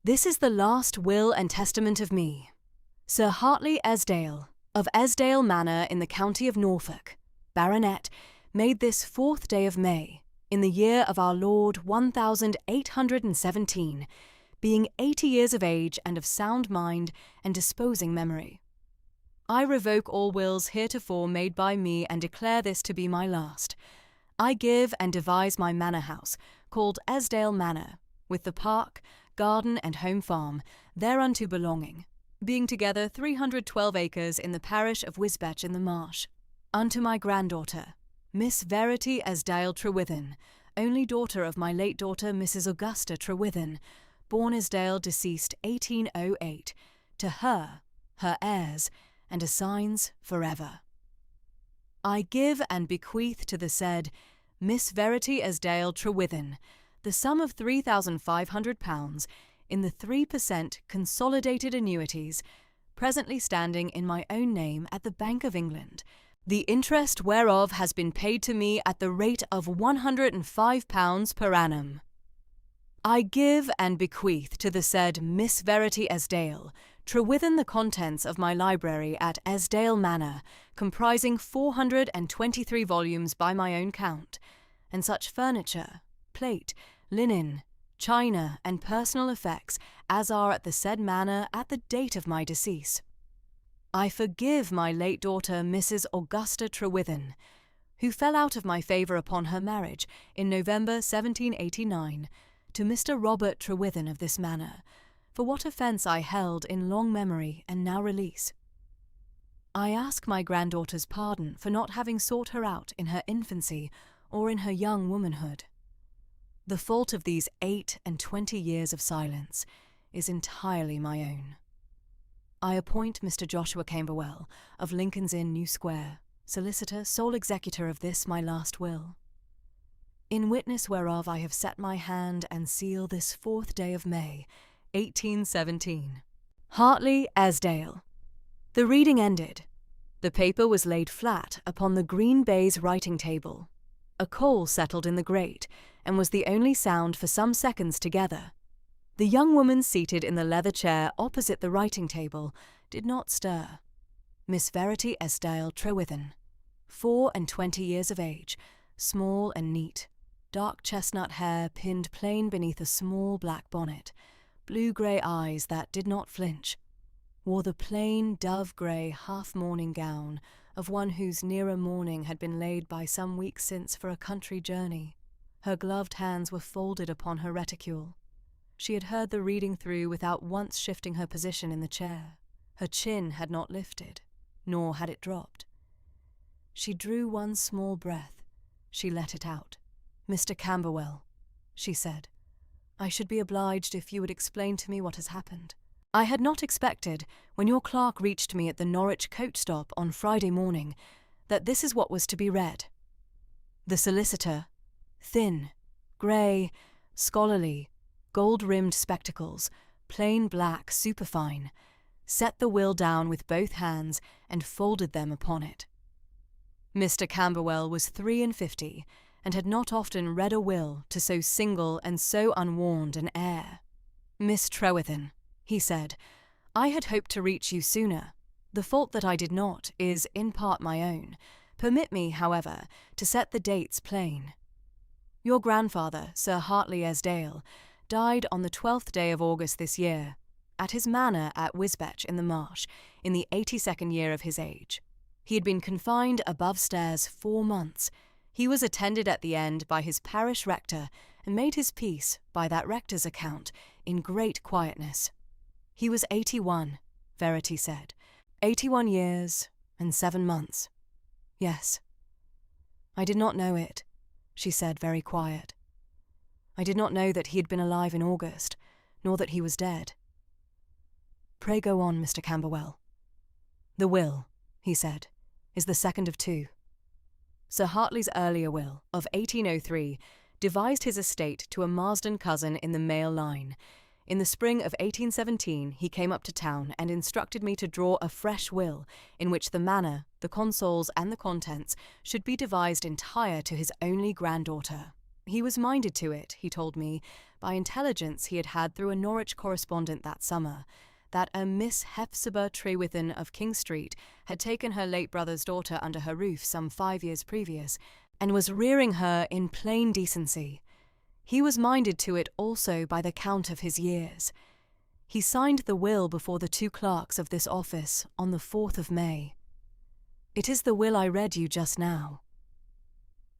This is the last will and testament of me, Sir Hartley Esdale, of Esdale Manor in the county of Norfolk, Baronet, made this 4th day of May, in the year of our Lord 1817, being 80 years of age and of sound mind and disposing memory. I revoke all wills heretofore made by me and declare this to be my last. I give and devise my manor house, called Esdale Manor, with the park, garden and home farm, thereunto belonging, being together 312 acres in the parish of Wisbech in the Marsh, unto my granddaughter, Miss Verity Esdale Trewithen, only daughter of my late daughter Mrs. Augusta Trewithen, born Esdale, deceased 1808, to her, her heirs, and assigns forever. I give and bequeath to the said Miss Verity Esdale Trewithen the sum of £3,500 in the 3% consolidated annuities, presently standing in my own name at the Bank of England, the interest whereof has been paid to me at the rate of £105 per annum. I give and bequeath to the said Miss Verity Esdale Trewithen the contents of my library at Esdale Manor, comprising 423 volumes by my own count, and such furniture, plate, linen, china, and personal effects as are at the said manor at the date of my decease. I forgive my late daughter Mrs. Augusta Trewithen, who fell out of my favour upon her marriage in November 1789 to Mr. Robert Trewithen of this manor, for what offence I held in long memory and now release. I ask my granddaughter's pardon for not having sought her out in her infancy or in her young womanhood. The fault of these 28 years of silence is entirely my own. I appoint Mr. Joshua Camberwell, of Lincoln's Inn, New Square, solicitor, sole executor of this my last will, in witness whereof I have set my hand and seal this 4th day of May, 1817. Hartley Esdale. The reading ended. The paper was laid flat upon the green baize writing table. A coal settled in the grate, and was the only sound for some seconds together. The young woman seated in the leather chair opposite the writing table did not stir. Miss Verity Esdale Trewithen, 24 years of age, small and neat, dark chestnut hair pinned plain beneath a small black bonnet, blue-grey eyes that did not flinch, wore the plain dove-grey half-mourning gown of one whose nearer mourning had been laid by some weeks since for a country journey. Her gloved hands were folded upon her reticule. She had heard the reading through without once shifting her position in the chair. Her chin had not lifted, nor had it dropped. She drew one small breath. She let it out. "Mr. Camberwell," she said, "I should be obliged if you would explain to me what has happened. I had not expected, when your clerk reached me at the Norwich coach stop on Friday morning, that this is what was to be read." The solicitor, thin, grey, scholarly, gold-rimmed spectacles, plain black, superfine, set the will down with both hands and folded them upon it. Mr. Camberwell was 53, and had not often read a will to so single and so unwarned an air. "Miss Trewithen," he said, "I had hoped to reach you sooner. The fault that I did not is in part my own. Permit me, however, to set the dates plain. Your grandfather, Sir Hartley Esdale, died on the 12th day of August this year, at his manor at Wisbech in the Marsh, in the 82nd year of his age. He had been confined above stairs 4 months. He was attended at the end by his parish rector, and made his peace, by that rector's account, in great quietness. He was 81, Verity said. 81 years and 7 months. Yes. I did not know it, she said, very quiet. I did not know that he had been alive in August, nor that he was dead. Pray go on, Mr. Camberwell. The will, he said, is the second of 2. Sir Hartley's earlier will, of 1803, devised his estate to a Marsden cousin in the male line. In the spring of 1817 he came up to town and instructed me to draw a fresh will, in which the manor, the consols, and the contents should be devised entire to his only granddaughter. He was minded to it, he told me, by intelligence he had had through a Norwich correspondent that summer, that a Miss Hephzibah Trewithen of King Street had taken her late brother's daughter under her roof some 5 years previous, and was rearing her in plain decency. He was minded to it also by the count of his years. He signed the will before the 2 clerks of this office on the 4th of May. It is the will I read you just now.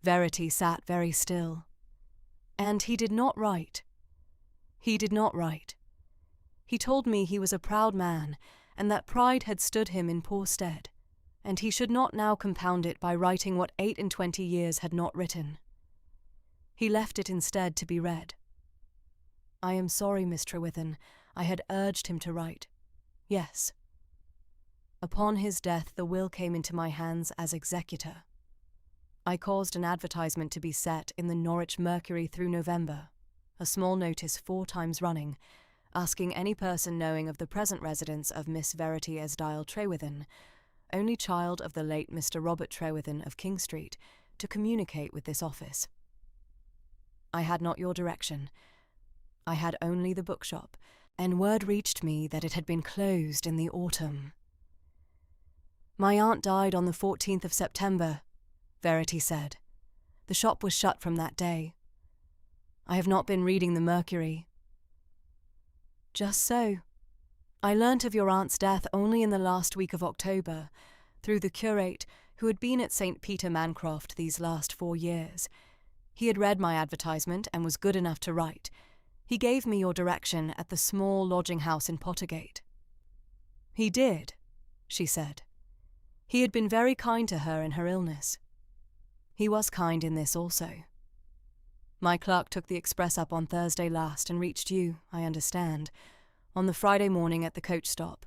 Verity sat very still. And he did not write. He did not write. He told me he was a proud man, and that pride had stood him in poor stead, and he should not now compound it by writing what 28 years had not written. He left it instead to be read. I am sorry, Miss Trewithen, I had urged him to write. Yes. Upon his death the will came into my hands as executor. I caused an advertisement to be set in the Norwich Mercury through November, a small notice 4 times running, asking any person knowing of the present residence of Miss Verity Esdile Trewithen, only child of the late Mr. Robert Trewithen of King Street, to communicate with this office. I had not your direction. I had only the bookshop, and word reached me that it had been closed in the autumn. My aunt died on the 14th of September, Verity said. The shop was shut from that day. I have not been reading the Mercury. Just so. I learnt of your aunt's death only in the last week of October, through the curate who had been at St. Peter Mancroft these last 4 years. He had read my advertisement and was good enough to write. He gave me your direction at the small lodging-house in Pottergate. He did, she said. He had been very kind to her in her illness. He was kind in this also. My clerk took the express up on Thursday last and reached you, I understand, on the Friday morning at the coach stop,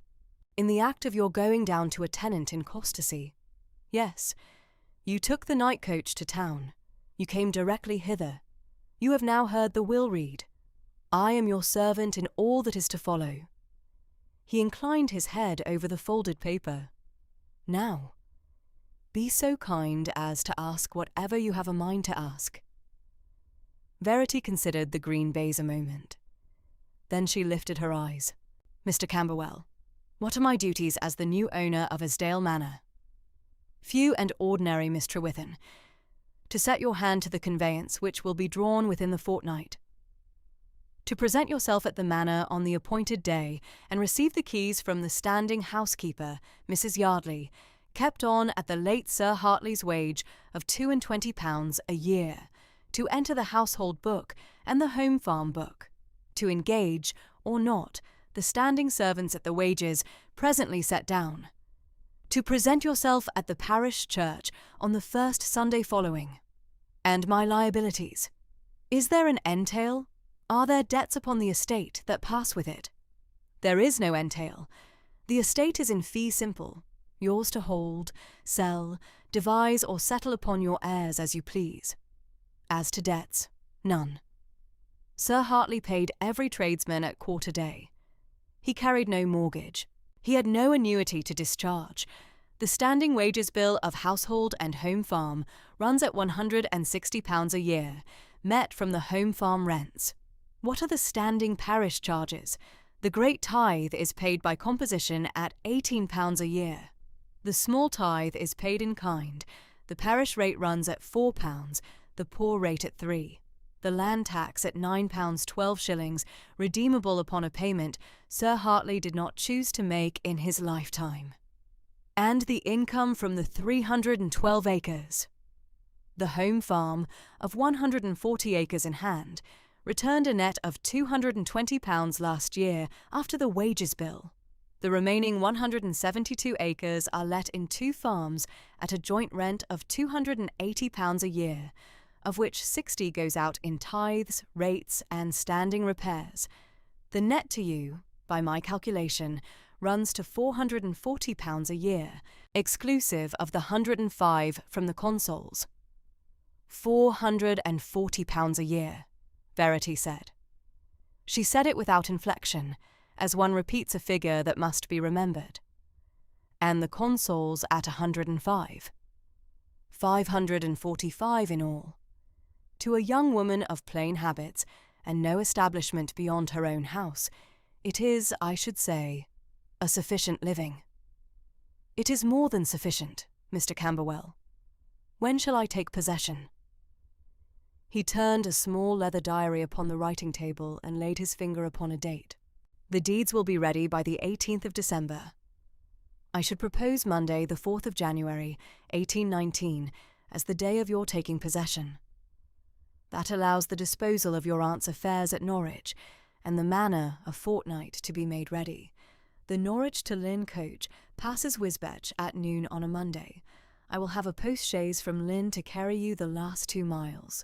in the act of your going down to a tenant in Costassey. Yes, you took the night coach to town. You came directly hither. You have now heard the will read. I am your servant in all that is to follow. He inclined his head over the folded paper. Now, be so kind as to ask whatever you have a mind to ask. Verity considered the green baize a moment. Then she lifted her eyes. Mr. Camberwell, what are my duties as the new owner of Esdale Manor? Few and ordinary, Miss Trewithen. To set your hand to the conveyance, which will be drawn within the fortnight. To present yourself at the manor on the appointed day and receive the keys from the standing housekeeper, Mrs. Yardley, kept on at the late Sir Hartley's wage of £22 a year, to enter the household book and the home farm book, to engage, or not, the standing servants at the wages presently set down, to present yourself at the parish church on the first Sunday following. And my liabilities. Is there an entail? Are there debts upon the estate that pass with it? There is no entail. The estate is in fee simple, yours to hold, sell, devise or settle upon your heirs as you please. As to debts, none. Sir Hartley paid every tradesman at quarter day. He carried no mortgage. He had no annuity to discharge. The standing wages bill of household and home farm runs at £160 a year, met from the home farm rents. What are the standing parish charges? The great tithe is paid by composition at £18 a year. The small tithe is paid in kind. The parish rate runs at £4, the poor rate at £3. The land tax at £9 12 redeemable upon a payment Sir Hartley did not choose to make in his lifetime. And the income from the 312 acres. The home farm, of 140 acres in hand, returned a net of £220 last year after the wages bill. The remaining 172 acres are let in 2 farms at a joint rent of £280 a year, of which 60 goes out in tithes, rates, and standing repairs. The net to you, by my calculation, runs to £440 a year, exclusive of the 105 from the consols. £440 a year, Verity said. She said it without inflection, as one repeats a figure that must be remembered. And the consols at 105. 545 in all. To a young woman of plain habits, and no establishment beyond her own house, it is, I should say, a sufficient living. It is more than sufficient, Mr. Camberwell. When shall I take possession? He turned a small leather diary upon the writing table and laid his finger upon a date. The deeds will be ready by the 18th of December. I should propose Monday, the 4th of January, 1819, as the day of your taking possession. That allows the disposal of your aunt's affairs at Norwich, and the Manor a fortnight to be made ready. The Norwich to Lynn coach passes Wisbech at noon on a Monday. I will have a post-chaise from Lynn to carry you the last 2 miles.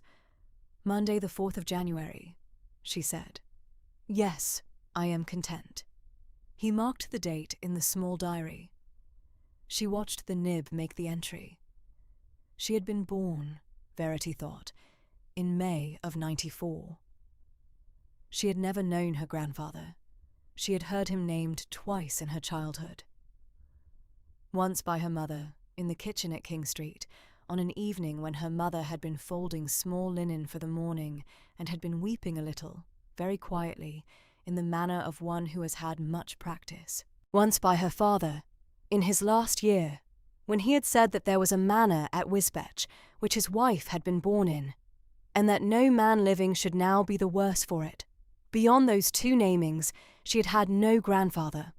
Monday the 4th of January, she said. Yes, I am content. He marked the date in the small diary. She watched the nib make the entry. She had been born, Verity thought, in May of '94. She had never known her grandfather. She had heard him named twice in her childhood. Once by her mother, in the kitchen at King Street, on an evening when her mother had been folding small linen for the morning and had been weeping a little, very quietly, in the manner of one who has had much practice. Once by her father, in his last year, when he had said that there was a manor at Wisbech which his wife had been born in, and that no man living should now be the worse for it. Beyond those 2 namings, she had had no grandfather.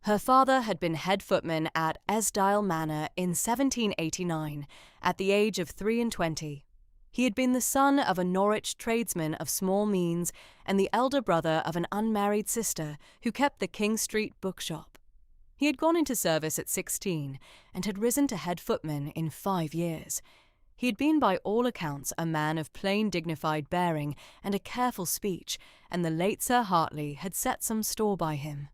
Her father had been head footman at Esdile Manor in 1789, at the age of 23. He had been the son of a Norwich tradesman of small means and the elder brother of an unmarried sister who kept the King Street bookshop. He had gone into service at 16 and had risen to head footman in 5 years. He had been by all accounts a man of plain dignified bearing and a careful speech, and the late Sir Hartley had set some store by him.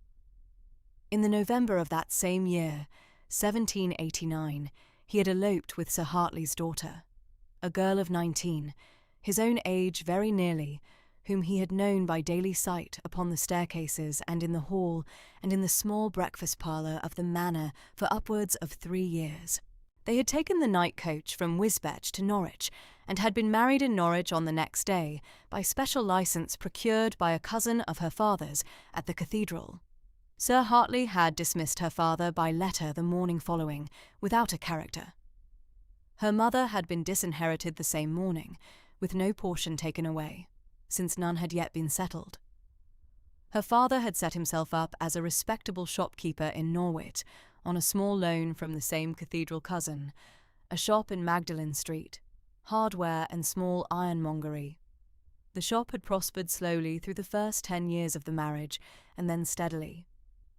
In the November of that same year, 1789, he had eloped with Sir Hartley's daughter, a girl of 19, his own age very nearly, whom he had known by daily sight upon the staircases and in the hall and in the small breakfast parlour of the Manor for upwards of 3 years. They had taken the night coach from Wisbech to Norwich, and had been married in Norwich on the next day, by special licence procured by a cousin of her father's at the cathedral. Sir Hartley had dismissed her father by letter the morning following, without a character. Her mother had been disinherited the same morning, with no portion taken away, since none had yet been settled. Her father had set himself up as a respectable shopkeeper in Norwich, on a small loan from the same cathedral cousin, a shop in Magdalen Street, hardware and small ironmongery. The shop had prospered slowly through the first 10 years of the marriage, and then steadily.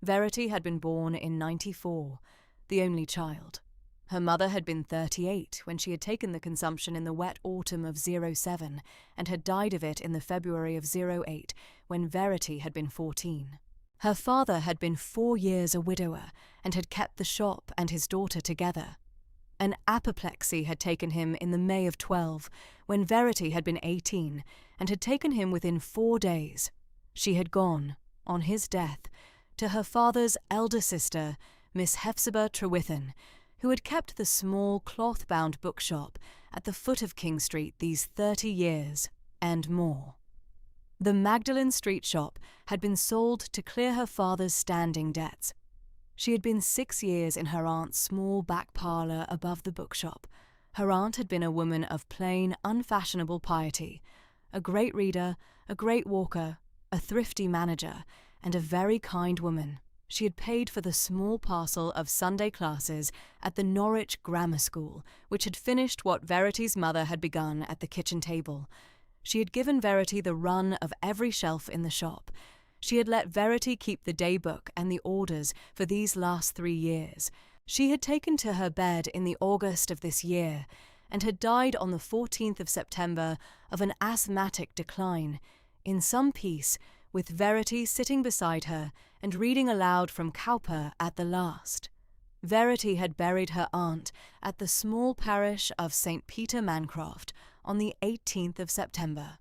Verity had been born in '94, the only child. Her mother had been 38 when she had taken the consumption in the wet autumn of '07, and had died of it in the February of '08, when Verity had been 14. Her father had been 4 years a widower, and had kept the shop and his daughter together. An apoplexy had taken him in the May of '12, when Verity had been 18, and had taken him within 4 days. She had gone, on his death, to her father's elder sister, Miss Hephzibah Trewithen, who had kept the small cloth-bound bookshop at the foot of King Street these 30 years, and more. The Magdalen Street shop had been sold to clear her father's standing debts. She had been 6 years in her aunt's small back parlour above the bookshop. Her aunt had been a woman of plain, unfashionable piety, a great reader, a great walker, a thrifty manager, and a very kind woman. She had paid for the small parcel of Sunday classes at the Norwich Grammar School, which had finished what Verity's mother had begun at the kitchen table. She had given Verity the run of every shelf in the shop. She had let Verity keep the day book and the orders for these last 3 years. She had taken to her bed in the August of this year, and had died on the 14th of September of an asthmatic decline, in some peace, with Verity sitting beside her and reading aloud from Cowper at the last. Verity had buried her aunt at the small parish of St. Peter Mancroft on the 18th of September.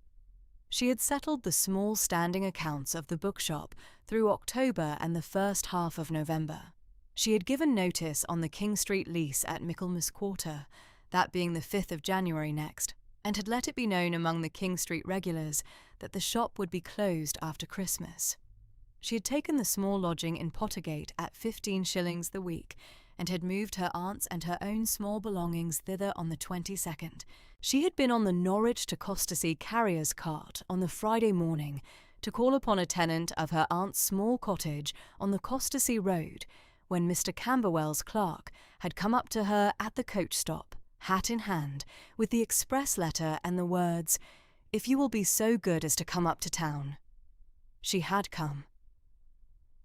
She had settled the small standing accounts of the bookshop through October and the first half of November. She had given notice on the King Street lease at Michaelmas Quarter, that being the 5th of January next, and had let it be known among the King Street regulars that the shop would be closed after Christmas. She had taken the small lodging in Pottergate at 15 shillings the week, and had moved her aunt's and her own small belongings thither on the 22nd. She had been on the Norwich to Costassea carrier's cart on the Friday morning to call upon a tenant of her aunt's small cottage on the Costassea road, when Mr. Camberwell's clerk had come up to her at the coach stop, hat in hand, with the express letter and the words, "If you will be so good as to come up to town." She had come.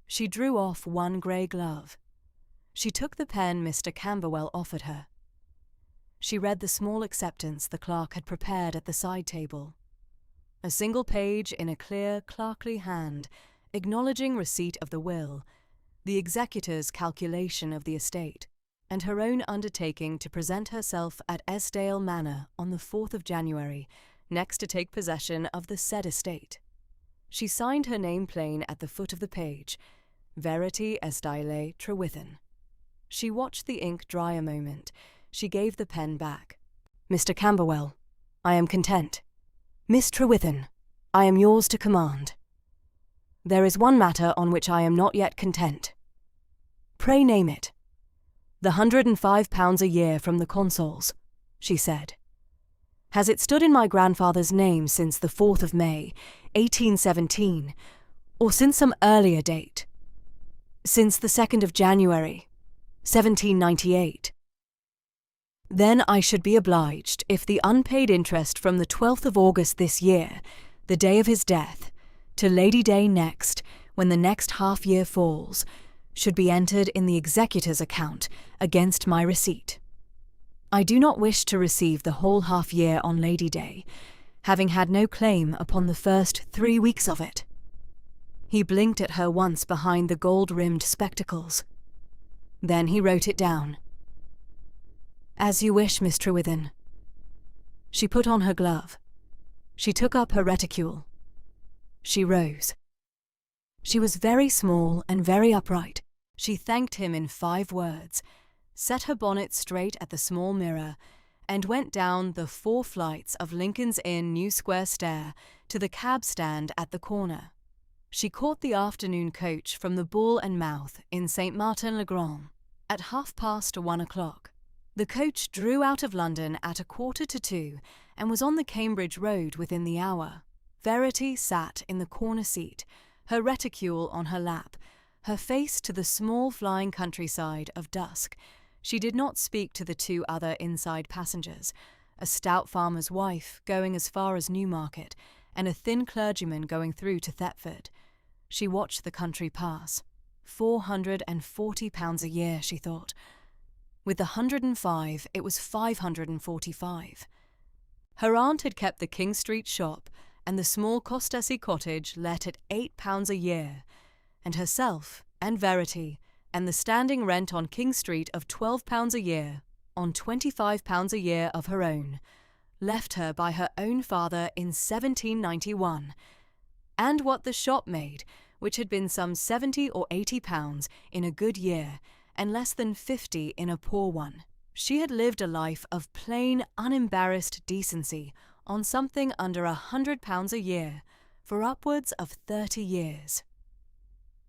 She drew off one grey glove. She took the pen Mr. Camberwell offered her. She read the small acceptance the clerk had prepared at the side table. A single page in a clear, clerkly hand, acknowledging receipt of the will, the executor's calculation of the estate, and her own undertaking to present herself at Esdale Manor on the 4th of January, next to take possession of the said estate. She signed her name plain at the foot of the page, Verity Esdale Trewithen. She watched the ink dry a moment. She gave the pen back. "Mr. Camberwell, I am content. Miss Trewithen, I am yours to command. There is one matter on which I am not yet content. Pray name it." "The £105 a year from the consols," she said. "Has it stood in my grandfather's name since the 4th of May, 1817, or since some earlier date? Since the 2nd of January, 1798? Then I should be obliged if the unpaid interest from the 12th of August this year, the day of his death, to Lady Day next, when the next half-year falls, should be entered in the executor's account against my receipt. I do not wish to receive the whole half-year on Lady Day, having had no claim upon the first 3 weeks of it." He blinked at her once behind the gold-rimmed spectacles. Then he wrote it down. "As you wish, Miss Trewithen." She put on her glove. She took up her reticule. She rose. She was very small and very upright. She thanked him in 5 words, set her bonnet straight at the small mirror, and went down the 4 flights of Lincoln's Inn New Square stair to the cab-stand at the corner. She caught the afternoon coach from the Bull and Mouth in St. Martin-le-Grand at 1:30. The coach drew out of London at 1:45 and was on the Cambridge road within the hour. Verity sat in the corner seat, her reticule on her lap, her face to the small flying countryside of dusk. She did not speak to the 2 other inside passengers, a stout farmer's wife going as far as Newmarket, and a thin clergyman going through to Thetford. She watched the country pass. £440 a year, she thought. With the 105, it was 545. Her aunt had kept the King Street shop and the small Costassea cottage let at £8 a year, and herself and Verity and the standing rent on King Street of £12 a year, on £25 a year of her own, left her by her own father in 1791, and what the shop made, which had been some £70 or £80 in a good year, and less than 50 in a poor one. She had lived a life of plain, unembarrassed decency on something under £100 a year for upwards of 30 years.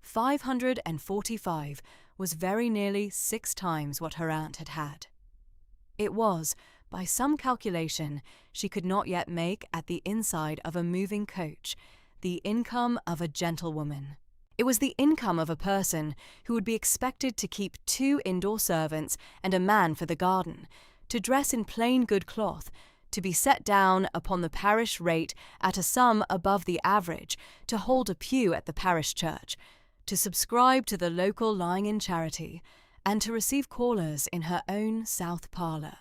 545 was very nearly 6 times what her aunt had had. It was, by some calculation she could not yet make at the inside of a moving coach, the income of a gentlewoman. It was the income of a person who would be expected to keep 2 indoor servants and a man for the garden, to dress in plain good cloth, to be set down upon the parish rate at a sum above the average, to hold a pew at the parish church, to subscribe to the local lying-in charity, and to receive callers in her own south parlour.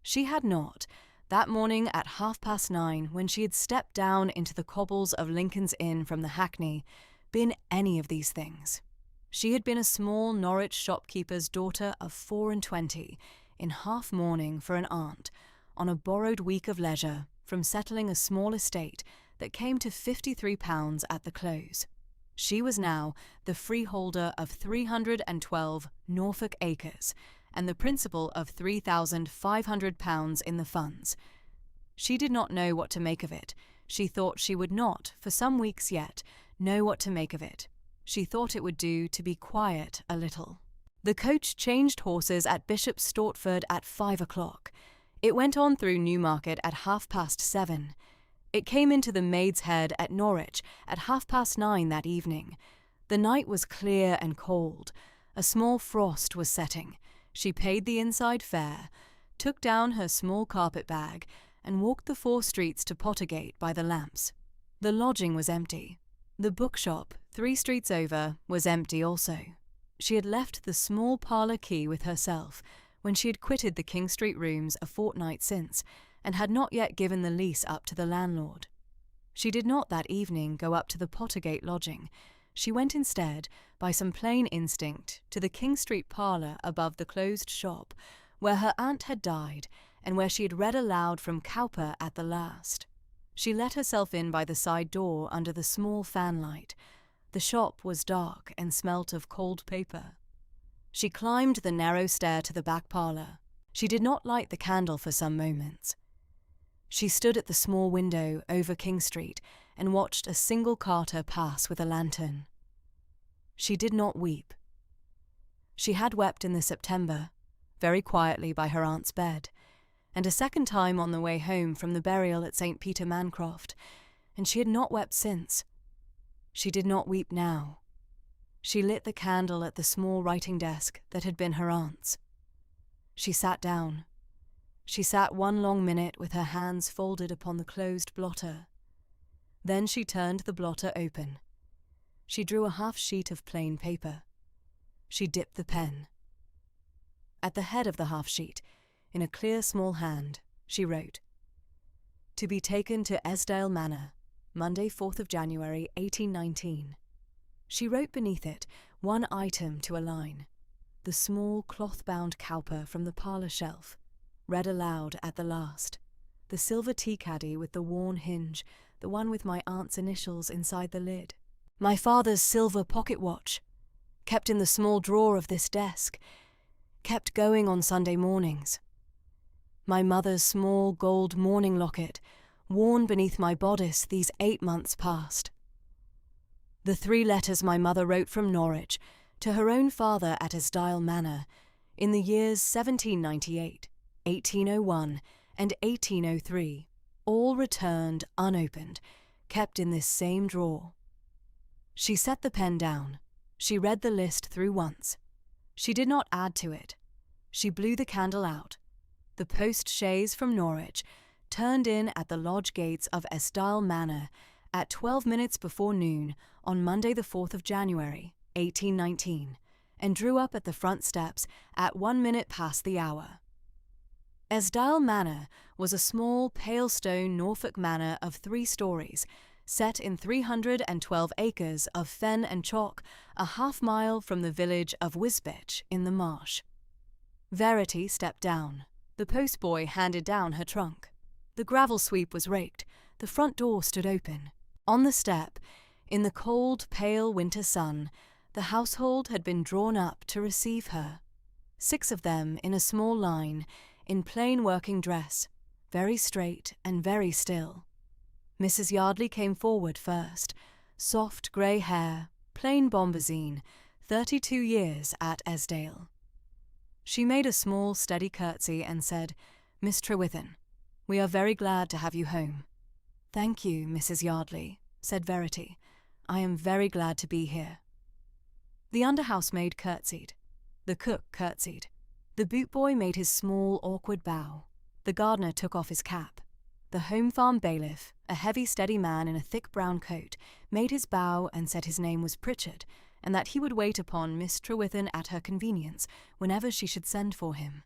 She had not, that morning at 9:30, when she had stepped down into the cobbles of Lincoln's Inn from the hackney, been any of these things. She had been a small Norwich shopkeeper's daughter of 24, in half-mourning for an aunt, on a borrowed week of leisure from settling a small estate that came to £53 at the close. She was now the freeholder of 312 Norfolk acres, and the principal of £3,500 in the funds. She did not know what to make of it. She thought she would not, for some weeks yet, know what to make of it. She thought it would do to be quiet a little. The coach changed horses at Bishop Stortford at 5 o'clock. It went on through Newmarket at 7:30. It came into the Maid's Head at Norwich at 9:30 that evening. The night was clear and cold. A small frost was setting. She paid the inside fare, took down her small carpet bag, and walked the 4 streets to Pottergate by the lamps. The lodging was empty. The bookshop, 3 streets over, was empty also. She had left the small parlour key with herself when she had quitted the King Street rooms a fortnight since, and had not yet given the lease up to the landlord. She did not that evening go up to the Pottergate lodging. She went instead, by some plain instinct, to the King Street parlour above the closed shop, where her aunt had died, and where she had read aloud from Cowper at the last. She let herself in by the side door under the small fanlight. The shop was dark and smelt of cold paper. She climbed the narrow stair to the back parlour. She did not light the candle for some moments. She stood at the small window over King Street and watched a single carter pass with a lantern. She did not weep. She had wept in the September, very quietly by her aunt's bed, and a second time on the way home from the burial at St. Peter Mancroft, and she had not wept since. She did not weep now. She lit the candle at the small writing desk that had been her aunt's. She sat down. She sat 1 long minute with her hands folded upon the closed blotter. Then she turned the blotter open. She drew a half sheet of plain paper. She dipped the pen. At the head of the half sheet, in a clear small hand, she wrote, "To be taken to Esdale Manor, Monday 4th of January 1819. She wrote beneath it 1 item to a line, the small cloth-bound Cowper from the parlour shelf, read aloud at the last, the silver tea-caddy with the worn hinge, the one with my aunt's initials inside the lid. My father's silver pocket-watch, kept in the small drawer of this desk, kept going on Sunday mornings. My mother's small gold mourning locket, worn beneath my bodice these 8 months past. The 3 letters my mother wrote from Norwich to her own father at Esdale Manor in the years 1798, 1801 and 1803, all returned unopened, kept in this same drawer." She set the pen down. She read the list through once. She did not add to it. She blew the candle out. The post-chaise from Norwich turned in at the lodge gates of Esdale Manor at 12 minutes before noon on Monday the 4th of January, 1819, and drew up at the front steps at 1 minute past the hour. Esdale Manor was a small, pale stone Norfolk manor of 3 stories, set in 312 acres of fen and chalk, a half-mile from the village of Wisbech in the marsh. Verity stepped down. The postboy handed down her trunk. The gravel sweep was raked. The front door stood open. On the step, in the cold, pale winter sun, the household had been drawn up to receive her. 6 of them in a small line, in plain working dress, very straight and very still. Mrs. Yardley came forward first, soft grey hair, plain bombazine, 32 years at Esdale. She made a small, steady curtsy and said, "Miss Trewithen, we are very glad to have you home." "Thank you, Mrs. Yardley," said Verity. "I am very glad to be here." The under-housemaid curtsied. The cook curtsied. The boot-boy made his small, awkward bow. The gardener took off his cap. The home-farm bailiff, a heavy, steady man in a thick brown coat, made his bow and said his name was Pritchard, and that he would wait upon Miss Trewithen at her convenience whenever she should send for him.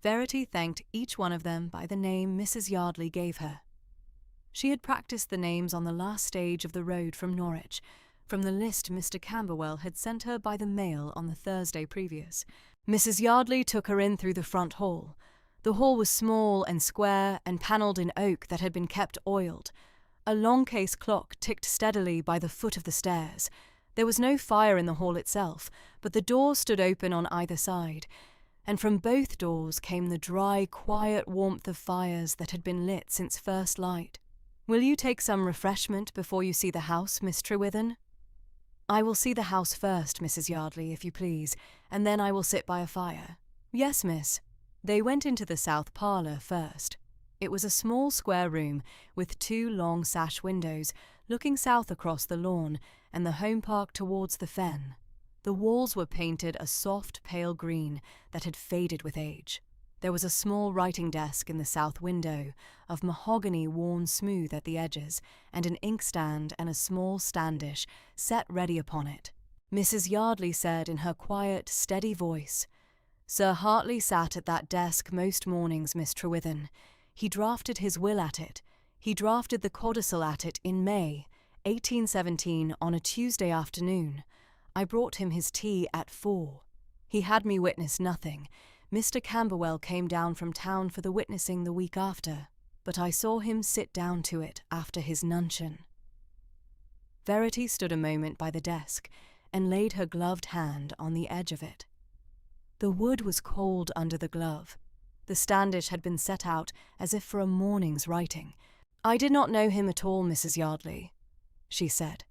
Verity thanked each one of them by the name Mrs. Yardley gave her. She had practised the names on the last stage of the road from Norwich, from the list Mr. Camberwell had sent her by the mail on the Thursday previous. Mrs. Yardley took her in through the front hall. The hall was small and square and panelled in oak that had been kept oiled. A long case clock ticked steadily by the foot of the stairs. There was no fire in the hall itself, but the doors stood open on either side, and from both doors came the dry, quiet warmth of fires that had been lit since first light. Will you take some refreshment before you see the house, Miss Trewithen? I will see the house first, Mrs. Yardley, if you please, and then I will sit by a fire. Yes, miss. They went into the south parlour first. It was a small square room with 2 long sash windows looking south across the lawn and the home park towards the fen. The walls were painted a soft pale green that had faded with age. There was a small writing desk in the south window, of mahogany worn smooth at the edges, and an inkstand and a small standish set ready upon it. Mrs. Yardley said in her quiet, steady voice, "Sir Hartley sat at that desk most mornings, Miss Trewithen. He drafted his will at it. He drafted the codicil at it in May, 1817, on a Tuesday afternoon. I brought him his tea at 4. He had me witness nothing. Mr. Camberwell came down from town for the witnessing the week after, but I saw him sit down to it after his nuncheon." Verity stood a moment by the desk and laid her gloved hand on the edge of it. The wood was cold under the glove. The standish had been set out as if for a morning's writing. "I did not know him at all, Mrs. Yardley," she said.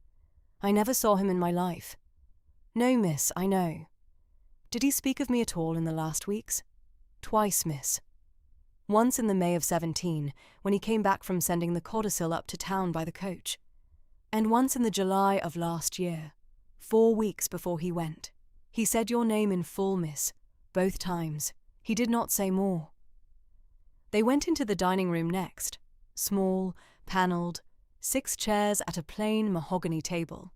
"I never saw him in my life." "No, miss, I know." "Did he speak of me at all in the last weeks?" "Twice, miss. Once in the May of 17, when he came back from sending the codicil up to town by the coach. And once in the July of last year, 4 weeks before he went. He said your name in full, miss, both times. He did not say more." They went into the dining room next, small, panelled, 6 chairs at a plain mahogany table.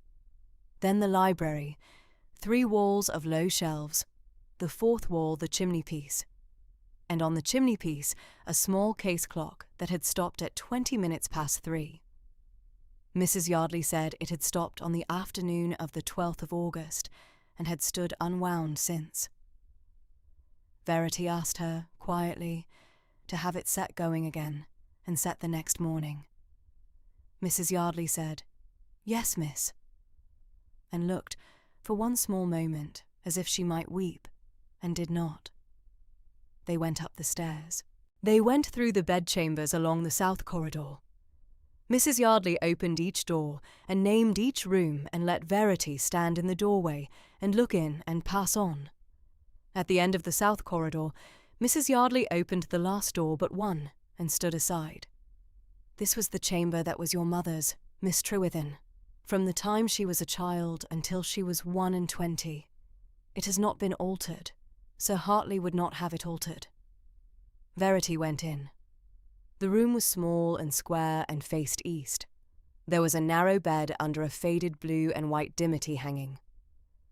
Then the library, 3 walls of low shelves, the 4th wall the chimney-piece. And on the chimney-piece a small case clock that had stopped at 20 minutes past 3. Mrs. Yardley said it had stopped on the afternoon of the 12th of August and had stood unwound since. Verity asked her, quietly, to have it set going again and set the next morning. Mrs. Yardley said, "Yes, miss," and looked, for one small moment, as if she might weep, and did not. They went up the stairs. They went through the bedchambers along the south corridor. Mrs. Yardley opened each door and named each room and let Verity stand in the doorway and look in and pass on. At the end of the south corridor, Mrs. Yardley opened the last door but one and stood aside. "This was the chamber that was your mother's, Miss Trewithen, from the time she was a child until she was 21. It has not been altered. Sir Hartley would not have it altered." Verity went in. The room was small and square and faced east. There was a narrow bed under a faded blue and white dimity hanging.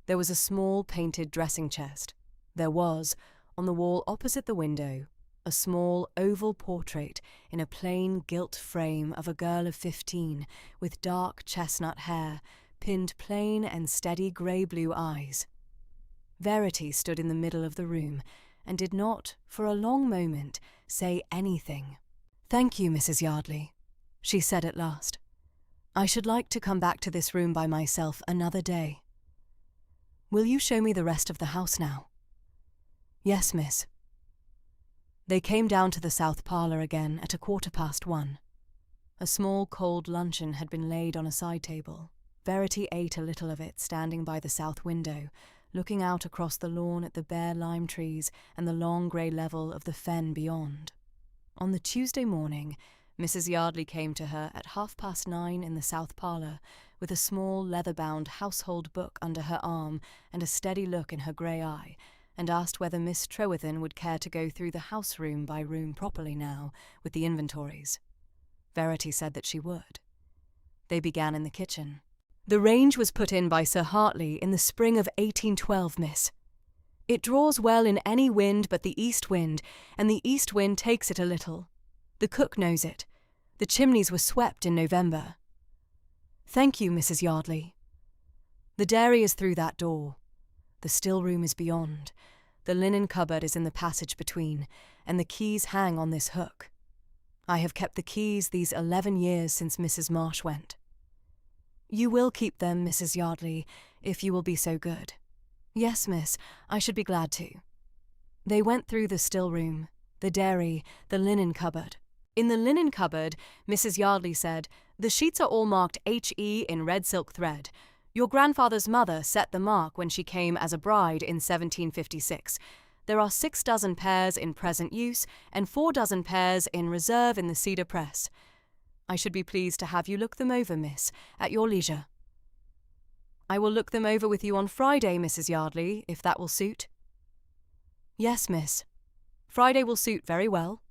There was a small painted dressing chest. There was, on the wall opposite the window, a small oval portrait in a plain gilt frame of a girl of 15 with dark chestnut hair, pinned plain and steady grey-blue eyes. Verity stood in the middle of the room and did not, for a long moment, say anything. "Thank you, Mrs. Yardley," she said at last. "I should like to come back to this room by myself another day. Will you show me the rest of the house now?" "Yes, miss." They came down to the south parlour again at 1:15. A small cold luncheon had been laid on a side table. Verity ate a little of it standing by the south window, looking out across the lawn at the bare lime trees and the long grey level of the fen beyond. On the Tuesday morning, Mrs. Yardley came to her at 9:30 in the south parlour, with a small leather-bound household book under her arm and a steady look in her grey eye, and asked whether Miss Trewithen would care to go through the house room by room properly now, with the inventories. Verity said that she would. They began in the kitchen. "The range was put in by Sir Hartley in the spring of 1812, miss. It draws well in any wind but the east wind, and the east wind takes it a little. The cook knows it. The chimneys were swept in November." "Thank you, Mrs. Yardley." "The dairy is through that door. The still room is beyond. The linen cupboard is in the passage between, and the keys hang on this hook. I have kept the keys these 11 years since Mrs. Marsh went." "You will keep them, Mrs. Yardley, if you will be so good." "Yes, miss, I should be glad to." They went through the still room, the dairy, the linen cupboard. In the linen cupboard, Mrs. Yardley said, "The sheets are all marked H.E. in red silk thread. Your grandfather's mother set the mark when she came as a bride in 1756. There are 6 dozen pairs in present use and 4 dozen pairs in reserve in the cedar press. I should be pleased to have you look them over, miss, at your leisure." "I will look them over with you on Friday, Mrs. Yardley, if that will suit." "Yes, miss. Friday will suit very well."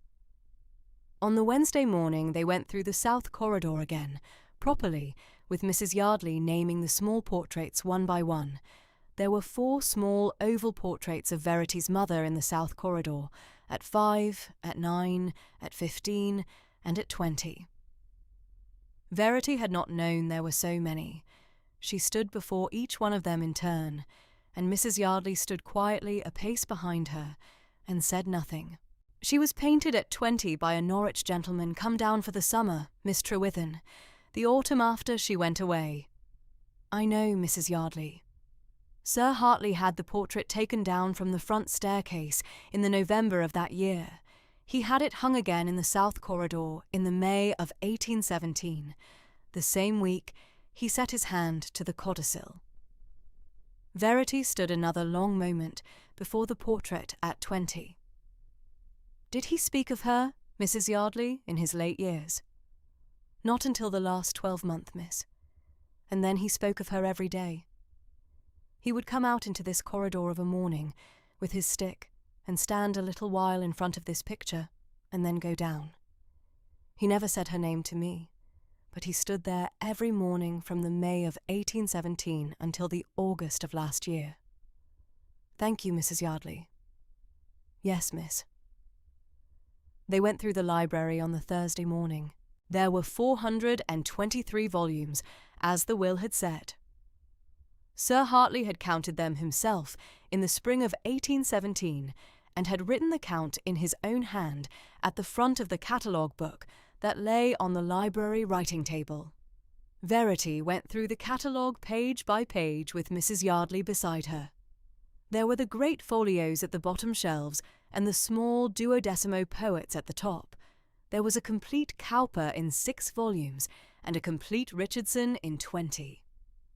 On the Wednesday morning they went through the south corridor again, properly, with Mrs. Yardley naming the small portraits one by one. There were 4 small oval portraits of Verity's mother in the south corridor, at 5, at 9, at 15, and at 20. Verity had not known there were so many. She stood before each one of them in turn, and Mrs. Yardley stood quietly a pace behind her, and said nothing. She was painted at 20 by a Norwich gentleman come down for the summer, Miss Trewithen. The autumn after she went away. "I know, Mrs. Yardley. Sir Hartley had the portrait taken down from the front staircase in the November of that year. He had it hung again in the south corridor in the May of 1817. The same week he set his hand to the codicil." Verity stood another long moment before the portrait at 20. "Did he speak of her, Mrs. Yardley, in his late years?" "Not until the last 12-month, miss. And then he spoke of her every day. He would come out into this corridor of a morning, with his stick, and stand a little while in front of this picture, and then go down. He never said her name to me, but he stood there every morning from the May of 1817 until the August of last year." "Thank you, Mrs. Yardley." "Yes, miss." They went through the library on the Thursday morning. There were 423 volumes, as the will had said. Sir Hartley had counted them himself in the spring of 1817, and had written the count in his own hand at the front of the catalogue book that lay on the library writing table. Verity went through the catalogue page by page with Mrs. Yardley beside her. There were the great folios at the bottom shelves and the small duodecimo poets at the top. There was a complete Cowper in 6 volumes and a complete Richardson in 20.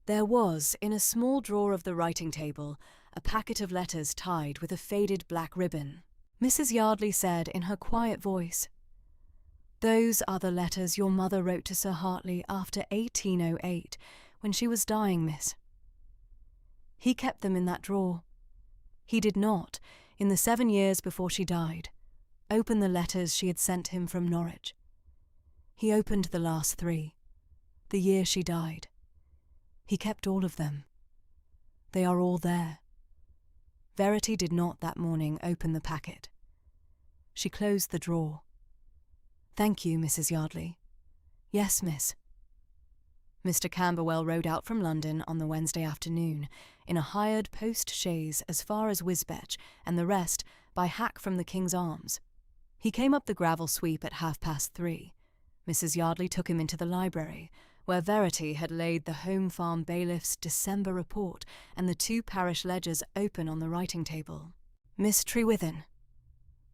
There was, in a small drawer of the writing table, a packet of letters tied with a faded black ribbon. Mrs. Yardley said in her quiet voice, "Those are the letters your mother wrote to Sir Hartley after 1808, when she was dying, miss. He kept them in that drawer. He did not, in the 7 years before she died, open the letters she had sent him from Norwich. He opened the last 3, the year she died. He kept all of them. They are all there." Verity did not that morning open the packet. She closed the drawer. "Thank you, Mrs. Yardley." "Yes, miss." Mr. Camberwell rode out from London on the Wednesday afternoon in a hired post-chaise as far as Wisbech, and the rest by hack from the King's Arms. He came up the gravel sweep at 3:30. Mrs. Yardley took him into the library, where Verity had laid the Home Farm bailiff's December report and the 2 parish ledgers open on the writing table. "Miss Trewithen."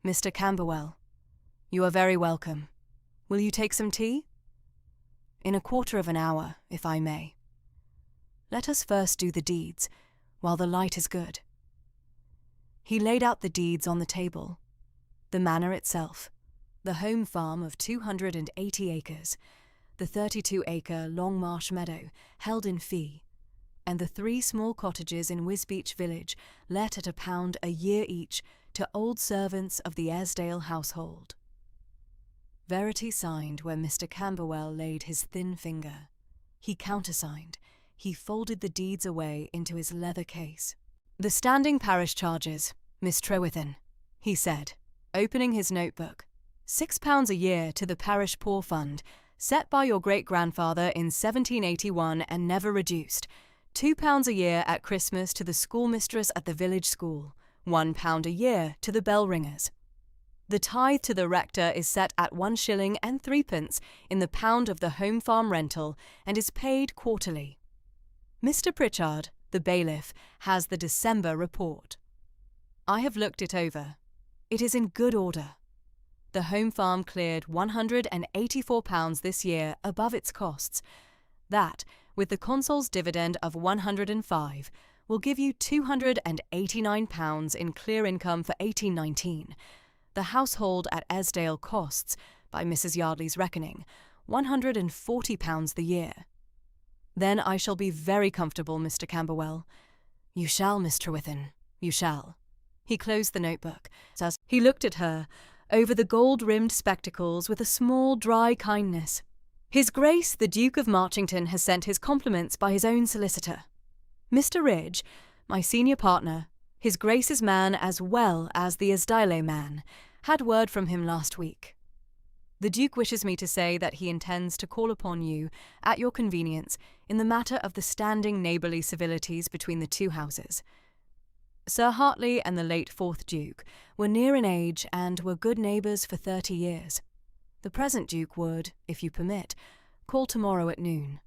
"Mr. Camberwell. You are very welcome. Will you take some tea?" "In a quarter of an hour, if I may. Let us first do the deeds, while the light is good." He laid out the deeds on the table. The manor itself, the home farm of 280 acres, the 32-acre Longmarsh meadow held in fee, and the 3 small cottages in Wisbech village let at £1 a year each to old servants of the Esdale household. Verity signed where Mr. Camberwell laid his thin finger. He countersigned. He folded the deeds away into his leather case. "The standing parish charges, Miss Trewithen," he said, opening his notebook. £6 a year to the parish poor fund, set by your great-grandfather in 1781 and never reduced. £2 a year at Christmas to the schoolmistress at the village school. £1 a year to the bell-ringers. The tithe to the rector is set at 1 shilling and 3 in the pound of the home farm rental and is paid quarterly. Mr. Pritchard, the bailiff, has the December report. I have looked it over. It is in good order. The home farm cleared £184 this year above its costs. That, with the consol's dividend of £105, will give you £289 in clear income for 1819. The household at Esdale costs, by Mrs. Yardley's reckoning, £140 the year. Then I shall be very comfortable, Mr. Camberwell. You shall, Miss Trewithen, you shall. He closed the notebook. As he looked at her, over the gold-rimmed spectacles with a small, dry kindness. His Grace the Duke of Marchington has sent his compliments by his own solicitor. Mr. Ridge, my senior partner, His Grace's man as well as the Esdale man, had word from him last week. The Duke wishes me to say that he intends to call upon you, at your convenience, in the matter of the standing neighbourly civilities between the two houses. Sir Hartley and the late 4th Duke were near in age and were good neighbours for 30 years. The present Duke would, if you permit, call tomorrow at noon.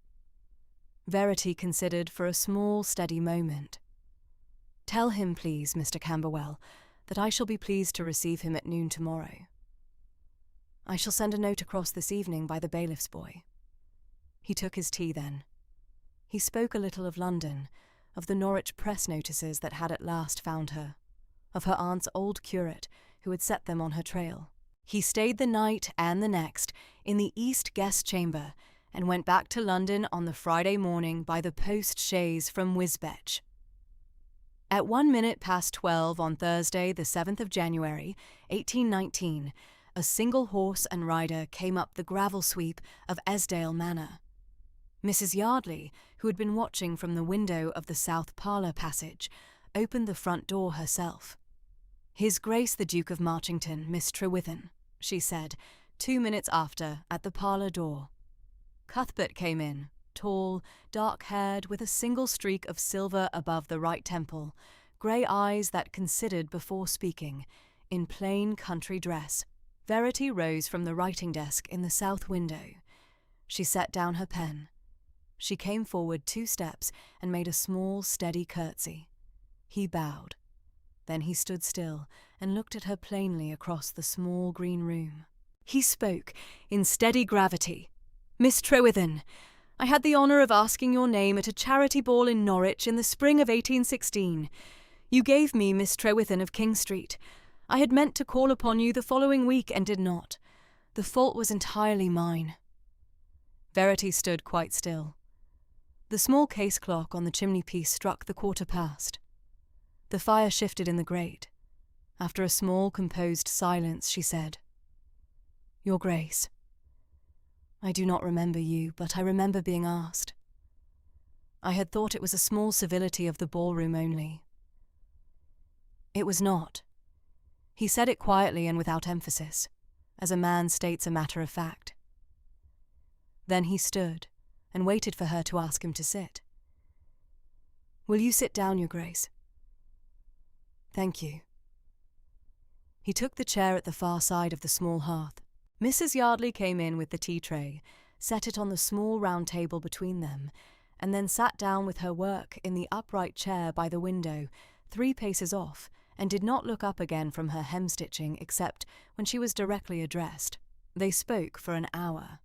Verity considered for a small, steady moment. Tell him, please, Mr. Camberwell, that I shall be pleased to receive him at noon tomorrow. I shall send a note across this evening by the bailiff's boy. He took his tea then. He spoke a little of London, of the Norwich press notices that had at last found her, of her aunt's old curate who had set them on her trail. He stayed the night and the next in the East Guest Chamber and went back to London on the Friday morning by the post-chaise from Wisbech. At 12:01 on Thursday, the 7th of January, 1819, a single horse and rider came up the gravel sweep of Esdale Manor. Mrs. Yardley, who had been watching from the window of the south parlour passage, opened the front door herself. His Grace the Duke of Marchington, Miss Trewithen, she said, 2 minutes after, at the parlour door. Cuthbert came in, tall, dark-haired, with a single streak of silver above the right temple, grey eyes that considered before speaking, in plain country dress. Verity rose from the writing-desk in the south window. She set down her pen. She came forward 2 steps and made a small, steady curtsy. He bowed. Then he stood still and looked at her plainly across the small green room. He spoke in steady gravity. Miss Trewithen, I had the honour of asking your name at a charity ball in Norwich in the spring of 1816. You gave me Miss Trewithen of King Street. I had meant to call upon you the following week and did not. The fault was entirely mine. Verity stood quite still. The small case clock on the chimney-piece struck the 1/4 The fire shifted in the grate. After a small, composed silence, she said, Your Grace, I do not remember you, but I remember being asked. I had thought it was a small civility of the ballroom only. It was not. He said it quietly and without emphasis, as a man states a matter of fact. Then he stood and waited for her to ask him to sit. Will you sit down, Your Grace? Thank you. He took the chair at the far side of the small hearth. Mrs. Yardley came in with the tea tray, set it on the small round table between them, and then sat down with her work in the upright chair by the window, 3 paces off, and did not look up again from her hem-stitching except when she was directly addressed. They spoke for an hour.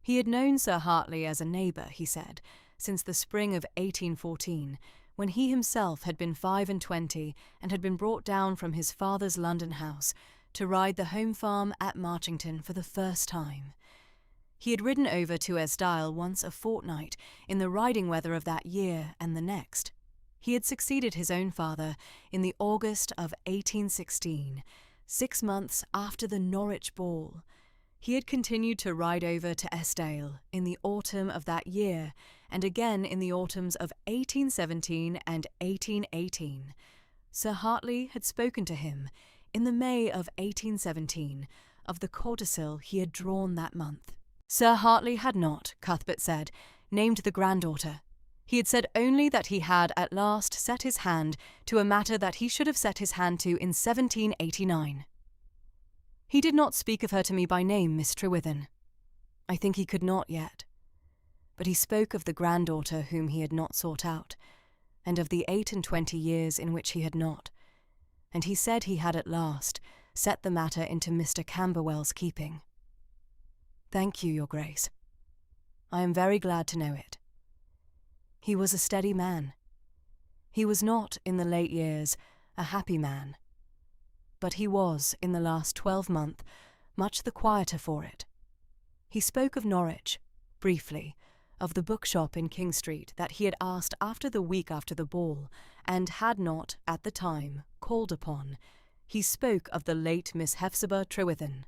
He had known Sir Hartley as a neighbour, he said, since the spring of 1814, when he himself had been 25 and had been brought down from his father's London house to ride the home farm at Marchington for the first time. He had ridden over to Esdale once a fortnight in the riding weather of that year and the next. He had succeeded his own father in the August of 1816, 6 months after the Norwich ball. He had continued to ride over to Esdale in the autumn of that year and again in the autumns of 1817 and 1818. Sir Hartley had spoken to him in the May of 1817 of the codicil he had drawn that month. Sir Hartley had not, Cuthbert said, named the granddaughter. He had said only that he had at last set his hand to a matter that he should have set his hand to in 1789. He did not speak of her to me by name, Miss Trewithen. I think he could not yet. But he spoke of the granddaughter whom he had not sought out, and of the 28 years in which he had not. And he said he had at last set the matter into Mr. Camberwell's keeping. Thank you, Your Grace. I am very glad to know it. He was a steady man. He was not, in the late years, a happy man. But he was, in the last 12 months, much the quieter for it. He spoke of Norwich, briefly, of the bookshop in King Street that he had asked after the week after the ball, and had not, at the time, called upon. He spoke of the late Miss Hephzibah Trewithen.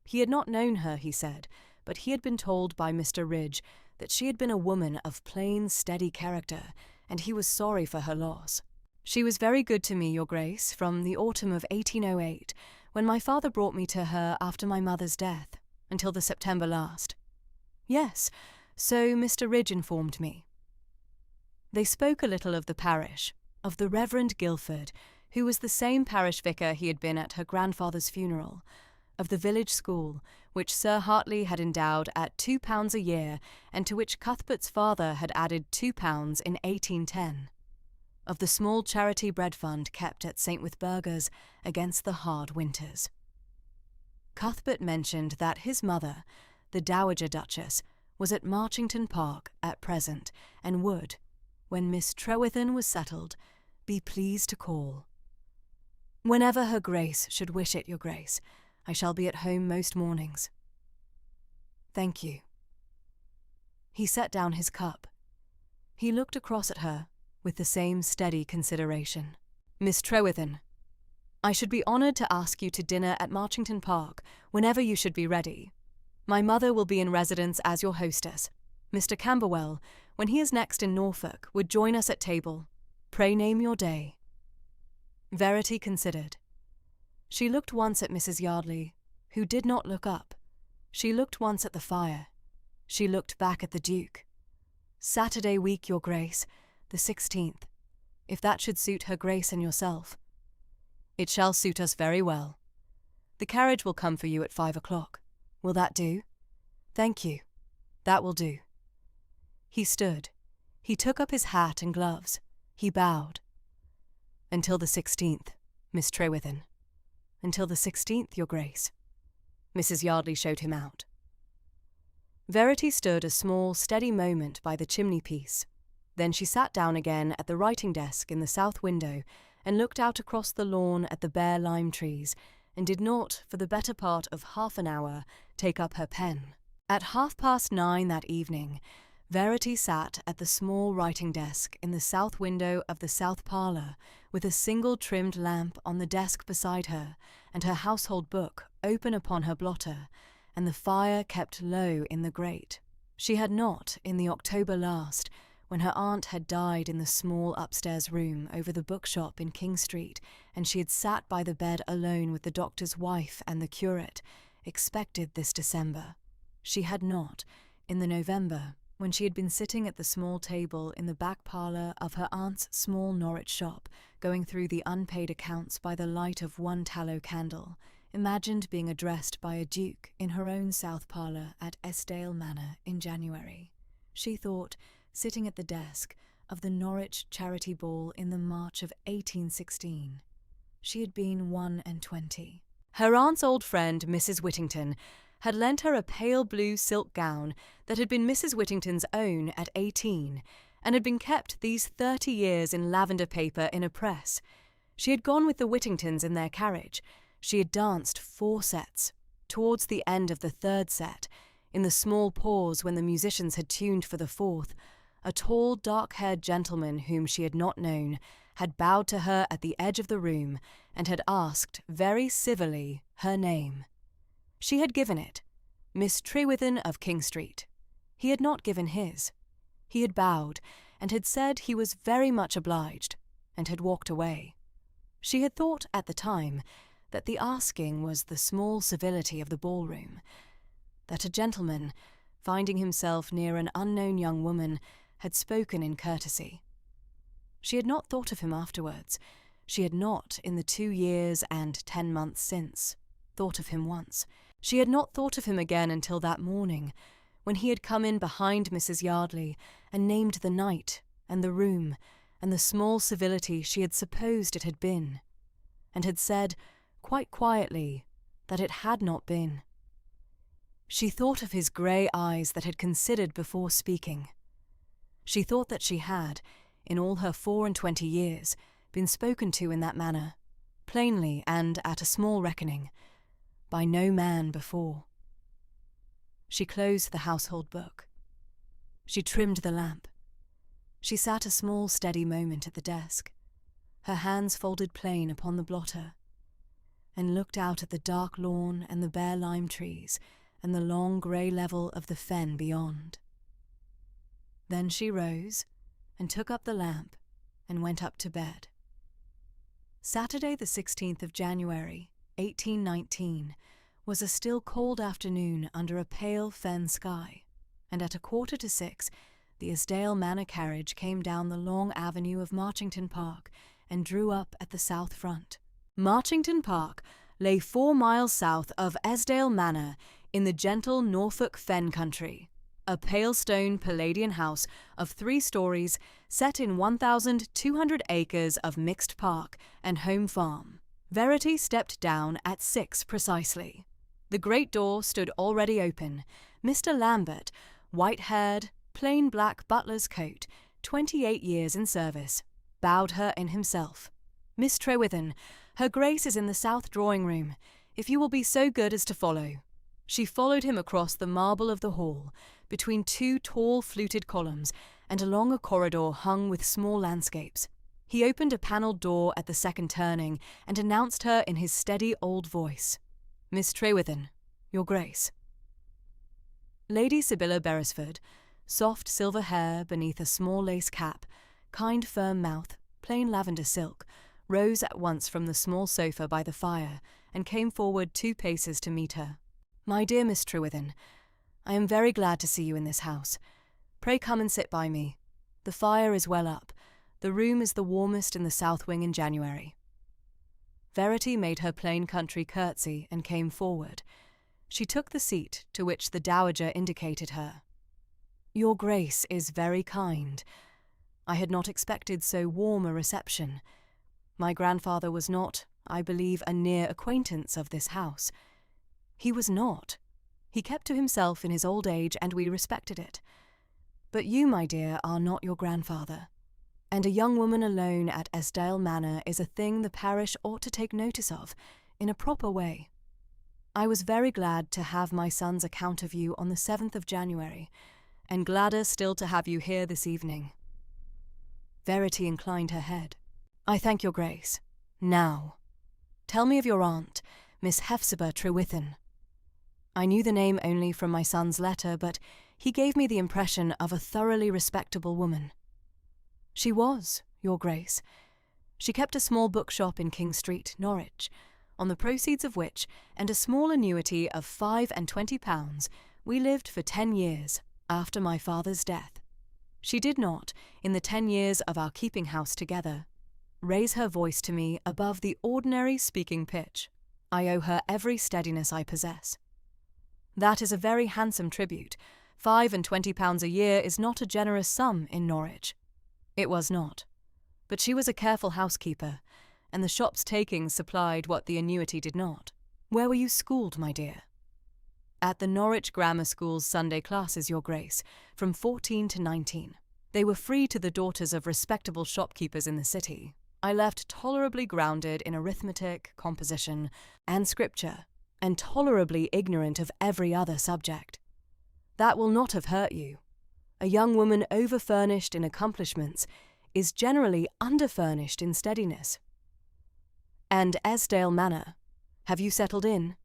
He had not known her, he said, but he had been told by Mr. Ridge that she had been a woman of plain, steady character, and he was sorry for her loss. She was very good to me, Your Grace, from the autumn of 1808, when my father brought me to her after my mother's death, until the September last. Yes, so Mr. Ridge informed me. They spoke a little of the parish, of the Reverend Guilford, who was the same parish vicar he had been at her grandfather's funeral, of the village school, which Sir Hartley had endowed at £2 a year, and to which Cuthbert's father had added £2 in 1810, of the small charity bread fund kept at St. Withburgers against the hard winters. Cuthbert mentioned that his mother, the Dowager Duchess, was at Marchington Park at present, and would, when Miss Trewithen was settled, be pleased to call. Whenever her Grace should wish it, Your Grace, I shall be at home most mornings. Thank you. He set down his cup. He looked across at her with the same steady consideration. Miss Trewithen, I should be honoured to ask you to dinner at Marchington Park whenever you should be ready. My mother will be in residence as your hostess. Mr. Camberwell, when he is next in Norfolk, would join us at table. Pray name your day. Verity considered. She looked once at Mrs. Yardley, who did not look up. She looked once at the fire. She looked back at the Duke. Saturday week, Your Grace, the 16th, if that should suit her Grace and yourself. It shall suit us very well. The carriage will come for you at 5 o'clock. Will that do? Thank you. That will do. He stood. He took up his hat and gloves. He bowed. Until the 16th, Miss Trewithen. Until the 16th, Your Grace. Mrs. Yardley showed him out. Verity stood a small, steady moment by the chimney-piece. Then she sat down again at the writing-desk in the south window and looked out across the lawn at the bare lime trees, and did not, for the better part of half an hour, take up her pen. At 9:30 that evening, Verity sat at the small writing-desk in the south window of the south parlour, with a single trimmed lamp on the desk beside her, and her household book open upon her blotter, and the fire kept low in the grate. She had not, in the October last, when her aunt had died in the small upstairs room over the bookshop in King Street, and she had sat by the bed alone with the doctor's wife and the curate, expected this December. She had not, in the November, when she had been sitting at the small table in the back parlour of her aunt's small Norwich shop, going through the unpaid accounts by the light of one tallow candle, imagined being addressed by a duke in her own south parlour at Eskdale Manor in January. She thought, sitting at the desk, of the Norwich charity ball in the March of 1816. She had been 21. Her aunt's old friend, Mrs. Whittington, had lent her a pale blue silk gown that had been Mrs. Whittington's own at 18, and had been kept these 30 years in lavender paper in a press. She had gone with the Whittingtons in their carriage. She had danced 4 sets. Towards the end of the 3rd set, in the small pause when the musicians had tuned for the 4th, a tall, dark-haired gentleman whom she had not known had bowed to her at the edge of the room and had asked, very civilly, her name. She had given it, Miss Trewithen of King Street. He had not given his. He had bowed, and had said he was very much obliged, and had walked away. She had thought at the time that the asking was the small civility of the ballroom, that a gentleman, finding himself near an unknown young woman, had spoken in courtesy. She had not thought of him afterwards. She had not, in the 2 years and 10 months since, thought of him once. She had not thought of him again until that morning, when he had come in behind Mrs. Yardley and named the night and the room and the small civility she had supposed it had been, and had said, quite quietly, that it had not been. She thought of his grey eyes that had considered before speaking. She thought that she had, in all her 24 years, been spoken to in that manner, plainly and at a small reckoning, by no man before. She closed the household book. She trimmed the lamp. She sat a small steady moment at the desk, her hands folded plain upon the blotter, and looked out at the dark lawn and the bare lime trees and the long grey level of the fen beyond. Then she rose and took up the lamp and went up to bed. Saturday the 16th of January, 1819, was a still cold afternoon under a pale fen sky, and at 6:15 the Esdale Manor carriage came down the long avenue of Marchington Park and drew up at the south front. Marchington Park lay 4 miles south of Esdale Manor in the gentle Norfolk fen country, a pale stone Palladian house of 3 stories set in 1,200 acres of mixed park and home farm. Verity stepped down at 6 precisely. The great door stood already open. Mr. Lambert, white-haired, plain black butler's coat, 28 years in service, bowed her in himself. "Miss Trewithen, her Grace is in the south drawing-room, if you will be so good as to follow." She followed him across the marble of the hall, between 2 tall fluted columns, and along a corridor hung with small landscapes. He opened a panelled door at the second turning and announced her in his steady old voice. "Miss Trewithen, your Grace." Lady Sibylla Beresford, soft silver hair beneath a small lace cap, kind firm mouth, plain lavender silk, rose at once from the small sofa by the fire and came forward 2 paces to meet her. "My dear Miss Trewithen, I am very glad to see you in this house. Pray come and sit by me. The fire is well up. The room is the warmest in the south wing in January." Verity made her plain country curtsy and came forward. She took the seat to which the dowager indicated her. "Your Grace is very kind. I had not expected so warm a reception. My grandfather was not, I believe, a near acquaintance of this house. He was not. He kept to himself in his old age, and we respected it. But you, my dear, are not your grandfather, and a young woman alone at Esdale Manor is a thing the parish ought to take notice of, in a proper way. I was very glad to have my son's account of you on the 7th of January, and gladder still to have you here this evening." Verity inclined her head. "I thank your Grace. Now, tell me of your aunt, Miss Hephzibah Trewithen." I knew the name only from my son's letter, but he gave me the impression of a thoroughly respectable woman. "She was, your Grace. She kept a small bookshop in King Street, Norwich, on the proceeds of which, and a small annuity of £25, we lived for 10 years after my father's death. She did not, in the 10 years of our keeping house together, raise her voice to me above the ordinary speaking pitch. I owe her every steadiness I possess. That is a very handsome tribute. £25 a year is not a generous sum in Norwich. It was not. But she was a careful housekeeper, and the shop's takings supplied what the annuity did not. Where were you schooled, my dear?" "At the Norwich Grammar School's Sunday classes, your Grace, from 14 to 19. They were free to the daughters of respectable shopkeepers in the city. I left tolerably grounded in arithmetic, composition, and scripture, and tolerably ignorant of every other subject. That will not have hurt you. A young woman over-furnished in accomplishments is generally under-furnished in steadiness." "And Esdale Manor, have you settled in?"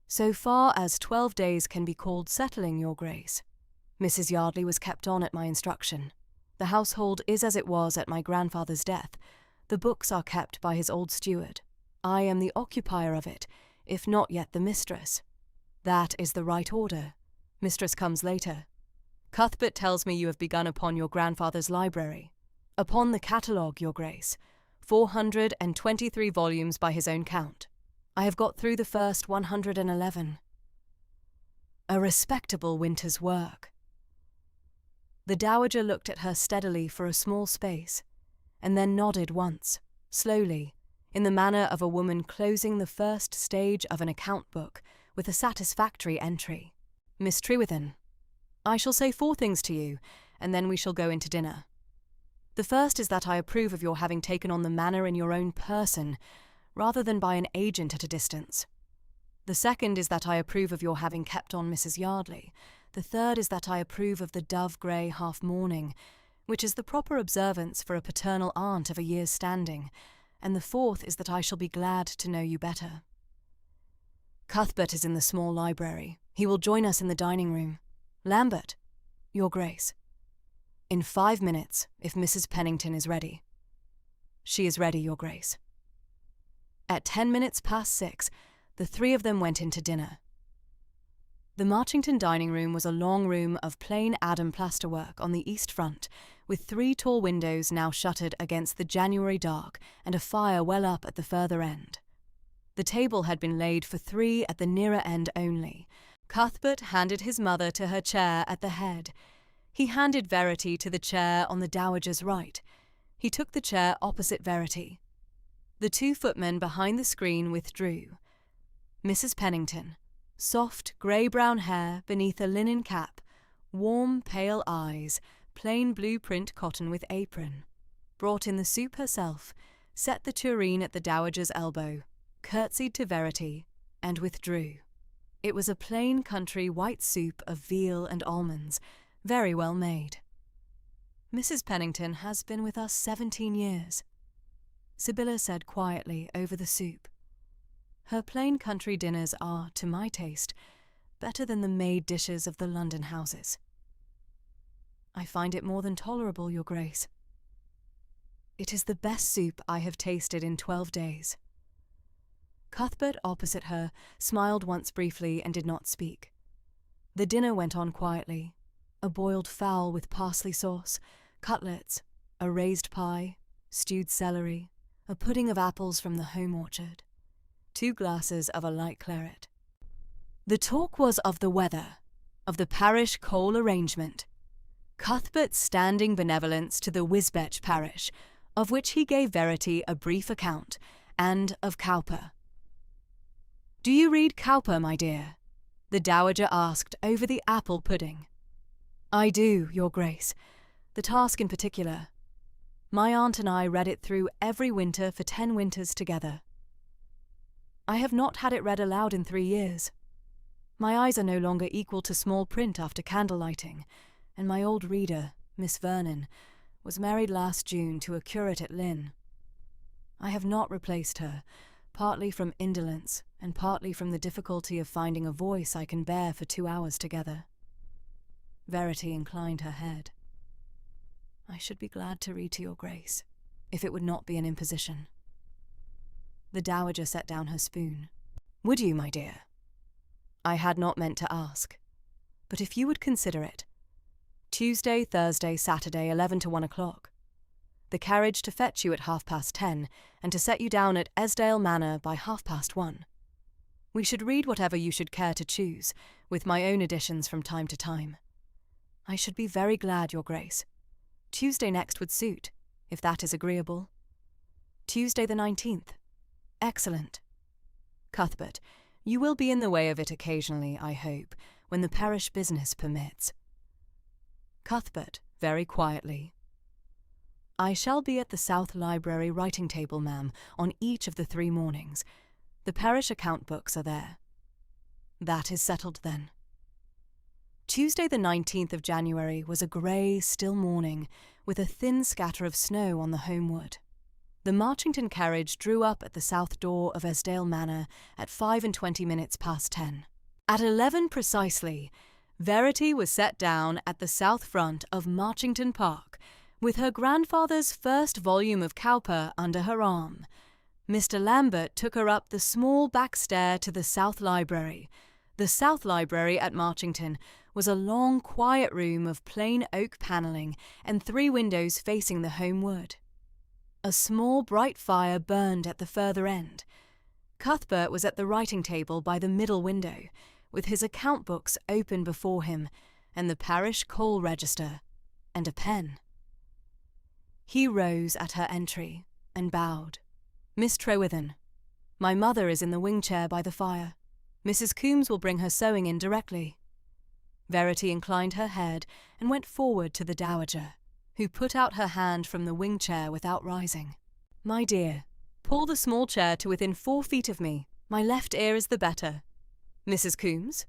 "So far as 12 days can be called settling, your Grace. Mrs. Yardley was kept on at my instruction. The household is as it was at my grandfather's death. The books are kept by his old steward. I am the occupier of it, if not yet the mistress. That is the right order. Mistress comes later. Cuthbert tells me you have begun upon your grandfather's library. Upon the catalogue, your Grace. 423 volumes by his own count. I have got through the first 111. A respectable winter's work." The dowager looked at her steadily for a small space, and then nodded once, slowly, in the manner of a woman closing the first stage of an account book with a satisfactory entry. Miss Trewithen, I shall say 4 things to you, and then we shall go into dinner. The first is that I approve of your having taken on the Manor in your own person, rather than by an agent at a distance. The second is that I approve of your having kept on Mrs. Yardley. The third is that I approve of the dove-grey half-mourning, which is the proper observance for a paternal aunt of a year's standing, and the fourth is that I shall be glad to know you better. Cuthbert is in the small library. He will join us in the dining room. Lambert, Your Grace. In 5 minutes, if Mrs. Pennington is ready. She is ready, Your Grace. At 10 minutes past 6, the 3 of them went into dinner. The Marchington dining room was a long room of plain Adam plasterwork on the east front, with 3 tall windows now shuttered against the January dark and a fire well up at the further end. The table had been laid for 3 at the nearer end only. Cuthbert handed his mother to her chair at the head. He handed Verity to the chair on the dowager's right. He took the chair opposite Verity. The 2 footmen behind the screen withdrew. Mrs. Pennington, soft grey-brown hair beneath a linen cap, warm, pale eyes, plain blue print cotton with apron, brought in the soup herself, set the tureen at the dowager's elbow, curtsied to Verity, and withdrew. It was a plain country white soup of veal and almonds, very well made. Mrs. Pennington has been with us 17 years, Sibylla said quietly over the soup. Her plain country dinners are, to my taste, better than the made dishes of the London houses. I find it more than tolerable, Your Grace. It is the best soup I have tasted in 12 days. Cuthbert, opposite her, smiled once briefly and did not speak. The dinner went on quietly. A boiled fowl with parsley sauce, cutlets, a raised pie, stewed celery, a pudding of apples from the home orchard, 2 glasses of a light claret. The talk was of the weather, of the parish coal arrangement, Cuthbert's standing benevolence to the Wisbech parish, of which he gave Verity a brief account, and of Cowper. "Do you read Cowper, my dear?" the dowager asked over the apple pudding. "I do, Your Grace. The task in particular. My aunt and I read it through every winter for 10 winters together. I have not had it read aloud in 3 years. My eyes are no longer equal to small print after candle-lighting, and my old reader, Miss Vernon, was married last June to a curate at Lynn. I have not replaced her, partly from indolence and partly from the difficulty of finding a voice I can bear for 2 hours together." Verity inclined her head. "I should be glad to read to Your Grace, if it would not be an imposition." The dowager set down her spoon. "Would you, my dear? I had not meant to ask, but if you would consider it, Tuesday, Thursday, Saturday, 11 to 1 o'clock. The carriage to fetch you at 10:30, and to set you down at Esdale Manor by 1:30. We should read whatever you should care to choose, with my own additions from time to time. I should be very glad, Your Grace. Tuesday next would suit, if that is agreeable. Tuesday the 19th. Excellent. Cuthbert, you will be in the way of it occasionally, I hope, when the parish business permits." Cuthbert, very quietly. "I shall be at the South Library writing table, ma'am, on each of the 3 mornings. The parish account books are there." "That is settled, then." Tuesday the 19th of January was a grey, still morning, with a thin scatter of snow on the home wood. The Marchington carriage drew up at the south door of Esdale Manor at 25 minutes past 10. At 11 precisely, Verity was set down at the south front of Marchington Park, with her grandfather's first volume of Cowper under her arm. Mr. Lambert took her up the small back stair to the South Library. The South Library at Marchington was a long, quiet room of plain oak panelling and 3 windows facing the home wood. A small bright fire burned at the further end. Cuthbert was at the writing table by the middle window, with his account books open before him, and the parish coal register, and a pen. He rose at her entry and bowed. Miss Trewithen, my mother is in the wing chair by the fire. Mrs. Coombs will bring her sewing in directly. Verity inclined her head and went forward to the dowager, who put out her hand from the wing chair without rising. My dear, pull the small chair to within 4 feet of me. My left ear is the better. Mrs. Coombs?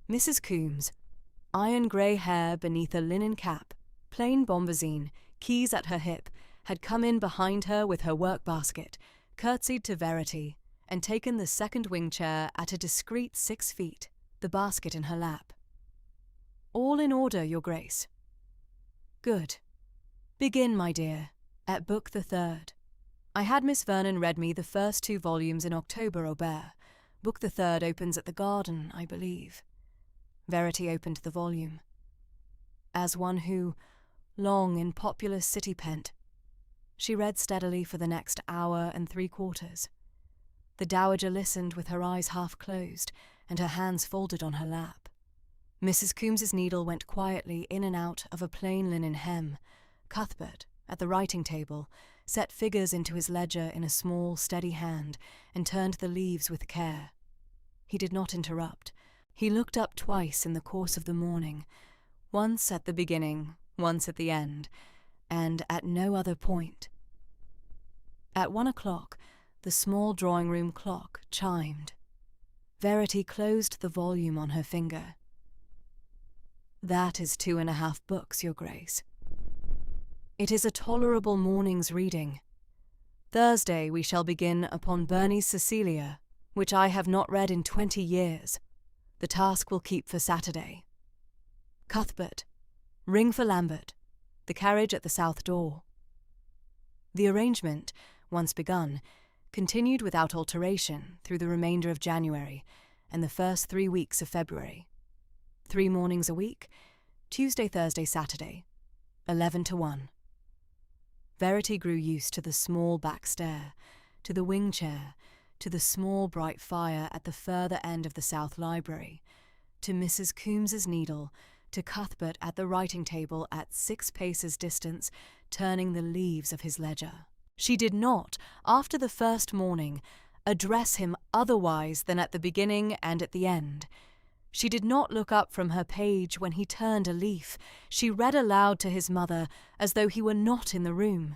Mrs. Coombs, iron grey hair beneath a linen cap, plain bombazine, keys at her hip, had come in behind her with her work-basket, curtsied to Verity, and taken the second wing chair at a discreet 6 feet, the basket in her lap. All in order, Your Grace. Good. Begin, my dear, at Book the Third. I had Miss Vernon read me the first 2 volumes in October, Aubert. Book the Third opens at the garden, I believe. Verity opened the volume. As one who, long in populous city pent, she read steadily for the next hour and 3/4. The dowager listened with her eyes half closed and her hands folded on her lap. Mrs. Coombs's needle went quietly in and out of a plain linen hem. Cuthbert, at the writing table, set figures into his ledger in a small, steady hand and turned the leaves with care. He did not interrupt. He looked up twice in the course of the morning, once at the beginning, once at the end, and at no other point. At 1 o'clock, the small drawing-room clock chimed. Verity closed the volume on her finger. That is 2.5 books, Your Grace. It is a tolerable morning's reading. Thursday we shall begin upon Burney's Cecilia, which I have not read in 20 years. The task will keep for Saturday. Cuthbert, ring for Lambert. The carriage at the south door. The arrangement, once begun, continued without alteration through the remainder of January and the first 3 weeks of February. 3 mornings a week, Tuesday, Thursday, Saturday, 11 to 1. Verity grew used to the small back stair, to the wing chair, to the small bright fire at the further end of the south library, to Mrs. Coombs's needle, to Cuthbert at the writing table at 6 paces distance, turning the leaves of his ledger. She did not, after the first morning, address him otherwise than at the beginning and at the end. She did not look up from her page when he turned a leaf. She read aloud to his mother as though he were not in the room.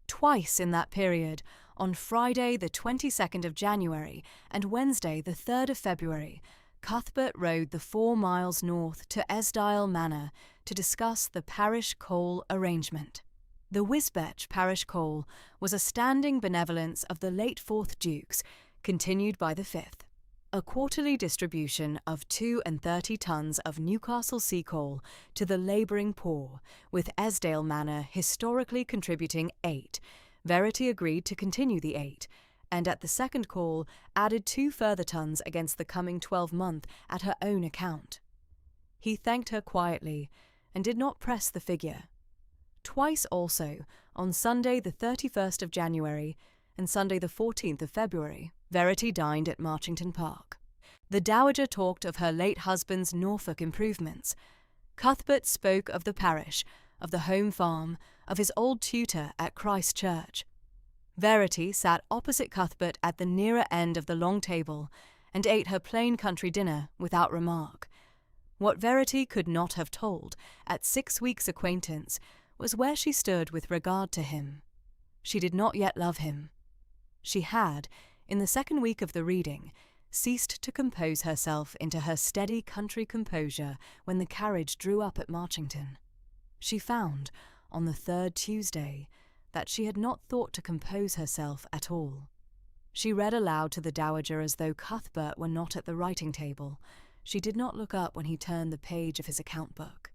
Twice in that period, on Friday the 22nd of January and Wednesday the 3rd of February, Cuthbert rode the 4 miles north to Esdile Manor to discuss the parish coal arrangement. The Wisbech parish coal was a standing benevolence of the late 4th Dukes, continued by the 5th. A quarterly distribution of 32 tons of Newcastle sea coal to the labouring poor, with Esdale Manor historically contributing 8. Verity agreed to continue the 8, and at the second call added 2 further tons against the coming 12-month at her own account. He thanked her quietly and did not press the figure. Twice also, on Sunday the 31st of January and Sunday the 14th of February, Verity dined at Marchington Park. The dowager talked of her late husband's Norfolk improvements. Cuthbert spoke of the parish, of the home farm, of his old tutor at Christ Church. Verity sat opposite Cuthbert at the nearer end of the long table and ate her plain country dinner without remark. What Verity could not have told, at 6 weeks' acquaintance, was where she stood with regard to him. She did not yet love him. She had, in the second week of the reading, ceased to compose herself into her steady country composure when the carriage drew up at Marchington. She found, on the 3rd Tuesday, that she had not thought to compose herself at all. She read aloud to the dowager as though Cuthbert were not at the writing table. She did not look up when he turned the page of his account book.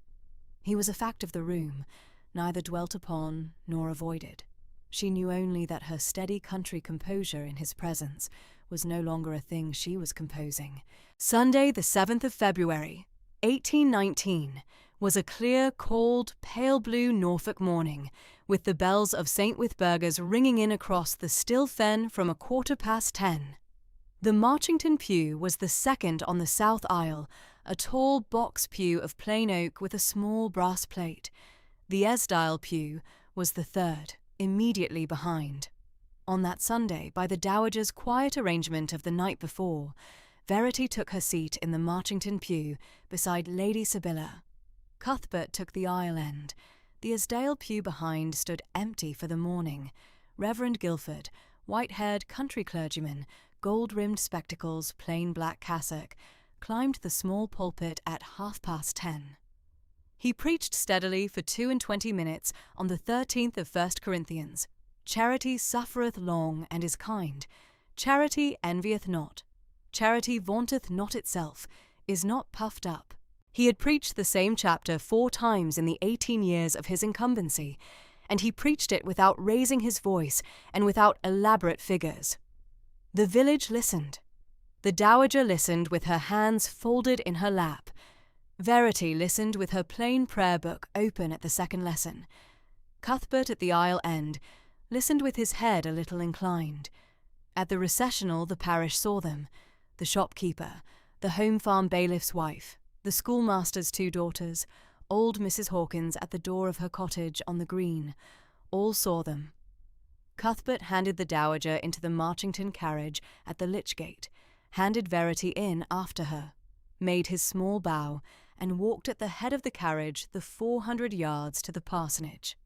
He was a fact of the room, neither dwelt upon nor avoided. She knew only that her steady country composure in his presence was no longer a thing she was composing. Sunday the 7th of February, 1819, was a clear, cold, pale blue Norfolk morning, with the bells of St. Withburgers ringing in across the still fen from 10:15. The Marchington pew was the second on the south aisle, a tall box pew of plain oak with a small brass plate. The Esdile pew was the third, immediately behind. On that Sunday, by the Dowager's quiet arrangement of the night before, Verity took her seat in the Marchington pew beside Lady Sibylla. Cuthbert took the aisle end. The Esdale pew behind stood empty for the morning. Reverend Guilford, white-haired country clergyman, gold-rimmed spectacles, plain black cassock, climbed the small pulpit at 10:30. He preached steadily for 22 minutes on the 13th of 1 Corinthians. Charity suffereth long and is kind. Charity envieth not. Charity vaunteth not itself, is not puffed up. He had preached the same chapter 4 times in the 18 years of his incumbency, and he preached it without raising his voice and without elaborate figures. The village listened. The Dowager listened with her hands folded in her lap. Verity listened with her plain prayer book open at the second lesson. Cuthbert at the aisle end listened with his head a little inclined. At the recessional the parish saw them, the shopkeeper, the home farm bailiff's wife, the schoolmaster's 2 daughters, old Mrs. Hawkins at the door of her cottage on the green, all saw them. Cuthbert handed the Dowager into the Marchington carriage at the Lich Gate, handed Verity in after her, made his small bow, and walked at the head of the carriage the 400 yards to the parsonage.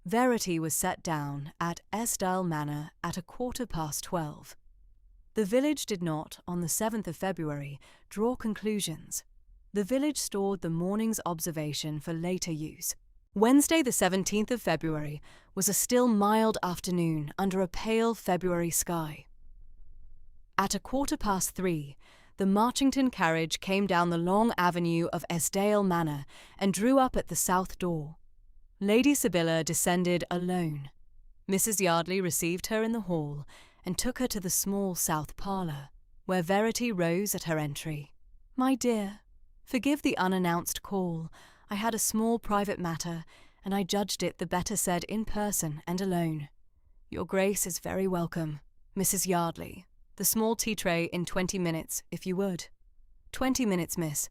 Verity was set down at Esdale Manor at 12:15. The village did not, on the 7th of February, draw conclusions. The village stored the morning's observation for later use. Wednesday the 17th of February was a still mild afternoon under a pale February sky. At 3:15, the Marchington carriage came down the long avenue of Esdale Manor and drew up at the south door. Lady Sibylla descended alone. Mrs. Yardley received her in the hall and took her to the small south parlour, where Verity rose at her entry. "My dear, forgive the unannounced call. I had a small private matter, and I judged it the better said in person and alone. Your Grace is very welcome. Mrs. Yardley, the small tea-tray in 20 minutes, if you would." 20 minutes, miss."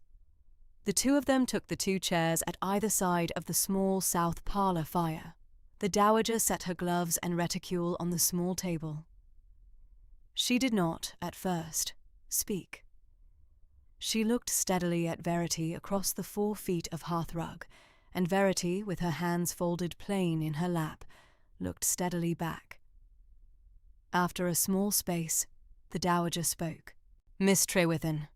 The 2 of them took the 2 chairs at either side of the small south parlour fire. The Dowager set her gloves and reticule on the small table. She did not, at first, speak. She looked steadily at Verity across the 4 feet of hearthrug, and Verity, with her hands folded plain in her lap, looked steadily back. After a small space, the Dowager spoke. "Miss Trewithen,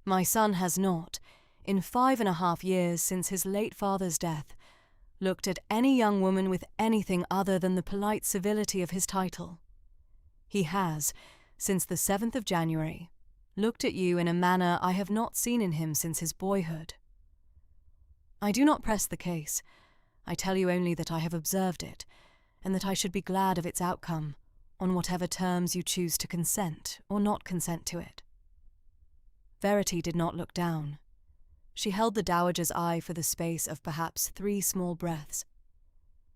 my son has not, in 5.5 years since his late father's death, looked at any young woman with anything other than the polite civility of his title. He has, since the 7th of January, looked at you in a manner I have not seen in him since his boyhood. I do not press the case. I tell you only that I have observed it, and that I should be glad of its outcome, on whatever terms you choose to consent or not consent to it." Verity did not look down. She held the Dowager's eye for the space of perhaps 3 small breaths.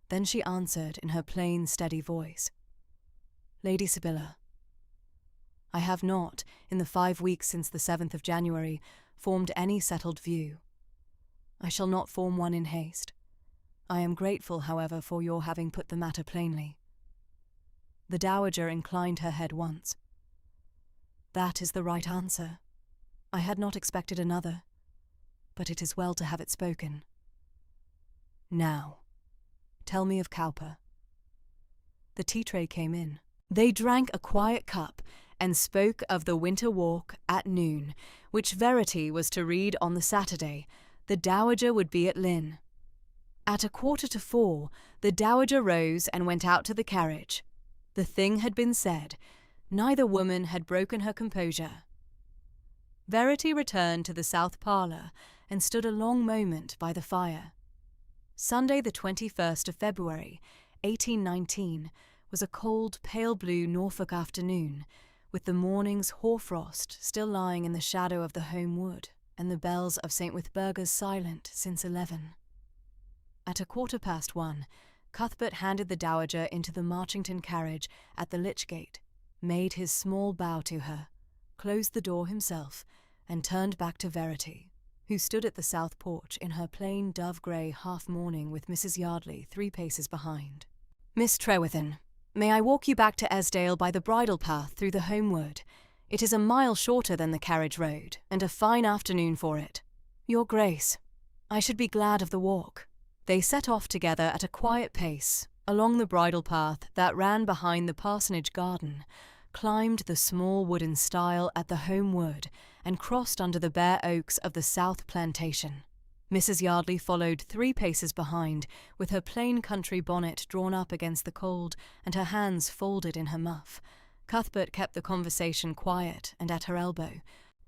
Then she answered in her plain, steady voice. "Lady Sibylla, I have not, in the 5 weeks since the 7th of January, formed any settled view. I shall not form one in haste. I am grateful, however, for your having put the matter plainly." The Dowager inclined her head once. "That is the right answer. I had not expected another, but it is well to have it spoken. Now, tell me of Cowper." The tea-tray came in. They drank a quiet cup and spoke of the winter walk at noon, which Verity was to read on the Saturday. The Dowager would be at Lynn. At 3:45, the Dowager rose and went out to the carriage. The thing had been said. Neither woman had broken her composure. Verity returned to the south parlour and stood a long moment by the fire. Sunday the 21st of February, 1819, was a cold, pale blue Norfolk afternoon, with the morning's hoarfrost still lying in the shadow of the home wood, and the bells of St. Withburga's silent since 11. At 1:15, Cuthbert handed the Dowager into the Marchington carriage at the Lich Gate, made his small bow to her, closed the door himself, and turned back to Verity, who stood at the south porch in her plain dove-grey half-mourning with Mrs. Yardley 3 paces behind. "Miss Trewithen, May I walk you back to Esdale by the bridle path through the home wood? It is a mile shorter than the carriage road, and a fine afternoon for it. Your Grace, I should be glad of the walk. They set off together at a quiet pace, along the bridle path that ran behind the parsonage garden, climbed the small wooden stile at the home wood, and crossed under the bare oaks of the south plantation. Mrs. Yardley followed 3 paces behind, with her plain country bonnet drawn up against the cold and her hands folded in her muff. Cuthbert kept the conversation quiet and at her elbow.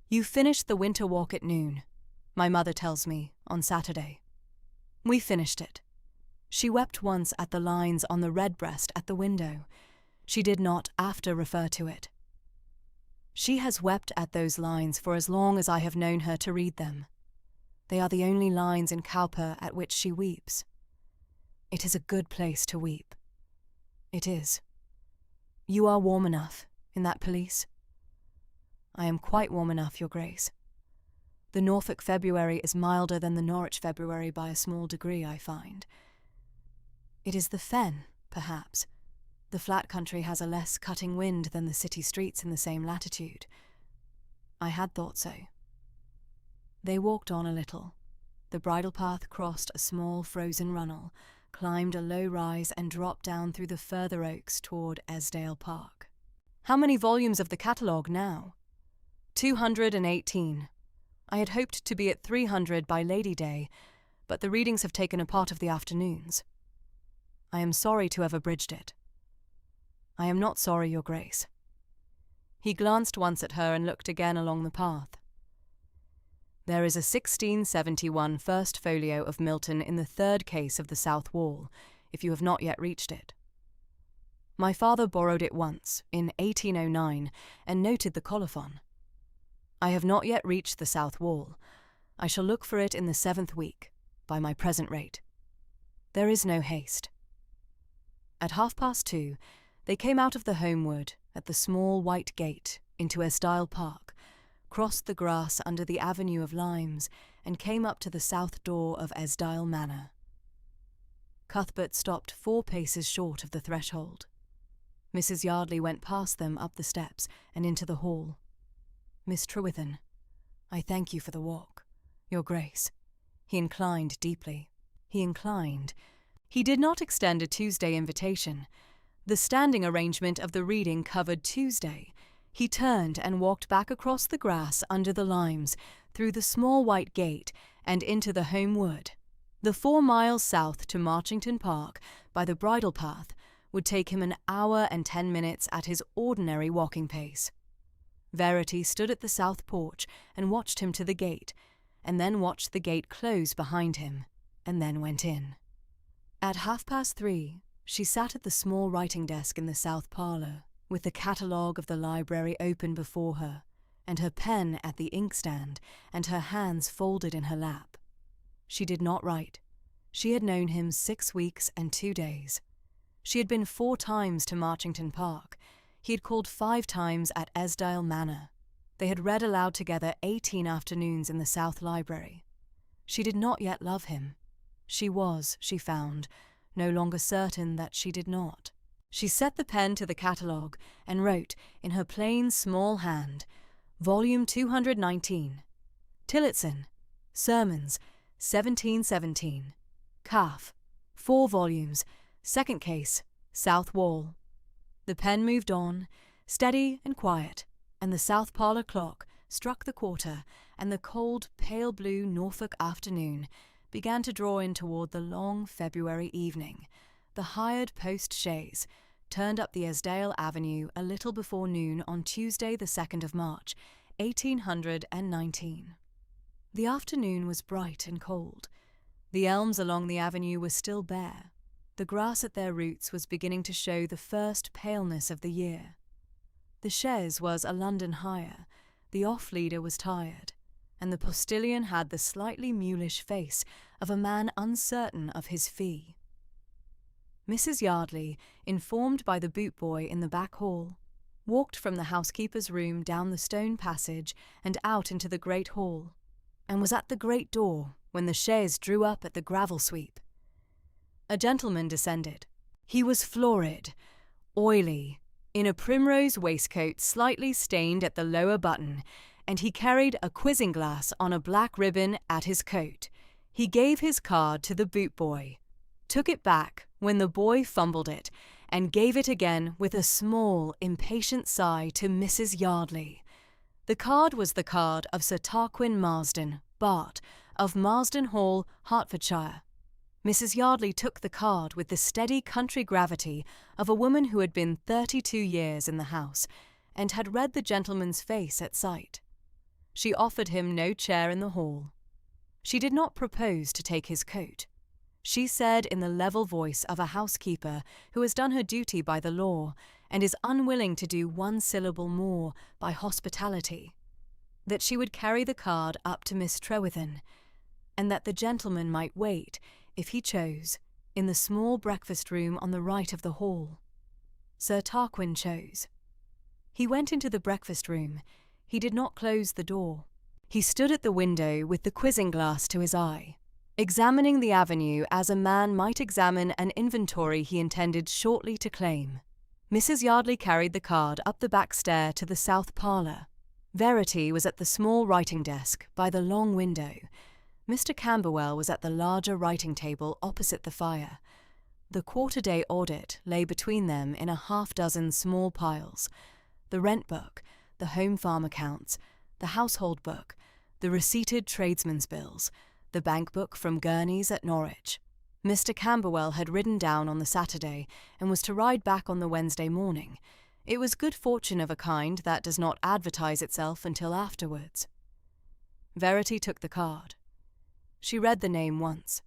You finished the winter walk at noon, my mother tells me, on Saturday. We finished it. She wept once at the lines on the redbreast at the window. She did not after refer to it. She has wept at those lines for as long as I have known her to read them. They are the only lines in Cowper at which she weeps. It is a good place to weep. It is. You are warm enough in that pelisse? I am quite warm enough, Your Grace. The Norfolk February is milder than the Norwich February by a small degree, I find. It is the fen, perhaps. The flat country has a less cutting wind than the city streets in the same latitude. I had thought so. They walked on a little. The bridle path crossed a small frozen runnel, climbed a low rise and dropped down through the further oaks toward Esdale Park. How many volumes of the catalogue now? 218. I had hoped to be at 300 by Lady Day, but the readings have taken a part of the afternoons. I am sorry to have abridged it. I am not sorry, Your Grace. He glanced once at her and looked again along the path. There is a 1671 first folio of Milton in the 3rd case of the south wall, if you have not yet reached it. My father borrowed it once, in 1809, and noted the colophon. I have not yet reached the south wall. I shall look for it in the 7th week, by my present rate. There is no haste. At 2:30, they came out of the home wood at the small white gate into Esdale Park, crossed the grass under the avenue of limes, and came up to the south door of Esdale Manor. Cuthbert stopped 4 paces short of the threshold. Mrs. Yardley went past them up the steps and into the hall. Miss Trewithen, I thank you for the walk, Your Grace. He inclined deeply. He did not extend a Tuesday invitation. The standing arrangement of the reading covered Tuesday. He turned and walked back across the grass under the limes, through the small white gate, and into the home wood. The 4 miles south to Marchington Park, by the bridle path, would take him an hour and 10 minutes at his ordinary walking pace. Verity stood at the south porch and watched him to the gate, and then watched the gate close behind him, and then went in. At 3:30, she sat at the small writing desk in the south parlour, with the catalogue of the library open before her, and her pen at the inkstand, and her hands folded in her lap. She did not write. She had known him 6 weeks and 2 days. She had been 4 times to Marchington Park. He had called 5 times at Esdale Manor. They had read aloud together 18 afternoons in the South Library. She did not yet love him. She was, she found, no longer certain that she did not. She set the pen to the catalogue and wrote, in her plain small hand, Volume 219, Tillotson, Sermons, 1717, Calf, 4 volumes, 2nd case, South Wall. The pen moved on, steady and quiet, and the south parlour clock struck the quarter, and the cold, pale blue Norfolk afternoon began to draw in toward the long February evening. The hired post-chaise turned up the Esdale Avenue a little before noon on Tuesday the 2nd of March, 1819. The afternoon was bright and cold. The elms along the avenue were still bare. The grass at their roots was beginning to show the first paleness of the year. The chaise was a London hire, the off-leader was tired, and the postilion had the slightly mulish face of a man uncertain of his fee. Mrs. Yardley, informed by the boot-boy in the back hall, walked from the housekeeper's room down the stone passage and out into the great hall, and was at the great door when the chaise drew up at the gravel sweep. A gentleman descended. He was florid, oily, in a primrose waistcoat slightly stained at the lower button, and he carried a quizzing glass on a black ribbon at his coat. He gave his card to the boot boy, took it back when the boy fumbled it, and gave it again with a small, impatient sigh to Mrs. Yardley. The card was the card of Sir Tarquin Marsden, Bart, of Marsden Hall, Hertfordshire. Mrs. Yardley took the card with the steady country gravity of a woman who had been 32 years in the house, and had read the gentleman's face at sight. She offered him no chair in the hall. She did not propose to take his coat. She said in the level voice of a housekeeper who has done her duty by the law, and is unwilling to do one syllable more by hospitality, that she would carry the card up to Miss Trewithen, and that the gentleman might wait, if he chose, in the small breakfast room on the right of the hall. Sir Tarquin chose. He went into the breakfast room. He did not close the door. He stood at the window with the quizzing glass to his eye, examining the avenue as a man might examine an inventory he intended shortly to claim. Mrs. Yardley carried the card up the back stair to the south parlour. Verity was at the small writing desk by the long window. Mr. Camberwell was at the larger writing table opposite the fire. The quarter-day audit lay between them in a half-dozen small piles: the rent book, the home farm accounts, the household book, the receipted tradesmen's bills, the bank book from Gurney's at Norwich. Mr. Camberwell had ridden down on the Saturday and was to ride back on the Wednesday morning. It was good fortune of a kind that does not advertise itself until afterwards. Verity took the card. She read the name once.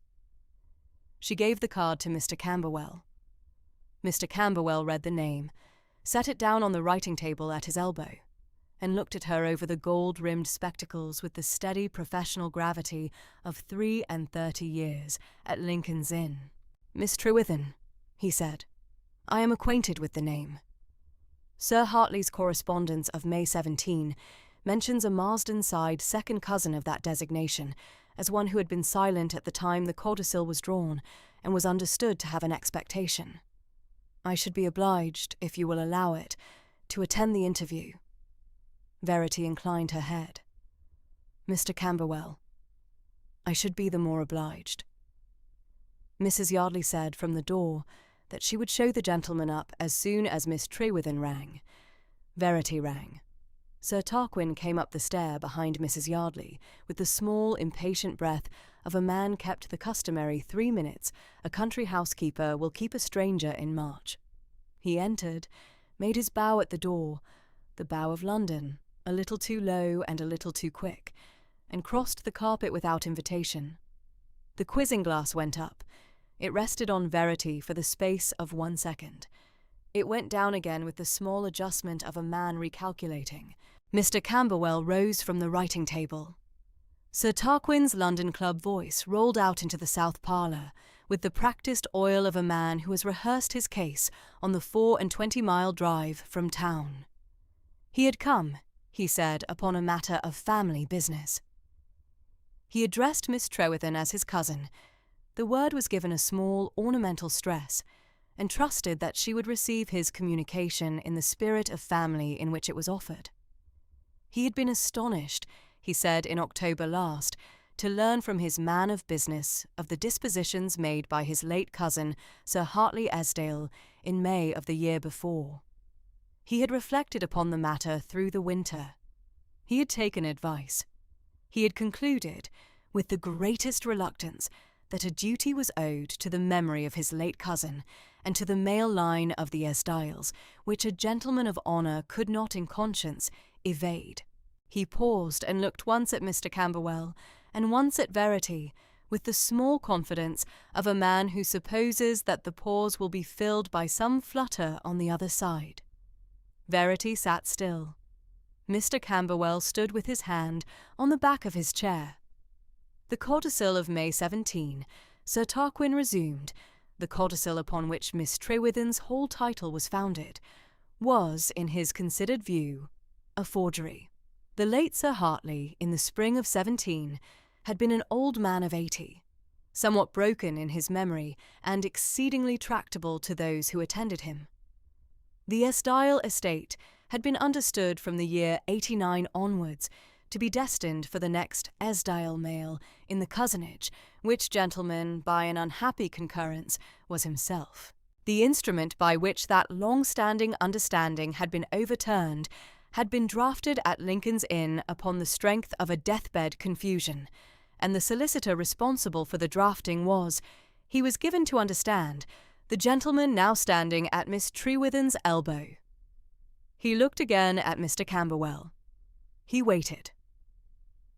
She gave the card to Mr. Camberwell. Mr. Camberwell read the name, set it down on the writing table at his elbow, and looked at her over the gold-rimmed spectacles with the steady professional gravity of 33 years at Lincoln's Inn. "Miss Trewithen," he said, "I am acquainted with the name. Sir Hartley's correspondence of May 17 mentions a Marsden-side second cousin of that designation as one who had been silent at the time the codicil was drawn and was understood to have an expectation. I should be obliged, if you will allow it, to attend the interview." Verity inclined her head. "Mr. Camberwell, I should be the more obliged." Mrs. Yardley said from the door that she would show the gentleman up as soon as Miss Trewithen rang. Verity rang. Sir Tarquin came up the stair behind Mrs. Yardley with the small, impatient breath of a man kept the customary 3 minutes a country housekeeper will keep a stranger in March. He entered, made his bow at the door, the bow of London, a little too low and a little too quick, and crossed the carpet without invitation. The quizzing glass went up. It rested on Verity for the space of 1 second. It went down again with the small adjustment of a man recalculating. Mr. Camberwell rose from the writing table. Sir Tarquin's London Club voice rolled out into the south parlour with the practised oil of a man who has rehearsed his case on the 24-mile drive from town. He had come, he said, upon a matter of family business. He addressed Miss Trewithen as his cousin. The word was given a small, ornamental stress, and trusted that she would receive his communication in the spirit of family in which it was offered. He had been astonished, he said in October last, to learn from his man of business of the dispositions made by his late cousin, Sir Hartley Esdale, in May of the year before. He had reflected upon the matter through the winter. He had taken advice. He had concluded, with the greatest reluctance, that a duty was owed to the memory of his late cousin and to the male line of the Esdiles, which a gentleman of honour could not in conscience evade. He paused and looked once at Mr. Camberwell and once at Verity, with the small confidence of a man who supposes that the pause will be filled by some flutter on the other side. Verity sat still. Mr. Camberwell stood with his hand on the back of his chair. The codicil of May 17, Sir Tarquin resumed, the codicil upon which Miss Trewithen's whole title was founded, was, in his considered view, a forgery. The late Sir Hartley, in the spring of 17, had been an old man of 80, somewhat broken in his memory and exceedingly tractable to those who attended him. The Esdale estate had been understood from the year 89 onwards to be destined for the next Esdale male in the cousinage, which gentleman, by an unhappy concurrence, was himself. The instrument by which that long-standing understanding had been overturned had been drafted at Lincoln's Inn upon the strength of a deathbed confusion, and the solicitor responsible for the drafting was, he was given to understand, the gentleman now standing at Miss Trewithen's elbow. He looked again at Mr. Camberwell. He waited.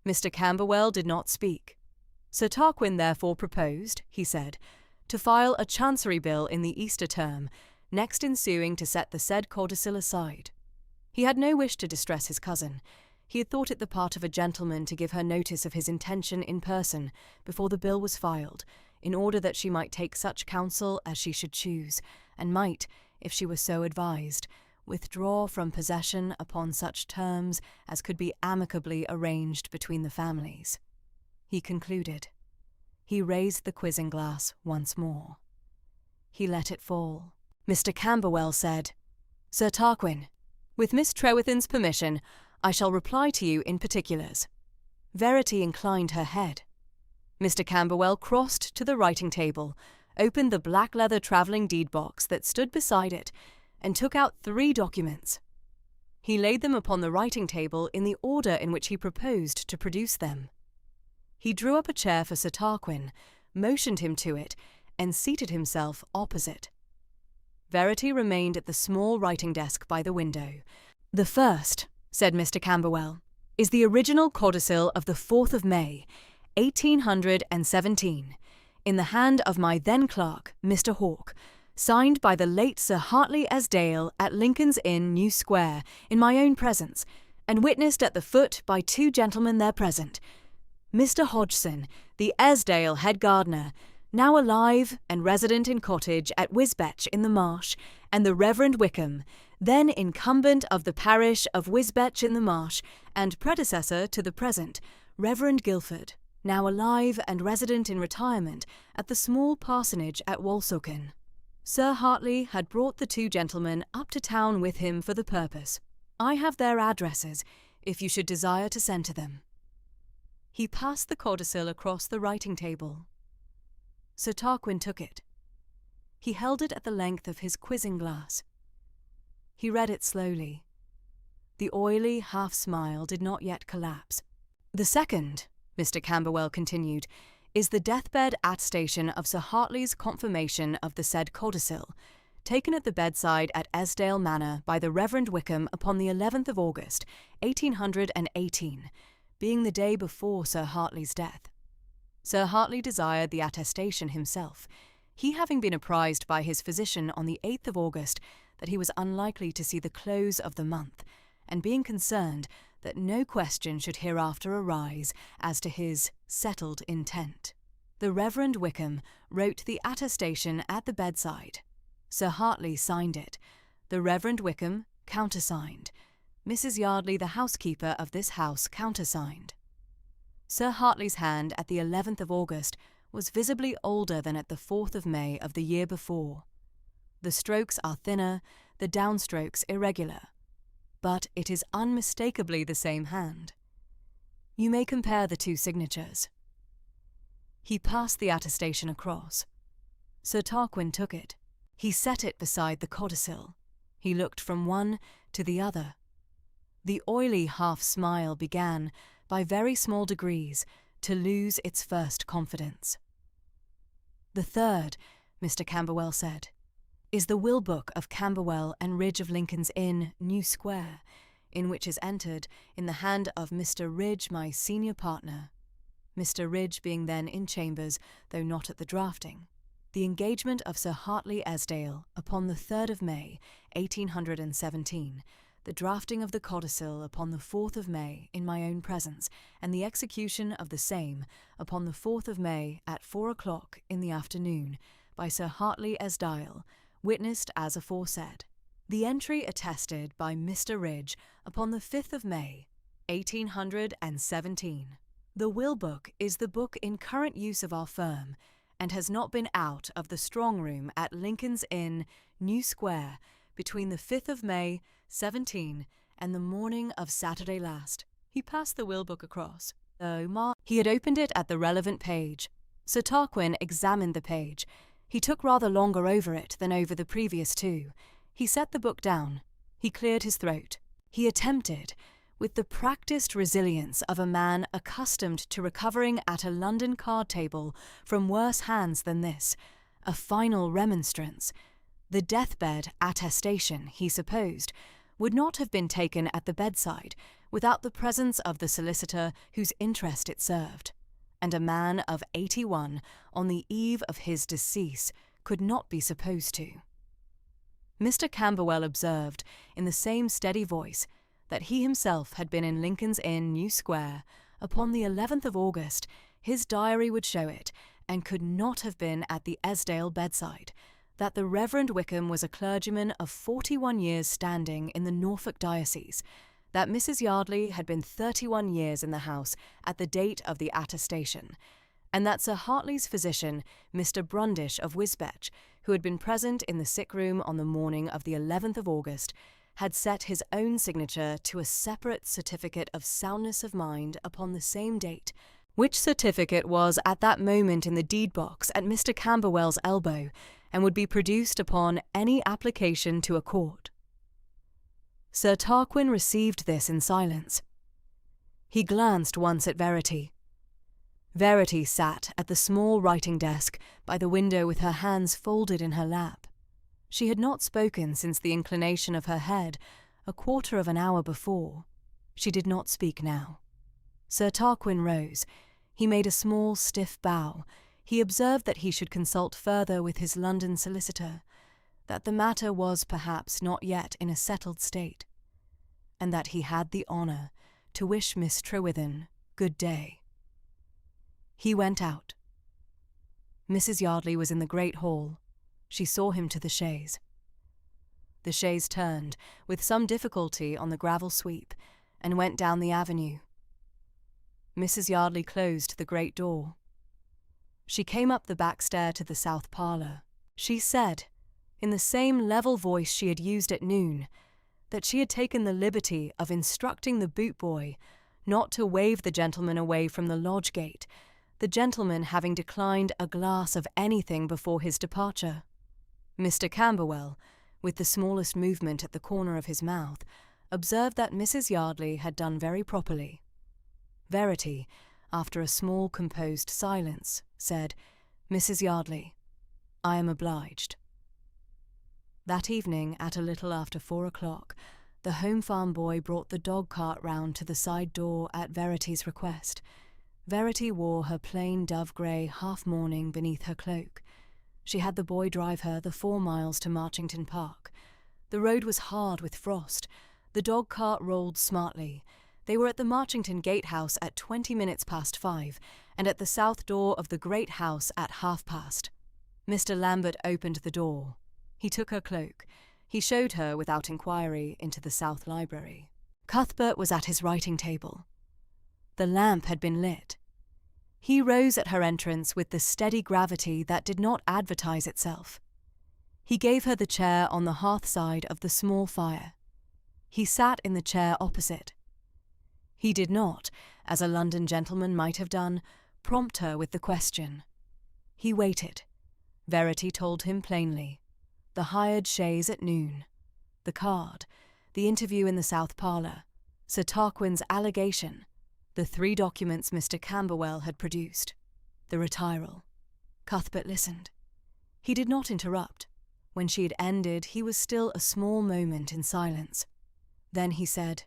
Mr. Camberwell did not speak. Sir Tarquin therefore proposed, he said, to file a chancery bill in the Easter term, next ensuing to set the said codicil aside. He had no wish to distress his cousin. He had thought it the part of a gentleman to give her notice of his intention in person before the bill was filed, in order that she might take such counsel as she should choose, and might, if she were so advised, withdraw from possession upon such terms as could be amicably arranged between the families. He concluded. He raised the quizzing glass once more. He let it fall. Mr. Camberwell said, "Sir Tarquin, with Miss Trewithen's permission, I shall reply to you in particulars." Verity inclined her head. Mr. Camberwell crossed to the writing-table, opened the black leather travelling deed-box that stood beside it, and took out 3 documents. He laid them upon the writing-table in the order in which he proposed to produce them. He drew up a chair for Sir Tarquin, motioned him to it, and seated himself opposite. Verity remained at the small writing-desk by the window. "The first," said Mr. Camberwell, "is the original codicil of the 4th of May, 1817, in the hand of my then-clerk, Mr. Hawke, signed by the late Sir Hartley Esdale at Lincoln's Inn, New Square, in my own presence, and witnessed at the foot by 2 gentlemen there present, Mr. Hodgson, the Esdale head gardener, now alive and resident in cottage at Wisbech in the Marsh, and the Reverend Wickham, then incumbent of the parish of Wisbech in the Marsh, and predecessor to the present, Reverend Guilford, now alive and resident in retirement at the small parsonage at Walsochan. Sir Hartley had brought the 2 gentlemen up to town with him for the purpose. I have their addresses, if you should desire to send to them." He passed the codicil across the writing-table. Sir Tarquin took it. He held it at the length of his quizzing-glass. He read it slowly. The oily half-smile did not yet collapse. "The second," Mr. Camberwell continued, "is the deathbed attestation of Sir Hartley's confirmation of the said codicil, taken at the bedside at Esdale Manor by the Reverend Wickham upon the 11th of August, 1818, being the day before Sir Hartley's death. Sir Hartley desired the attestation himself, he having been apprised by his physician on the 8th of August that he was unlikely to see the close of the month, and being concerned that no question should hereafter arise as to his settled intent. The Reverend Wickham wrote the attestation at the bedside. Sir Hartley signed it. The Reverend Wickham countersigned. Mrs. Yardley, the housekeeper of this house, countersigned. Sir Hartley's hand at the 11th of August was visibly older than at the 4th of May of the year before. The strokes are thinner, the downstrokes irregular, but it is unmistakably the same hand. You may compare the 2 signatures." He passed the attestation across. Sir Tarquin took it. He set it beside the codicil. He looked from one to the other. The oily half-smile began, by very small degrees, to lose its first confidence. "The third," Mr. Camberwell said, "is the will book of Camberwell and Ridge of Lincoln's Inn, New Square, in which is entered, in the hand of Mr. Ridge, my senior partner, Mr. Ridge being then in chambers, though not at the drafting, the engagement of Sir Hartley Esdale upon the 3rd of May, 1817, the drafting of the codicil upon the 4th of May in my own presence, and the execution of the same upon the 4th of May at 4 o'clock in the afternoon by Sir Hartley Esdale, witnessed as aforesaid. The entry attested by Mr. Ridge upon the 5th of May, 1817. The will book is the book in current use of our firm, and has not been out of the strong room at Lincoln's Inn, New Square, between the 5th of May, 17, and the morning of Saturday last. He passed the will book across. He had opened it at the relevant page. Sir Tarquin examined the page. He took rather longer over it than over the previous two. He set the book down. He cleared his throat. He attempted, with the practised resilience of a man accustomed to recovering at a London card table from worse hands than this, a final remonstrance. The deathbed attestation, he supposed, would not have been taken at the bedside without the presence of the solicitor whose interest it served, and a man of 81 on the eve of his decease could not be supposed to. Mr. Camberwell observed, in the same steady voice, that he himself had been in Lincoln's Inn, New Square, upon the 11th of August. His diary would show it, and could not have been at the Esdale bedside, that the Reverend Wickham was a clergyman of 41 years' standing in the Norfolk diocese, that Mrs. Yardley had been 31 years in the house at the date of the attestation, and that Sir Hartley's physician, Mr. Brundish of Wisbech, who had been present in the sick-room on the morning of the 11th of August, had set his own signature to a separate certificate of soundness of mind upon the same date, which certificate was at that moment in the deed-box at Mr. Camberwell's elbow, and would be produced upon any application to a court. Sir Tarquin received this in silence. He glanced once at Verity. Verity sat at the small writing desk by the window with her hands folded in her lap. She had not spoken since the inclination of her head, a quarter of an hour before. She did not speak now. Sir Tarquin rose. He made a small, stiff bow. He observed that he should consult further with his London solicitor, that the matter was perhaps not yet in a settled state, and that he had the honour to wish Miss Trewithen good day. He went out. Mrs. Yardley was in the great hall. She saw him to the chaise. The chaise turned, with some difficulty on the gravel sweep, and went down the avenue. Mrs. Yardley closed the great door. She came up the back stair to the south parlour. She said, in the same level voice she had used at noon, that she had taken the liberty of instructing the boot-boy not to wave the gentleman away from the lodge gate, the gentleman having declined a glass of anything before his departure. Mr. Camberwell, with the smallest movement at the corner of his mouth, observed that Mrs. Yardley had done very properly. Verity, after a small composed silence, said, "Mrs. Yardley, I am obliged." That evening, at a little after 4 o'clock, the home farm boy brought the dog-cart round to the side door at Verity's request. Verity wore her plain dove-grey half-mourning beneath her cloak. She had the boy drive her the 4 miles to Marchington Park. The road was hard with frost. The dog-cart rolled smartly. They were at the Marchington gatehouse at 20 minutes past 5, and at the south door of the great house at half-past. Mr. Lambert opened the door. He took her cloak. He showed her, without inquiry, into the south library. Cuthbert was at his writing table. The lamp had been lit. He rose at her entrance with the steady gravity that did not advertise itself. He gave her the chair on the hearth-side of the small fire. He sat in the chair opposite. He did not, as a London gentleman might have done, prompt her with the question. He waited. Verity told him plainly. The hired chaise at noon. The card. The interview in the south parlour. Sir Tarquin's allegation. The 3 documents Mr. Camberwell had produced. The retiral. Cuthbert listened. He did not interrupt. When she had ended, he was still a small moment in silence. Then he said,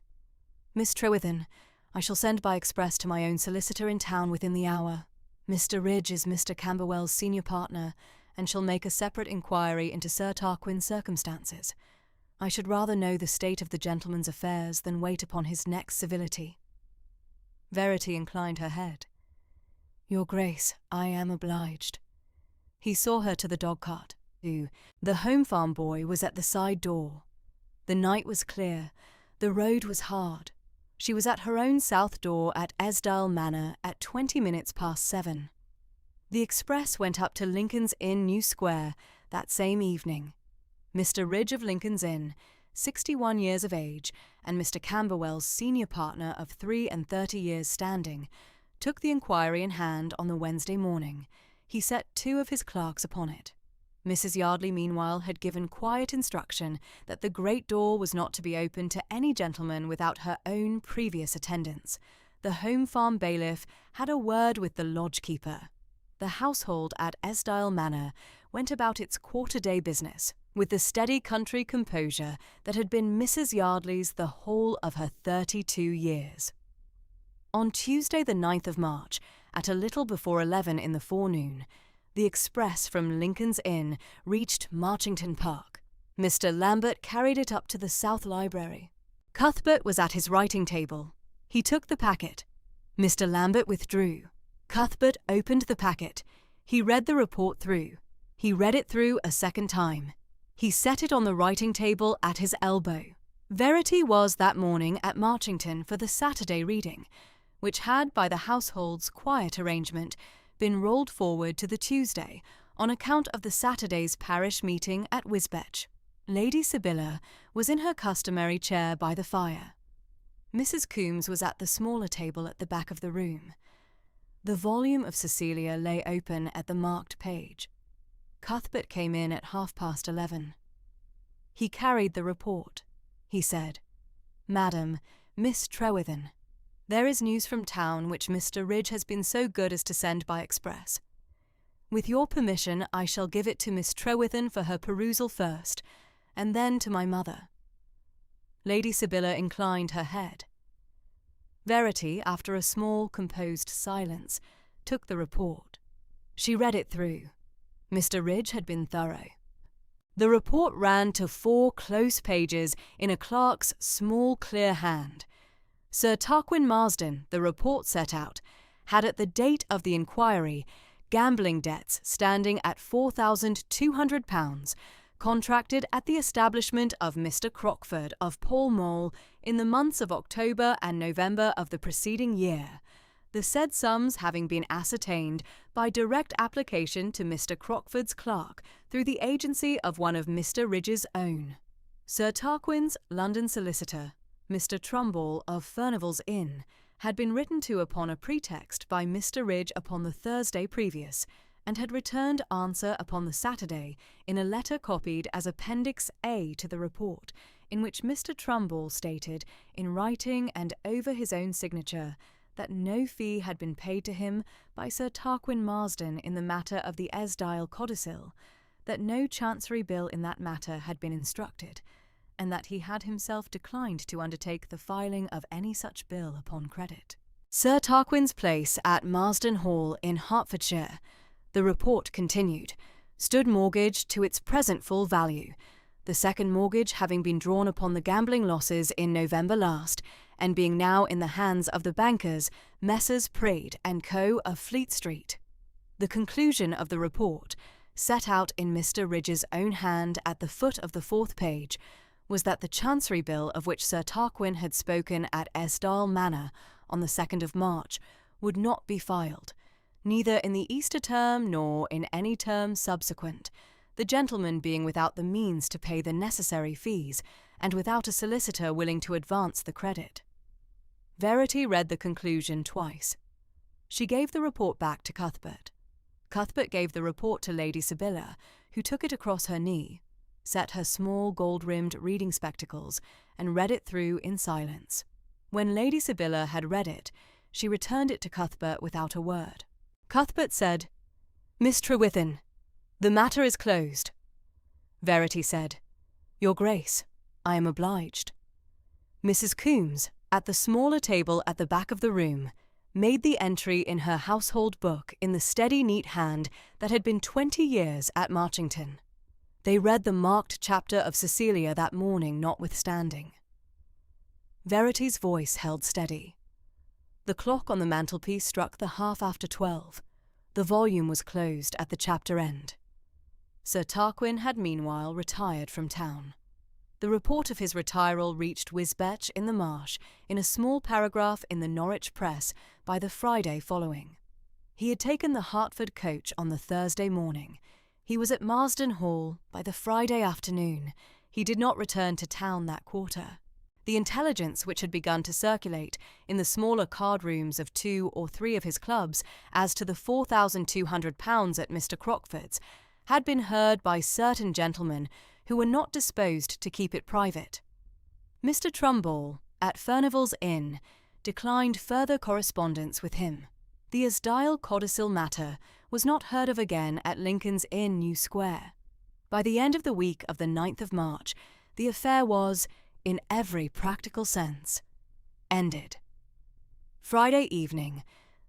"Miss Trewithen, I shall send by express to my own solicitor in town within the hour. Mr. Ridge is Mr. Camberwell's senior partner, and shall make a separate inquiry into Sir Tarquin's circumstances. I should rather know the state of the gentleman's affairs than wait upon his next civility." Verity inclined her head. "Your Grace, I am obliged." He saw her to the dog-cart. The home farm boy was at the side door. The night was clear. The road was hard. She was at her own south door at Esdale Manor at 20 minutes past 7. The express went up to Lincoln's Inn, New Square, that same evening. Mr. Ridge of Lincoln's Inn, 61 years of age, and Mr. Camberwell's senior partner of 33 years standing, took the inquiry in hand on the Wednesday morning. He set 2 of his clerks upon it. Mrs. Yardley meanwhile had given quiet instruction that the great door was not to be opened to any gentleman without her own previous attendance. The home farm bailiff had a word with the lodge-keeper. The household at Esdale Manor went about its quarter-day business, with the steady country composure that had been Mrs. Yardley's the whole of her 32 years. On Tuesday the 9th of March, at a little before 11 in the forenoon, the express from Lincoln's Inn reached Marchington Park. Mr. Lambert carried it up to the South Library. Cuthbert was at his writing table. He took the packet. Mr. Lambert withdrew. Cuthbert opened the packet. He read the report through. He read it through a second time. He set it on the writing table at his elbow. Verity was that morning at Marchington for the Saturday reading, which had, by the household's quiet arrangement, been rolled forward to the Tuesday on account of the Saturday's parish meeting at Wisbech. Lady Sibylla was in her customary chair by the fire. Mrs. Coombes was at the smaller table at the back of the room. The volume of Cecilia lay open at the marked page. Cuthbert came in at 11:30. He carried the report. He said, "Madam, Miss Trewithen, there is news from town which Mr. Ridge has been so good as to send by express. With your permission I shall give it to Miss Trewithen for her perusal first, and then to my mother." Lady Sibylla inclined her head. Verity, after a small, composed silence, took the report. She read it through. Mr. Ridge had been thorough. The report ran to 4 close pages in a clerk's small, clear hand. Sir Tarquin Marsden, the report set out, had at the date of the inquiry gambling debts standing at £4,200, contracted at the establishment of Mr. Crockford of Pall Mall in the months of October and November of the preceding year, the said sums having been ascertained by direct application to Mr. Crockford's clerk through the agency of one of Mr. Ridge's own. Sir Tarquin's London solicitor, Mr. Trumball of Furnival's Inn, had been written to upon a pretext by Mr. Ridge upon the Thursday previous, and had returned answer upon the Saturday in a letter copied as Appendix A to the report, in which Mr. Trumball stated, in writing and over his own signature, that no fee had been paid to him by Sir Tarquin Marsden in the matter of the Esdale codicil, that no chancery bill in that matter had been instructed, and that he had himself declined to undertake the filing of any such bill upon credit. Sir Tarquin's place at Marsden Hall in Hertfordshire, the report continued, stood mortgaged to its present full value, the second mortgage having been drawn upon the gambling losses in November last, and being now in the hands of the bankers Messrs. Praed and Co. of Fleet Street. The conclusion of the report, set out in Mr. Ridge's own hand at the foot of the 4th page, was that the Chancery Bill of which Sir Tarquin had spoken at Esdale Manor on the 2nd of March would not be filed, neither in the Easter term nor in any term subsequent, the gentleman being without the means to pay the necessary fees, and without a solicitor willing to advance the credit. Verity read the conclusion twice. She gave the report back to Cuthbert. Cuthbert gave the report to Lady Sibylla, who took it across her knee, set her small gold-rimmed reading spectacles, and read it through in silence. When Lady Sibylla had read it, she returned it to Cuthbert without a word. Cuthbert said, "Miss Trewithen, the matter is closed." Verity said, "Your Grace, I am obliged." Mrs. Coombes, at the smaller table at the back of the room, made the entry in her household book in the steady, neat hand that had been 20 years at Marchington. They read the marked chapter of Cecilia that morning notwithstanding. Verity's voice held steady. The clock on the mantelpiece struck the 12:30. The volume was closed at the chapter end. Sir Tarquin had meanwhile retired from town. The report of his retiral reached Wisbech in the Marsh in a small paragraph in the Norwich Press by the Friday following. He had taken the Hertford coach on the Thursday morning. He was at Marsden Hall by the Friday afternoon. He did not return to town that quarter. The intelligence which had begun to circulate in the smaller card rooms of 2 or 3 of his clubs as to the £4,200 at Mr. Crockford's had been heard by certain gentlemen who were not disposed to keep it private. Mr. Trumball, at Furnival's Inn, declined further correspondence with him. The Asdial codicil matter was not heard of again at Lincoln's Inn, New Square. By the end of the week of the 9th of March, the affair was, in every practical sense, ended. Friday evening,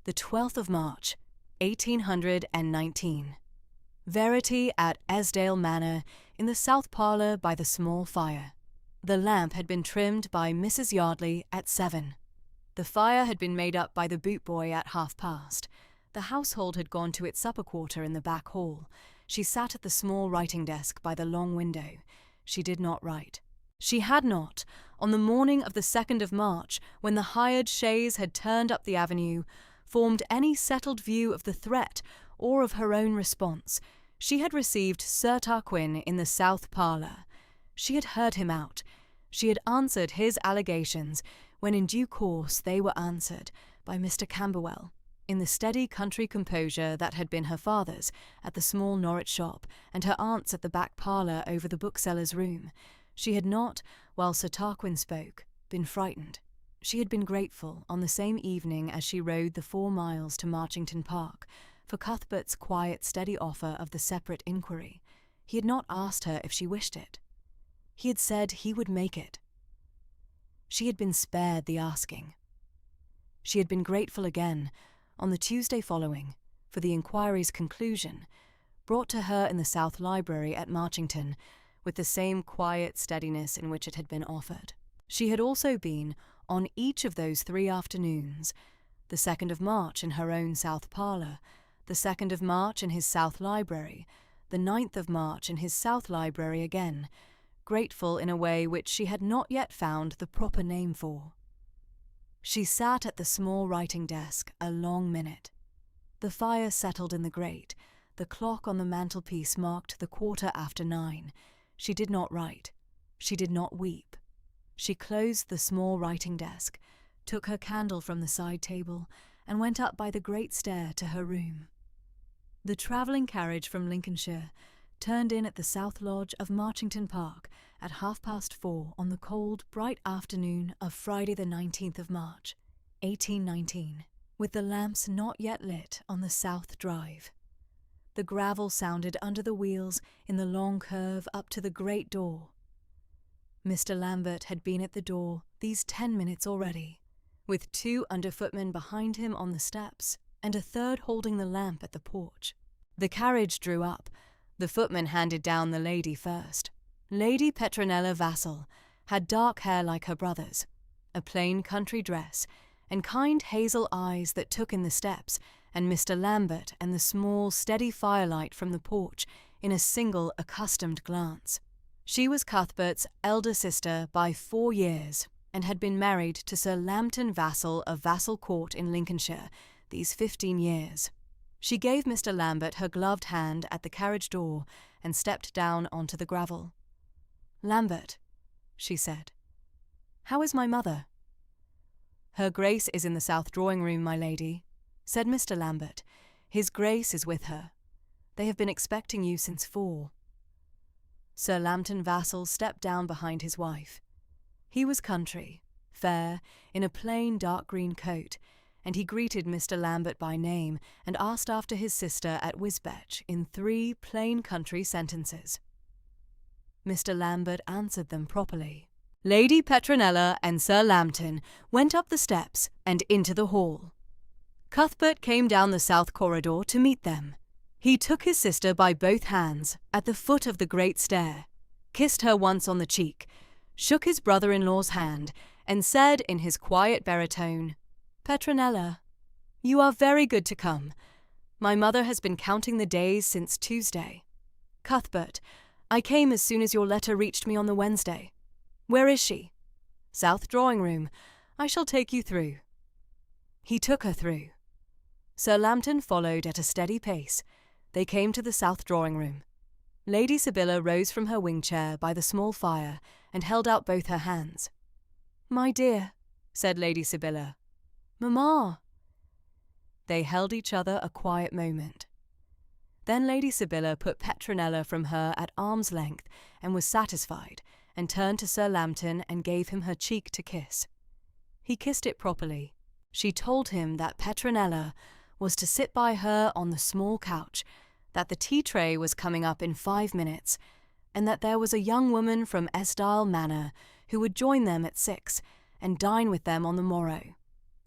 the 12th of March, 1819. Verity at Esdale Manor, in the south parlour by the small fire. The lamp had been trimmed by Mrs. Yardley at 7. The fire had been made up by the boot-boy at past. The household had gone to its supper quarter in the back hall. She sat at the small writing desk by the long window. She did not write. She had not, on the morning of the 2nd of March, when the hired chaise had turned up the avenue, formed any settled view of the threat or of her own response. She had received Sir Tarquin in the south parlour. She had heard him out. She had answered his allegations, when in due course they were answered, by Mr. Camberwell, in the steady country composure that had been her father's at the small Norwich shop and her aunt's at the back parlour over the bookseller's room. She had not, while Sir Tarquin spoke, been frightened. She had been grateful, on the same evening as she rode the 4 miles to Marchington Park, for Cuthbert's quiet, steady offer of the separate inquiry. He had not asked her if she wished it. He had said he would make it. She had been spared the asking. She had been grateful again, on the Tuesday following, for the inquiry's conclusion, brought to her in the South Library at Marchington, with the same quiet steadiness in which it had been offered. She had also been, on each of those 3 afternoons, the 2nd of March in her own south parlour, the 2nd of March in his south library, the 9th of March in his south library again, grateful in a way which she had not yet found the proper name for. She sat at the small writing desk a long minute. The fire settled in the grate. The clock on the mantelpiece marked the 9:15. She did not write. She did not weep. She closed the small writing desk, took her candle from the side table, and went up by the great stair to her room. The travelling carriage from Lincolnshire turned in at the South Lodge of Marchington Park at 4:30 on the cold, bright afternoon of Friday the 19th of March, 1819, with the lamps not yet lit on the south drive. The gravel sounded under the wheels in the long curve up to the great door. Mr. Lambert had been at the door these 10 minutes already, with 2 under-footmen behind him on the steps, and a third holding the lamp at the porch. The carriage drew up. The footman handed down the lady first. Lady Petronella Vassall had dark hair like her brother's, a plain country dress, and kind hazel eyes that took in the steps and Mr. Lambert and the small, steady firelight from the porch in a single accustomed glance. She was Cuthbert's elder sister by 4 years, and had been married to Sir Lambton Vassall of Vassall Court in Lincolnshire these 15 years. She gave Mr. Lambert her gloved hand at the carriage door and stepped down onto the gravel. "Lambert," she said, "how is my mother?" "Her Grace is in the south drawing-room, my lady," said Mr. Lambert. "His Grace is with her. They have been expecting you since 4. Sir Lambton Vassall stepped down behind his wife. He was country, fair, in a plain dark green coat, and he greeted Mr. Lambert by name and asked after his sister at Wisbech in 3 plain country sentences. Mr. Lambert answered them properly. Lady Petronella and Sir Lambton went up the steps and into the hall. Cuthbert came down the south corridor to meet them. He took his sister by both hands at the foot of the great stair, kissed her once on the cheek, shook his brother-in-law's hand, and said in his quiet baritone, "Petronella, you are very good to come. My mother has been counting the days since Tuesday. Cuthbert, I came as soon as your letter reached me on the Wednesday. Where is she?" "South drawing-room. I shall take you through." He took her through. Sir Lambton followed at a steady pace. They came to the south drawing-room. Lady Sibylla rose from her wing chair by the small fire and held out both her hands. "My dear," said Lady Sibylla. "Mamma." They held each other a quiet moment. Then Lady Sibylla put Petronella from her at arm's length and was satisfied, and turned to Sir Lambton and gave him her cheek to kiss. He kissed it properly. She told him that Petronella was to sit by her on the small couch, that the tea-tray was coming up in 5 minutes, and that there was a young woman from Esdale Manor who would join them at 6 and dine with them on the morrow,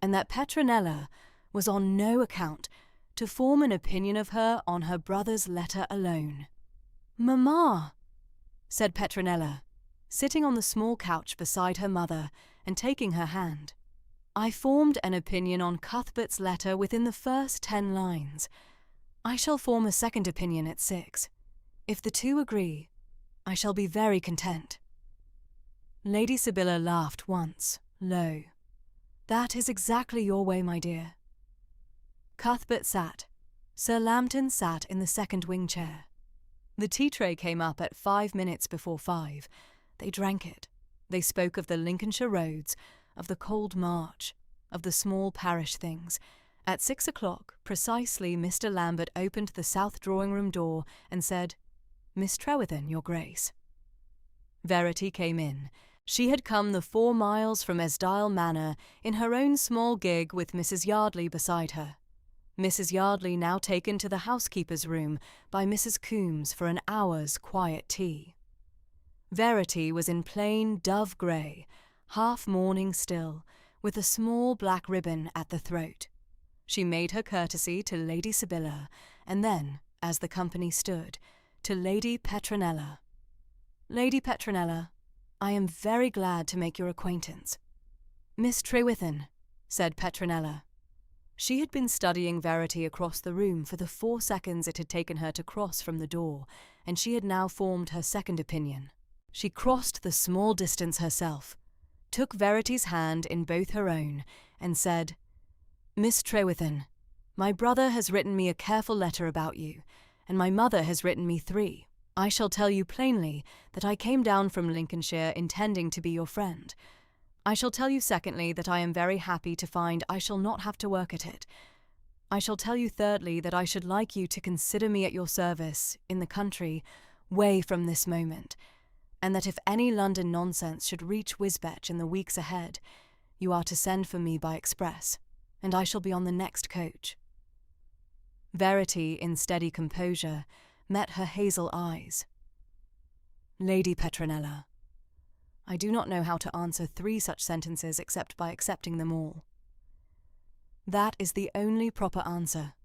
and that Petronella was on no account to form an opinion of her on her brother's letter alone. "Mamma," said Petronella, sitting on the small couch beside her mother and taking her hand, "I formed an opinion on Cuthbert's letter within the first 10 lines. I shall form a second opinion at 6. If the two agree, I shall be very content." Lady Sibylla laughed once, low. "That is exactly your way, my dear." Cuthbert sat. Sir Lambton sat in the second wing chair. The tea-tray came up at 5 minutes before 5. They drank it. They spoke of the Lincolnshire roads, of the cold march, of the small parish things. At 6 o'clock, precisely, Mr. Lambert opened the south drawing-room door and said, "Miss Trewithen, your Grace." Verity came in. She had come the 4 miles from Esdale Manor in her own small gig with Mrs. Yardley beside her. Mrs. Yardley now taken to the housekeeper's room by Mrs. Coombes for an hour's quiet tea. Verity was in plain dove grey, half mourning still, with a small black ribbon at the throat. She made her courtesy to Lady Sibylla, and then, as the company stood, to Lady Petronella. "Lady Petronella, I am very glad to make your acquaintance." "Miss Trewithen," said Petronella. She had been studying Verity across the room for the 4 seconds it had taken her to cross from the door, and she had now formed her second opinion. She crossed the small distance herself, took Verity's hand in both her own, and said, "Miss Trewithen, my brother has written me a careful letter about you, and my mother has written me 3. I shall tell you plainly that I came down from Lincolnshire intending to be your friend. I shall tell you secondly that I am very happy to find I shall not have to work at it. I shall tell you thirdly that I should like you to consider me at your service, in the country, way from this moment, and that if any London nonsense should reach Wisbech in the weeks ahead, you are to send for me by express, and I shall be on the next coach." Verity, in steady composure, met her hazel eyes. "Lady Petronella, I do not know how to answer 3 such sentences except by accepting them all." "That is the only proper answer,"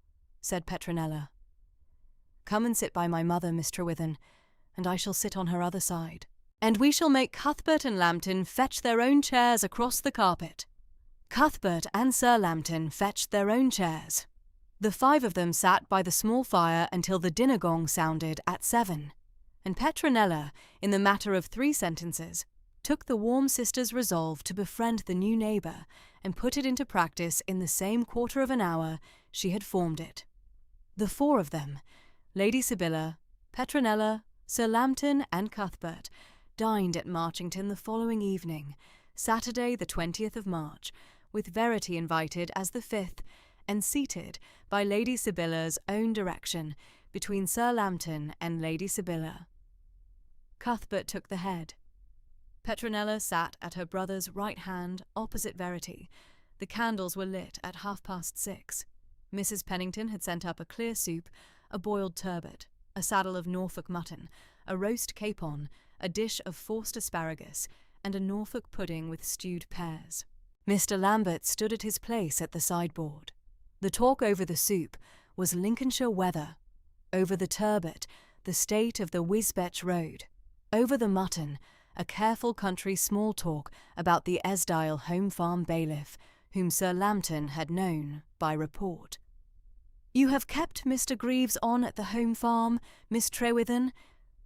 said Petronella. "Come and sit by my mother, Miss Trewithen, and I shall sit on her other side. And we shall make Cuthbert and Lambton fetch their own chairs across the carpet." Cuthbert and Sir Lambton fetched their own chairs. The 5 of them sat by the small fire until the dinner gong sounded at 7, and Petronella, in the matter of 3 sentences, took the warm sister's resolve to befriend the new neighbour and put it into practice in the same quarter of an hour she had formed it. The 4 of them, Lady Sibylla, Petronella, Sir Lambton and Cuthbert, dined at Marchington the following evening, Saturday the 20th of March, with Verity invited as the 5th, and seated, by Lady Sibylla's own direction, between Sir Lambton and Lady Sibylla. Cuthbert took the head. Petronella sat at her brother's right hand, opposite Verity. The candles were lit at 6:30. Mrs. Pennington had sent up a clear soup, a boiled turbot, a saddle of Norfolk mutton, a roast capon, a dish of forced asparagus, and a Norfolk pudding with stewed pears. Mr. Lambert stood at his place at the sideboard. The talk over the soup was Lincolnshire weather, over the turbot, the state of the Wisbech road, over the mutton, a careful country small talk about the Esdale home farm bailiff, whom Sir Lambton had known by report. "You have kept Mr. Greaves on at the home farm, Miss Trewithen?"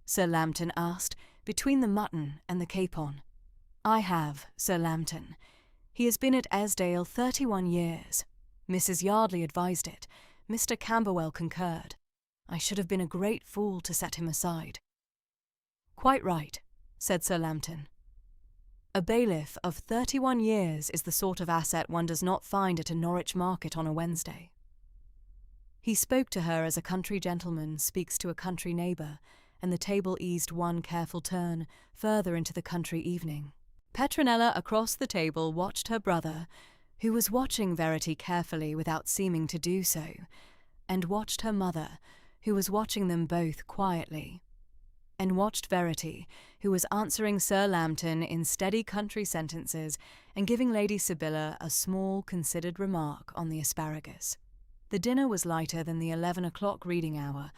Sir Lambton asked, between the mutton and the capon. "I have, Sir Lambton. He has been at Esdale 31 years. Mrs. Yardley advised it. Mr. Camberwell concurred. I should have been a great fool to set him aside." "Quite right," said Sir Lambton. "A bailiff of 31 years is the sort of asset one does not find at a Norwich market on a Wednesday." He spoke to her as a country gentleman speaks to a country neighbour, and the table eased one careful turn further into the country evening. Petronella across the table watched her brother, who was watching Verity carefully without seeming to do so, and watched her mother, who was watching them both quietly, and watched Verity, who was answering Sir Lambton in steady country sentences and giving Lady Sibylla a small, considered remark on the asparagus. The dinner was lighter than the 11 o'clock reading hour,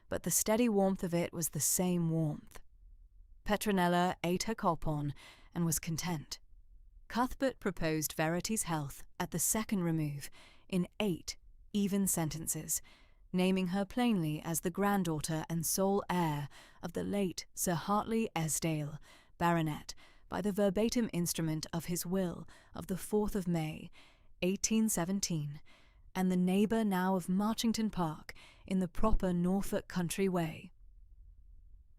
but the steady warmth of it was the same warmth. Petronella ate her copon and was content. Cuthbert proposed Verity's health at the second remove in 8 even sentences, naming her plainly as the granddaughter and sole heir of the late Sir Hartley Esdale, Baronet, by the verbatim instrument of his will of the 4th of May, 1817, and the neighbour now of Marchington Park in the proper Norfolk country way.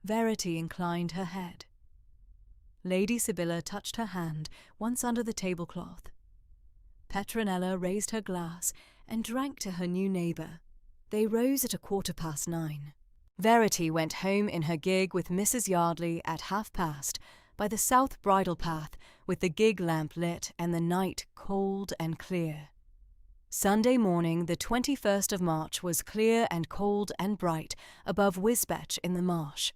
Verity inclined her head. Lady Sibylla touched her hand once under the tablecloth. Petronella raised her glass and drank to her new neighbour. They rose at 9:15. Verity went home in her gig with Mrs. Yardley at past, by the south bridle path, with the gig lamp lit and the night cold and clear. Sunday morning, the 21st of March, was clear and cold and bright above Wisbech in the marsh.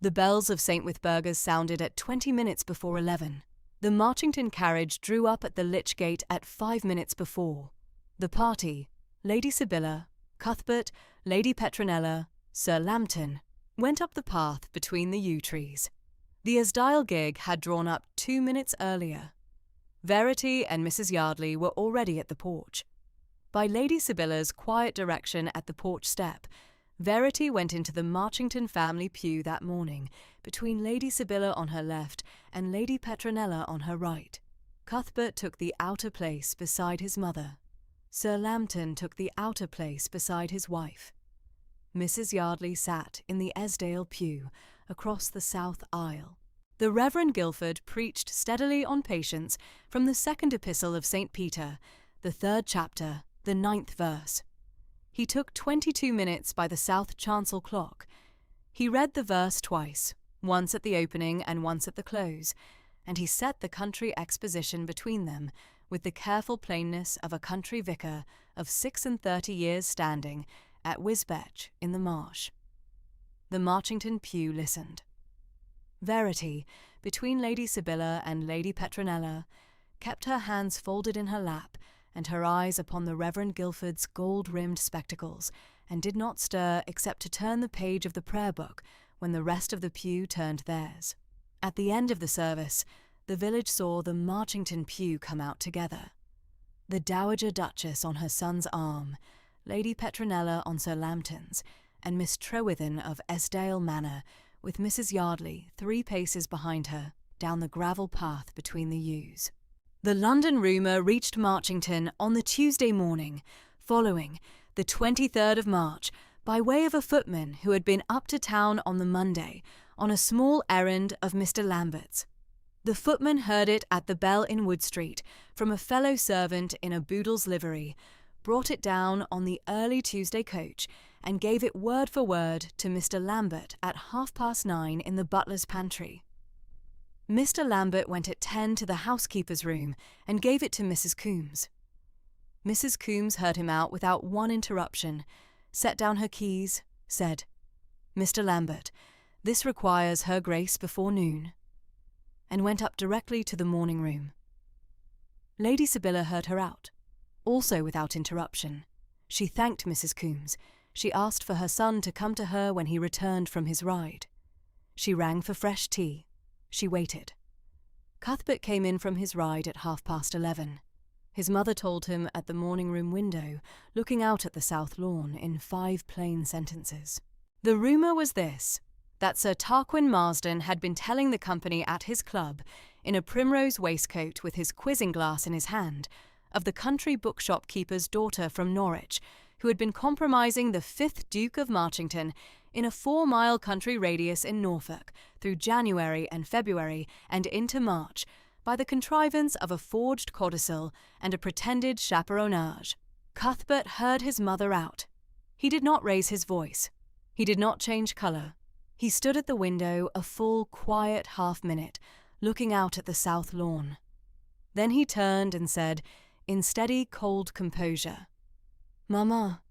The bells of St. Withburgers sounded at 20 minutes before 11. The Marchington carriage drew up at the Lich Gate at 5 minutes before. The party, Lady Sibylla, Cuthbert, Lady Petronella, Sir Lambton, went up the path between the yew trees. The Esdale gig had drawn up 2 minutes earlier. Verity and Mrs. Yardley were already at the porch. By Lady Sibylla's quiet direction at the porch step, Verity went into the Marchington family pew that morning, between Lady Sibylla on her left and Lady Petronella on her right. Cuthbert took the outer place beside his mother. Sir Lambton took the outer place beside his wife. Mrs. Yardley sat in the Esdale pew, across the south aisle. The Reverend Guildford preached steadily on patience from the second epistle of St. Peter, the 3rd chapter, the 9th verse. He took 22 minutes by the south chancel clock. He read the verse twice, once at the opening and once at the close, and he set the country exposition between them with the careful plainness of a country vicar of 36 years' standing at Wisbech in the marsh. The Marchington pew listened. Verity, between Lady Sibylla and Lady Petronella, kept her hands folded in her lap and her eyes upon the Reverend Guildford's gold-rimmed spectacles, and did not stir except to turn the page of the prayer book when the rest of the pew turned theirs. At the end of the service, the village saw the Marchington pew come out together. The Dowager Duchess on her son's arm, Lady Petronella on Sir Lambton's, and Miss Trewithen of Esdale Manor, with Mrs. Yardley 3 paces behind her, down the gravel path between the yews. The London rumour reached Marchington on the Tuesday morning, following, the 23rd of March, by way of a footman who had been up to town on the Monday, on a small errand of Mr. Lambert's. The footman heard it at the Bell in Wood Street, from a fellow servant in a Boodle's livery, brought it down on the early Tuesday coach, and gave it word for word to Mr. Lambert at 9:30 in the butler's pantry. Mr. Lambert went at 10 to the housekeeper's room and gave it to Mrs. Coombes. Mrs. Coombes heard him out without one interruption, set down her keys, said, "Mr. Lambert, this requires Her Grace before noon," and went up directly to the morning room. Lady Sibylla heard her out, also without interruption. She thanked Mrs. Coombes. She asked for her son to come to her when he returned from his ride. She rang for fresh tea. She waited. Cuthbert came in from his ride at 11:30. His mother told him at the morning room window, looking out at the south lawn, in 5 plain sentences. The rumour was this, that Sir Tarquin Marsden had been telling the company at his club, in a primrose waistcoat with his quizzing glass in his hand, of the country bookshop keeper's daughter from Norwich, who had been compromising the 5th Duke of Marchington in a 4-mile country radius in Norfolk through January and February and into March by the contrivance of a forged codicil and a pretended chaperonage. Cuthbert heard his mother out. He did not raise his voice. He did not change colour. He stood at the window a full, quiet half-minute, looking out at the south lawn. Then he turned and said, in steady, cold composure, "Mamma,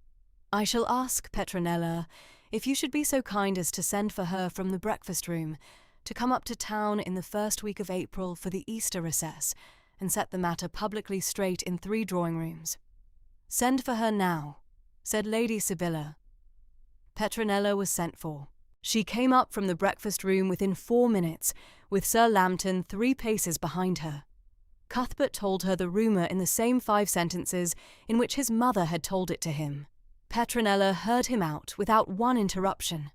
I shall ask Petronella if you should be so kind as to send for her from the breakfast-room to come up to town in the first week of April for the Easter recess and set the matter publicly straight in 3 drawing-rooms. Send for her now," said Lady Sibylla. Petronella was sent for. She came up from the breakfast-room within 4 minutes, with Sir Lambton 3 paces behind her. Cuthbert told her the rumour in the same 5 sentences in which his mother had told it to him. Petronella heard him out without one interruption.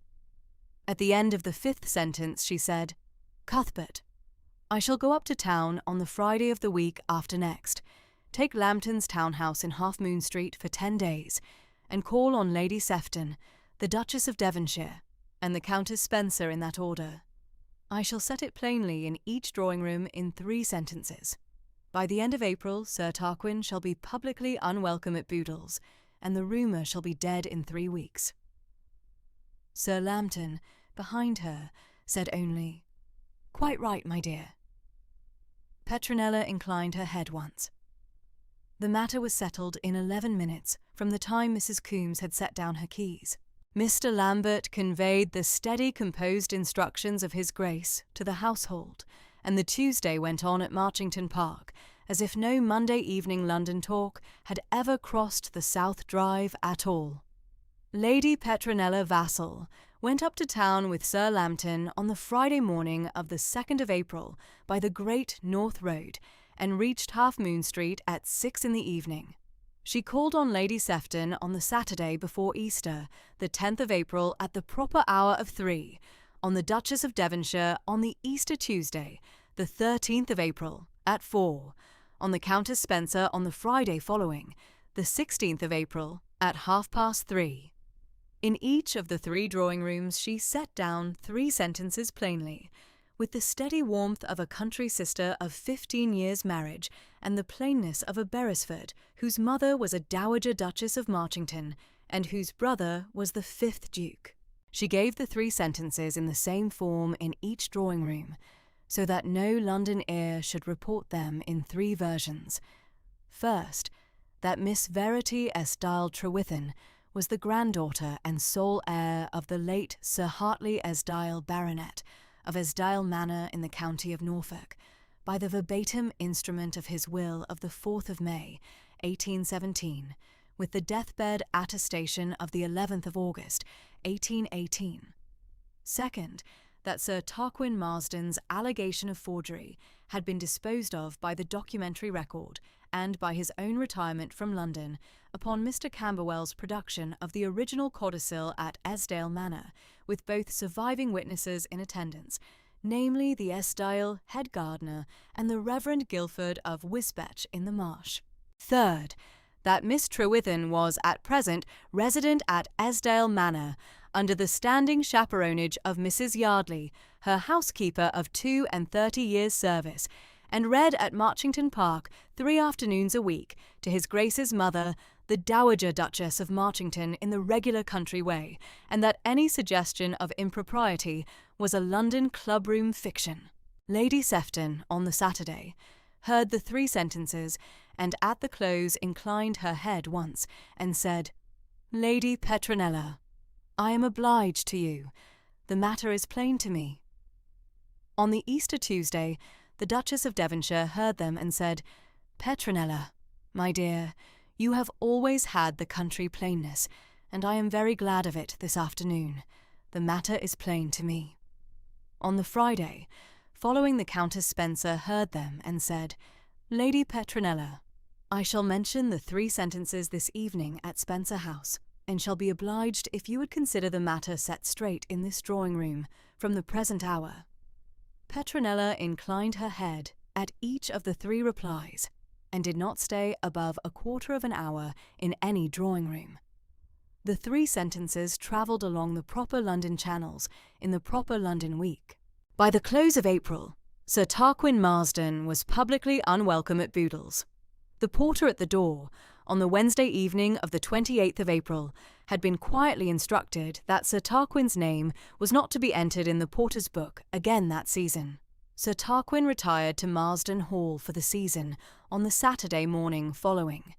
At the end of the 5th sentence she said, "Cuthbert, I shall go up to town on the Friday of the week after next, take Lambton's townhouse in Half Moon Street for 10 days, and call on Lady Sefton, the Duchess of Devonshire, and the Countess Spencer in that order. I shall set it plainly in each drawing-room in 3 sentences. By the end of April, Sir Tarquin shall be publicly unwelcome at Boodle's, and the rumour shall be dead in 3 weeks." Sir Lambton, behind her, said only, "Quite right, my dear." Petronella inclined her head once. The matter was settled in 11 minutes from the time Mrs. Coombes had set down her keys. Mr. Lambert conveyed the steady, composed instructions of his Grace to the household, and the Tuesday went on at Marchington Park as if no Monday evening London talk had ever crossed the South Drive at all. Lady Petronella Vassall went up to town with Sir Lambton on the Friday morning of the 2nd of April by the Great North Road, and reached Half Moon Street at 6 in the evening. She called on Lady Sefton on the Saturday before Easter, the 10th of April, at the proper hour of 3, on the Duchess of Devonshire on the Easter Tuesday, the 13th of April, at 4, on the Countess Spencer on the Friday following, the 16th of April, at 3:30. In each of the 3 drawing-rooms she set down 3 sentences plainly, with the steady warmth of a country sister of 15 years' marriage and the plainness of a Beresford whose mother was a Dowager Duchess of Marchington and whose brother was the 5th Duke. She gave the 3 sentences in the same form in each drawing-room, so that no London ear should report them in 3 versions. First, that Miss Verity Esdile Trewithen was the granddaughter and sole heir of the late Sir Hartley Esdile, Baronet, of Esdile Manor in the county of Norfolk, by the verbatim instrument of his will of the 4th of May, 1817, with the deathbed attestation of the 11th of August, 1818. Second, that Sir Tarquin Marsden's allegation of forgery had been disposed of by the documentary record and by his own retirement from London upon Mr. Camberwell's production of the original codicil at Esdale Manor, with both surviving witnesses in attendance, namely the Esdile head gardener and the Reverend Guilford of Wisbech in the Marsh. Third, that Miss Trewithen was at present resident at Esdale Manor, under the standing chaperonage of Mrs. Yardley, her housekeeper of 32 years' service, and read at Marchington Park 3 afternoons a week to his Grace's mother, the Dowager Duchess of Marchington, in the regular country way, and that any suggestion of impropriety was a London club-room fiction. Lady Sefton, on the Saturday, heard the 3 sentences, and at the close inclined her head once, and said, "Lady Petronella, I am obliged to you. The matter is plain to me." On the Easter Tuesday, the Duchess of Devonshire heard them and said, "Petronella, my dear, you have always had the country plainness, and I am very glad of it this afternoon. The matter is plain to me." On the Friday, following, the Countess Spencer heard them and said, "Lady Petronella, I shall mention the 3 sentences this evening at Spencer House, and shall be obliged if you would consider the matter set straight in this drawing-room from the present hour." Petronella inclined her head at each of the 3 replies, and did not stay above a quarter of an hour in any drawing-room. The 3 sentences travelled along the proper London channels in the proper London week. By the close of April, Sir Tarquin Marsden was publicly unwelcome at Boodle's. The porter at the door, on the Wednesday evening of the 28th of April, had been quietly instructed that Sir Tarquin's name was not to be entered in the porter's book again that season. Sir Tarquin retired to Marsden Hall for the season on the Saturday morning following.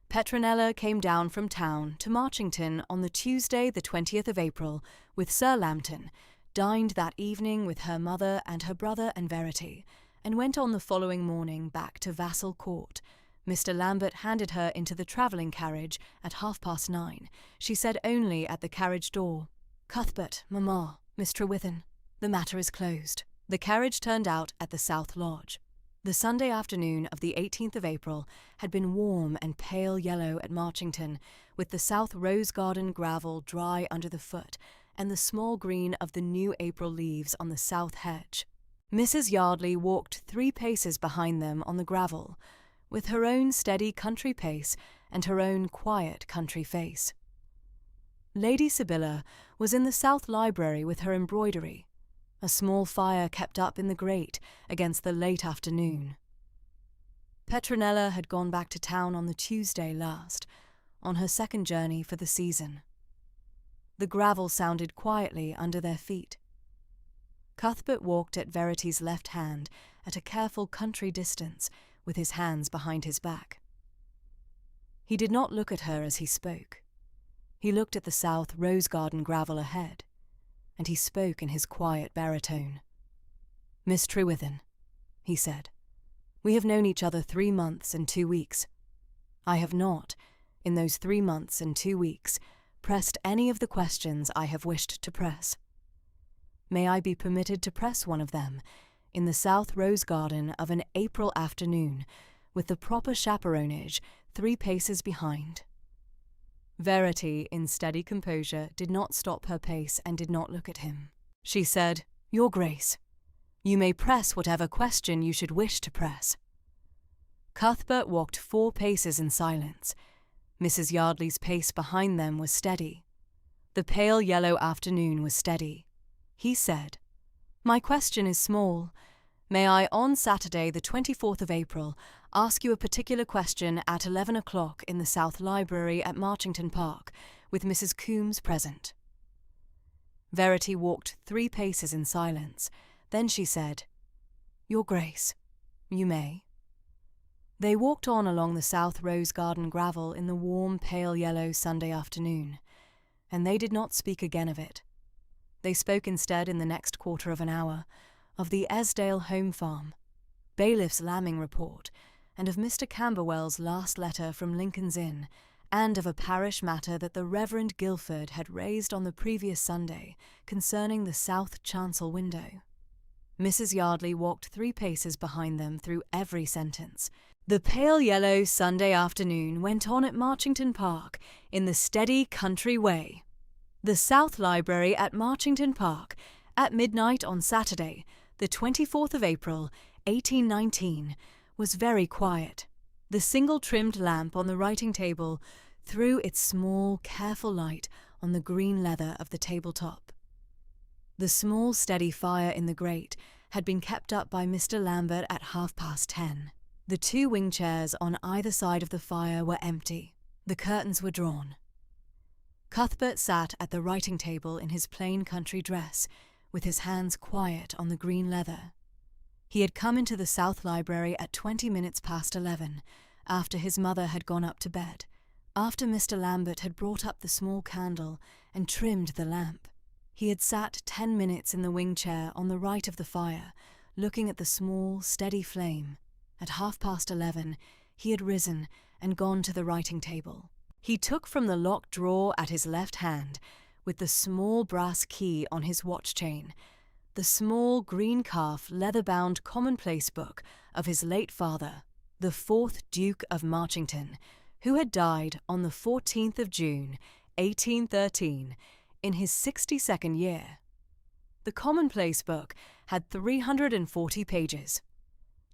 Petronella came down from town to Marchington on the Tuesday the 20th of April with Sir Lambton, dined that evening with her mother and her brother and Verity, and went on the following morning back to Vassal Court. Mr. Lambert handed her into the travelling carriage at 9:30. She said only at the carriage door, "Cuthbert, Mamma, Miss Trewithen, the matter is closed." The carriage turned out at the South Lodge. The Sunday afternoon of the 18th of April had been warm and pale yellow at Marchington, with the South Rose Garden gravel dry under the foot and the small green of the new April leaves on the south hedge. Mrs. Yardley walked 3 paces behind them on the gravel, with her own steady country pace and her own quiet country face. Lady Sibylla was in the South Library with her embroidery, a small fire kept up in the grate against the late afternoon. Petronella had gone back to town on the Tuesday last, on her second journey for the season. The gravel sounded quietly under their feet. Cuthbert walked at Verity's left hand at a careful country distance, with his hands behind his back. He did not look at her as he spoke. He looked at the South Rose Garden gravel ahead, and he spoke in his quiet baritone. "Miss Trewithen," he said, "we have known each other 3 months and 2 weeks. I have not, in those 3 months and 2 weeks, pressed any of the questions I have wished to press. May I be permitted to press one of them in the South Rose Garden of an April afternoon, with the proper chaperonage 3 paces behind?" Verity, in steady composure, did not stop her pace and did not look at him. She said, "Your Grace, you may press whatever question you should wish to press." Cuthbert walked 4 paces in silence. Mrs. Yardley's pace behind them was steady. The pale yellow afternoon was steady. He said, "My question is small. May I, on Saturday the 24th of April, ask you a particular question at 11 o'clock in the South Library at Marchington Park, with Mrs. Coombes present?" Verity walked 3 paces in silence. Then she said, "Your Grace, you may." They walked on along the South Rose Garden gravel in the warm, pale yellow Sunday afternoon, and they did not speak again of it. They spoke instead in the next quarter of an hour of the Esdale home farm, bailiff's lambing report, and of Mr. Camberwell's last letter from Lincoln's Inn, and of a parish matter that the Reverend Guilford had raised on the previous Sunday concerning the south chancel window. Mrs. Yardley walked 3 paces behind them through every sentence. The pale yellow Sunday afternoon went on at Marchington Park in the steady country way. The South Library at Marchington Park, at midnight on Saturday, the 24th of April, 1819, was very quiet. The single-trimmed lamp on the writing-table threw its small, careful light on the green leather of the tabletop. The small, steady fire in the grate had been kept up by Mr. Lambert at 10:30. The 2 wing chairs on either side of the fire were empty. The curtains were drawn. Cuthbert sat at the writing-table in his plain country dress, with his hands quiet on the green leather. He had come into the South Library at 20 minutes past 11, after his mother had gone up to bed, after Mr. Lambert had brought up the small candle and trimmed the lamp. He had sat 10 minutes in the wing chair on the right of the fire, looking at the small, steady flame. At 11:30, he had risen and gone to the writing-table. He took from the locked drawer at his left hand, with the small brass key on his watch chain, the small green-calf leather-bound commonplace book of his late father, the 4th Duke of Marchington, who had died on the 14th of June, 1813, in his 62nd year. The commonplace book had 340 pages.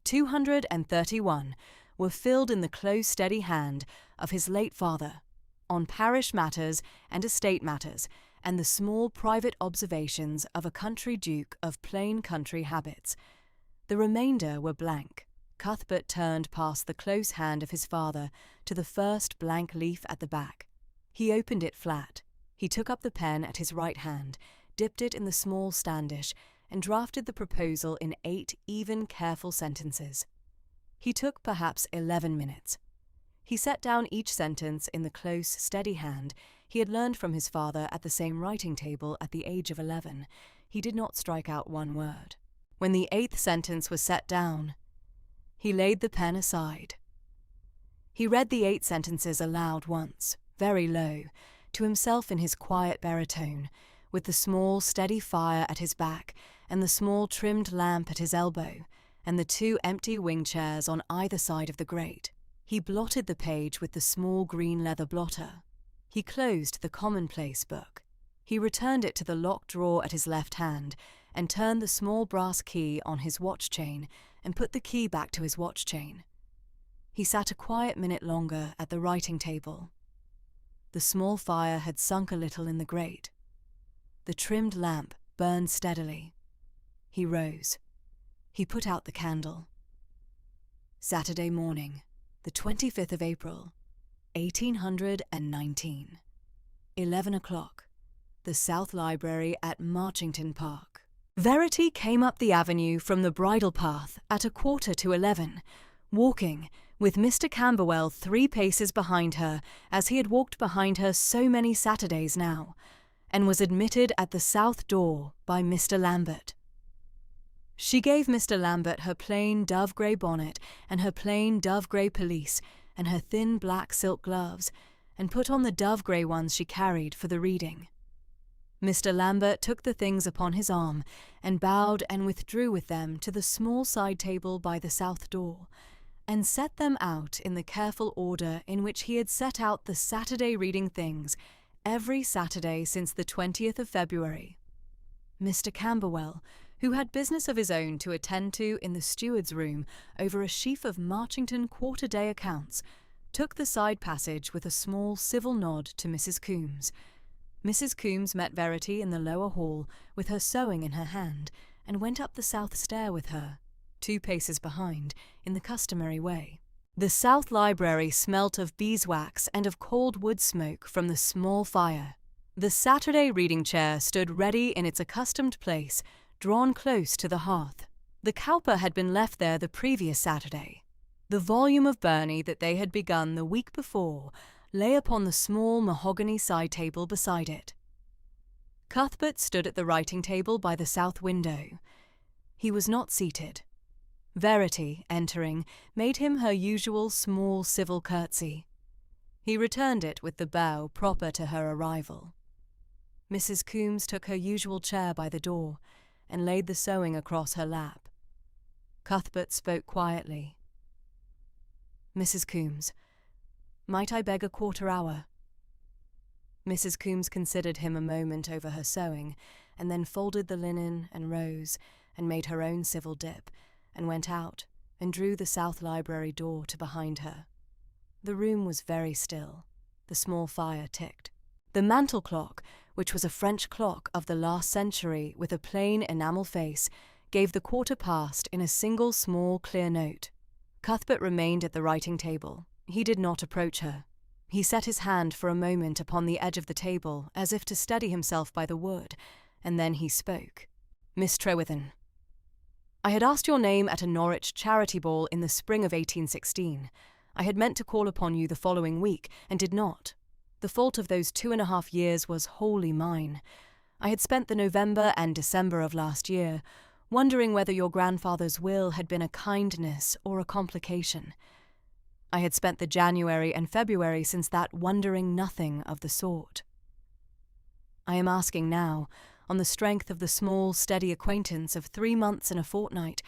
231 were filled in the close, steady hand of his late father, on parish matters and estate matters, and the small private observations of a country duke of plain country habits. The remainder were blank. Cuthbert turned past the close hand of his father to the first blank leaf at the back. He opened it flat. He took up the pen at his right hand, dipped it in the small standish, and drafted the proposal in 8 even, careful sentences. He took perhaps 11 minutes. He set down each sentence in the close, steady hand he had learned from his father at the same writing table at the age of 11. He did not strike out one word. When the 8th sentence was set down, he laid the pen aside. He read the 8 sentences aloud once, very low, to himself in his quiet baritone, with the small, steady fire at his back, and the small trimmed lamp at his elbow, and the 2 empty wing chairs on either side of the grate. He blotted the page with the small green leather blotter. He closed the commonplace book. He returned it to the locked drawer at his left hand, and turned the small brass key on his watch chain, and put the key back to his watch chain. He sat a quiet minute longer at the writing table. The small fire had sunk a little in the grate. The trimmed lamp burned steadily. He rose. He put out the candle. Saturday morning, the 25th of April, 1819. 11 o'clock. The South Library at Marchington Park. Verity came up the avenue from the bridle path at 11:15, walking, with Mr. Camberwell 3 paces behind her, as he had walked behind her so many Saturdays now, and was admitted at the south door by Mr. Lambert. She gave Mr. Lambert her plain dove-grey bonnet and her plain dove-grey pelisse and her thin black silk gloves, and put on the dove-grey ones she carried for the reading. Mr. Lambert took the things upon his arm and bowed and withdrew with them to the small side table by the south door, and set them out in the careful order in which he had set out the Saturday reading things every Saturday since the 20th of February. Mr. Camberwell, who had business of his own to attend to in the steward's room over a sheaf of Marchington quarter-day accounts, took the side passage with a small civil nod to Mrs. Coombes. Mrs. Coombes met Verity in the lower hall with her sewing in her hand, and went up the south stair with her, 2 paces behind, in the customary way. The south library smelt of beeswax and of cold wood smoke from the small fire. The Saturday reading chair stood ready in its accustomed place, drawn close to the hearth. The cowper had been left there the previous Saturday. The volume of Burney that they had begun the week before lay upon the small mahogany side table beside it. Cuthbert stood at the writing table by the south window. He was not seated. Verity, entering, made him her usual small civil curtsy. He returned it with the bow proper to her arrival. Mrs. Coombes took her usual chair by the door, and laid the sewing across her lap. Cuthbert spoke quietly. "Mrs. Coombes, might I beg a quarter hour?" Mrs. Coombes considered him a moment over her sewing, and then folded the linen and rose, and made her own civil dip, and went out, and drew the south library door to behind her. The room was very still. The small fire ticked. The mantel clock, which was a French clock of the last century with a plain enamel face, gave the quarter past in a single small clear note. Cuthbert remained at the writing table. He did not approach her. He set his hand for a moment upon the edge of the table, as if to steady himself by the wood, and then he spoke. "Miss Trewithen, I had asked your name at a Norwich charity ball in the spring of 1816. I had meant to call upon you the following week, and did not. The fault of those 2.5 years was wholly mine. I had spent the November and December of last year wondering whether your grandfather's will had been a kindness or a complication. I had spent the January and February since that wondering nothing of the sort. I am asking now, on the strength of the small, steady acquaintance of 3 months and a fortnight,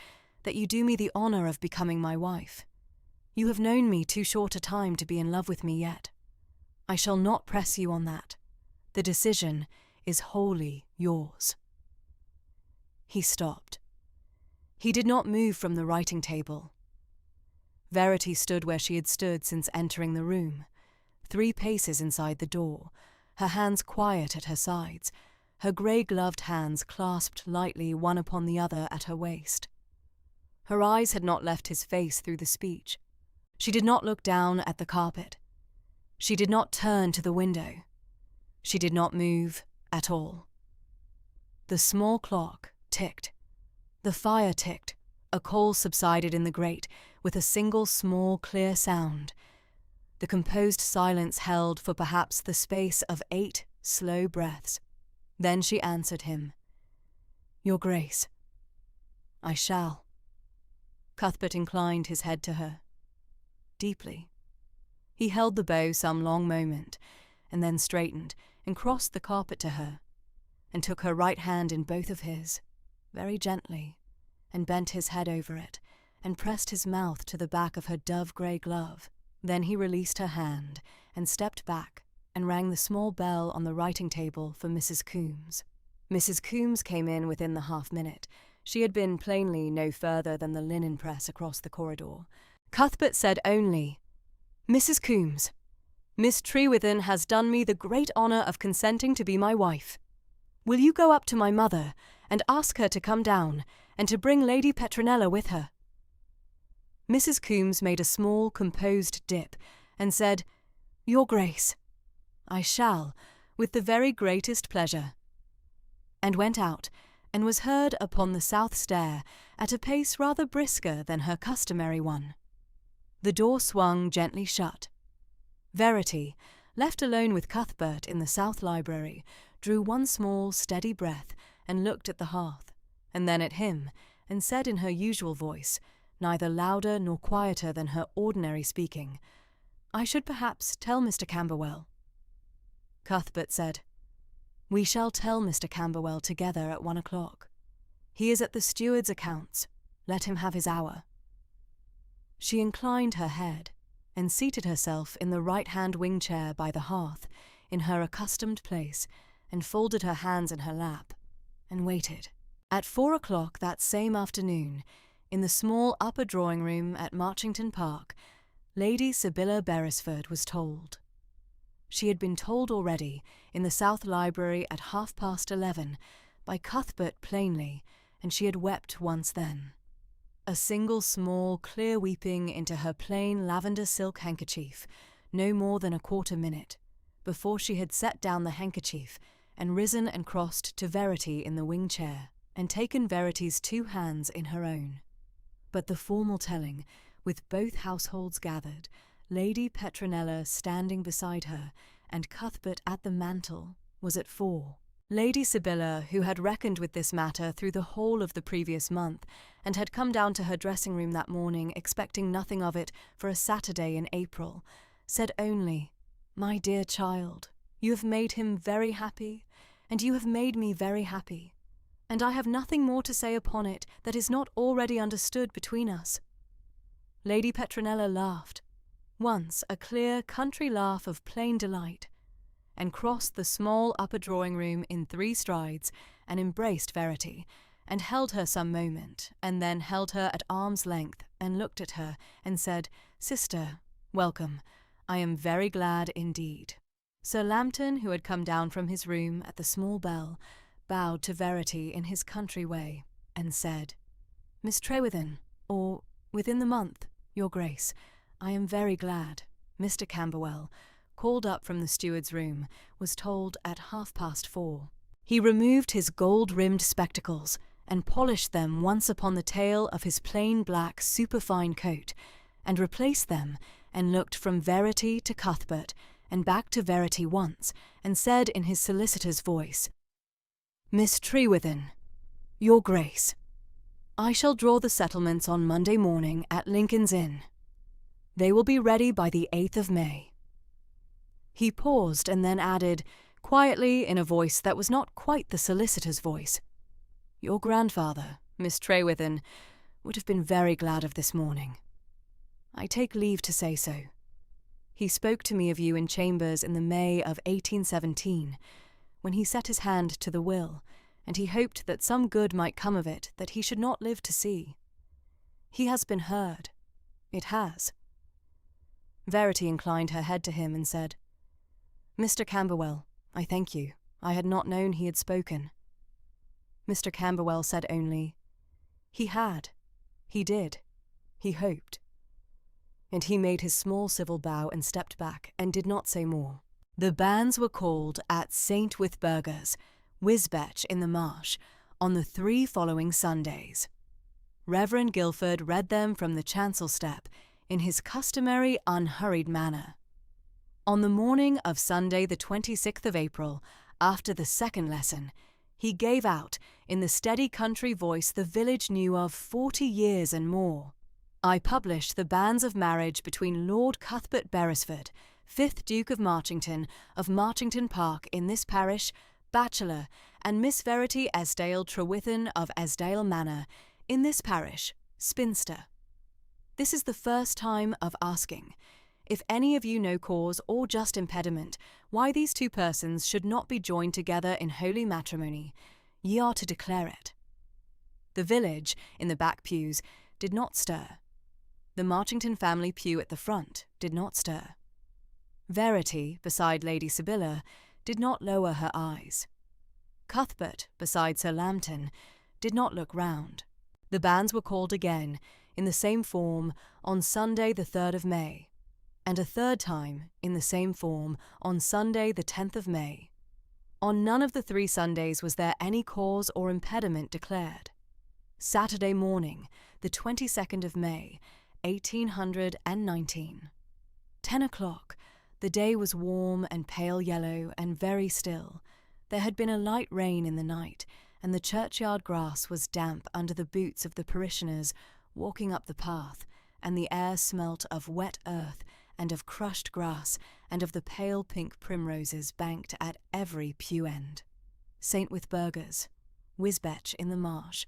that you do me the honour of becoming my wife. You have known me too short a time to be in love with me yet. I shall not press you on that. The decision is wholly yours." He stopped. He did not move from the writing table. Verity stood where she had stood since entering the room. 3 paces inside the door, her hands quiet at her sides, her grey-gloved hands clasped lightly one upon the other at her waist. Her eyes had not left his face through the speech. She did not look down at the carpet. She did not turn to the window. She did not move at all. The small clock ticked. The fire ticked. A coal subsided in the grate with a single small clear sound. The composed silence held for perhaps the space of 8 slow breaths. Then she answered him. "Your Grace." "I shall." Cuthbert inclined his head to her. Deeply. He held the bow some long moment, and then straightened and crossed the carpet to her, and took her right hand in both of his, very gently, and bent his head over it, and pressed his mouth to the back of her dove-grey glove. Then he released her hand, and stepped back, and rang the small bell on the writing table for Mrs. Coombs. Mrs. Coombs came in within the half-minute. She had been plainly no further than the linen press across the corridor. Cuthbert said only, "Mrs. Coombs, Miss Trewithen has done me the great honour of consenting to be my wife. Will you go up to my mother and ask her to come down and to bring Lady Petronella with her?" Mrs. Coombs made a small, composed dip and said, "Your Grace, I shall, with the very greatest pleasure," and went out, and was heard upon the south stair at a pace rather brisker than her customary one. The door swung gently shut. Verity, left alone with Cuthbert in the south library, drew one small, steady breath and looked at the hearth, and then at him, and said in her usual voice, neither louder nor quieter than her ordinary speaking, "I should perhaps tell Mr. Camberwell." Cuthbert said, "We shall tell Mr. Camberwell together at 1 o'clock. He is at the steward's accounts. Let him have his hour." She inclined her head, and seated herself in the right-hand wing-chair by the hearth, in her accustomed place, and folded her hands in her lap, and waited. At 4 o'clock that same afternoon, in the small upper drawing-room at Marchington Park, Lady Sibylla Beresford was told. She had been told already, in the South Library at 11:30, by Cuthbert plainly, and she had wept once then. A single small, clear weeping into her plain lavender silk handkerchief, no more than a quarter minute, before she had set down the handkerchief and risen and crossed to Verity in the wing-chair, and taken Verity's 2 hands in her own. But the formal telling, with both households gathered, Lady Petronella standing beside her, and Cuthbert at the mantel, was at 4. Lady Sibylla, who had reckoned with this matter through the whole of the previous month, and had come down to her dressing-room that morning expecting nothing of it for a Saturday in April, said only, "My dear child, you have made him very happy, and you have made me very happy, and I have nothing more to say upon it that is not already understood between us." Lady Petronella laughed, once a clear country laugh of plain delight, and crossed the small upper drawing-room in 3 strides, and embraced Verity, and held her some moment, and then held her at arm's length, and looked at her, and said, "Sister, welcome. I am very glad indeed." Sir Lambton, who had come down from his room at the small bell, bowed to Verity in his country way, and said, "Miss Trewithen, or within the month, Your Grace, I am very glad." Mr. Camberwell, called up from the steward's room, was told at 4:30. He removed his gold-rimmed spectacles, and polished them once upon the tail of his plain black superfine coat, and replaced them, and looked from Verity to Cuthbert, and back to Verity once, and said in his solicitor's voice, "Miss Trewithen, Your Grace, I shall draw the settlements on Monday morning at Lincoln's Inn. They will be ready by the 8th of May. He paused and then added, quietly in a voice that was not quite the solicitor's voice, "Your grandfather, Miss Trewithen, would have been very glad of this morning. I take leave to say so. He spoke to me of you in chambers in the May of 1817, when he set his hand to the will, and he hoped that some good might come of it that he should not live to see. He has been heard. It has. Verity inclined her head to him and said, "Mr. Camberwell, I thank you. I had not known he had spoken." Mr. Camberwell said only, "He had. He did. He hoped." And he made his small civil bow and stepped back and did not say more. The banns were called at St. Withburger's, Wisbech in the Marsh, on the 3 following Sundays. Reverend Guilford read them from the chancel step in his customary unhurried manner. On the morning of Sunday the 26th of April, after the second lesson, he gave out in the steady country voice the village knew of 40 years and more. I published the banns of marriage between Lord Cuthbert Beresford, 5th Duke of Marchington Park in this parish, bachelor, and Miss Verity Esdale Trewithen of Esdale Manor, in this parish, spinster. This is the first time of asking, if any of you know cause or just impediment why these two persons should not be joined together in holy matrimony, ye are to declare it. The village, in the back pews, did not stir. The Marchington family pew at the front did not stir. Verity, beside Lady Sibylla, did not lower her eyes. Cuthbert, beside Sir Lambton, did not look round. The banns were called again, in the same form, on Sunday the 3rd of May, and a third time, in the same form, on Sunday the 10th of May. On none of the 3 Sundays was there any cause or impediment declared. Saturday morning, the 22nd of May, 1819. 10 o'clock. The day was warm and pale yellow and very still. There had been a light rain in the night, and the churchyard grass was damp under the boots of the parishioners walking up the path, and the air smelt of wet earth and of crushed grass and of the pale pink primroses banked at every pew end. St. Withburger's, Wisbech in the Marsh,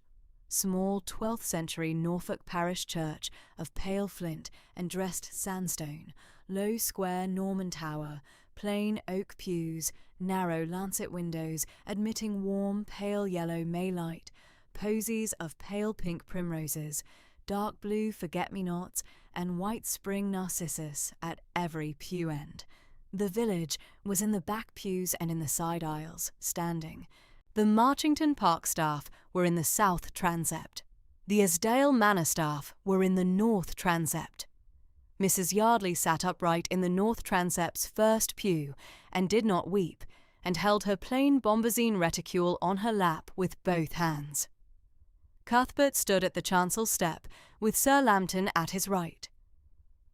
small 12th century Norfolk parish church of pale flint and dressed sandstone, low square Norman tower, plain oak pews, narrow lancet windows admitting warm pale yellow May light, posies of pale pink primroses, dark blue forget-me-nots, and white spring narcissus at every pew end. The village was in the back pews and in the side aisles, standing. The Marchington Park staff were in the south transept. The Esdale Manor staff were in the north transept. Mrs. Yardley sat upright in the north transept's first pew, and did not weep, and held her plain bombazine reticule on her lap with both hands. Cuthbert stood at the chancel step, with Sir Lambton at his right.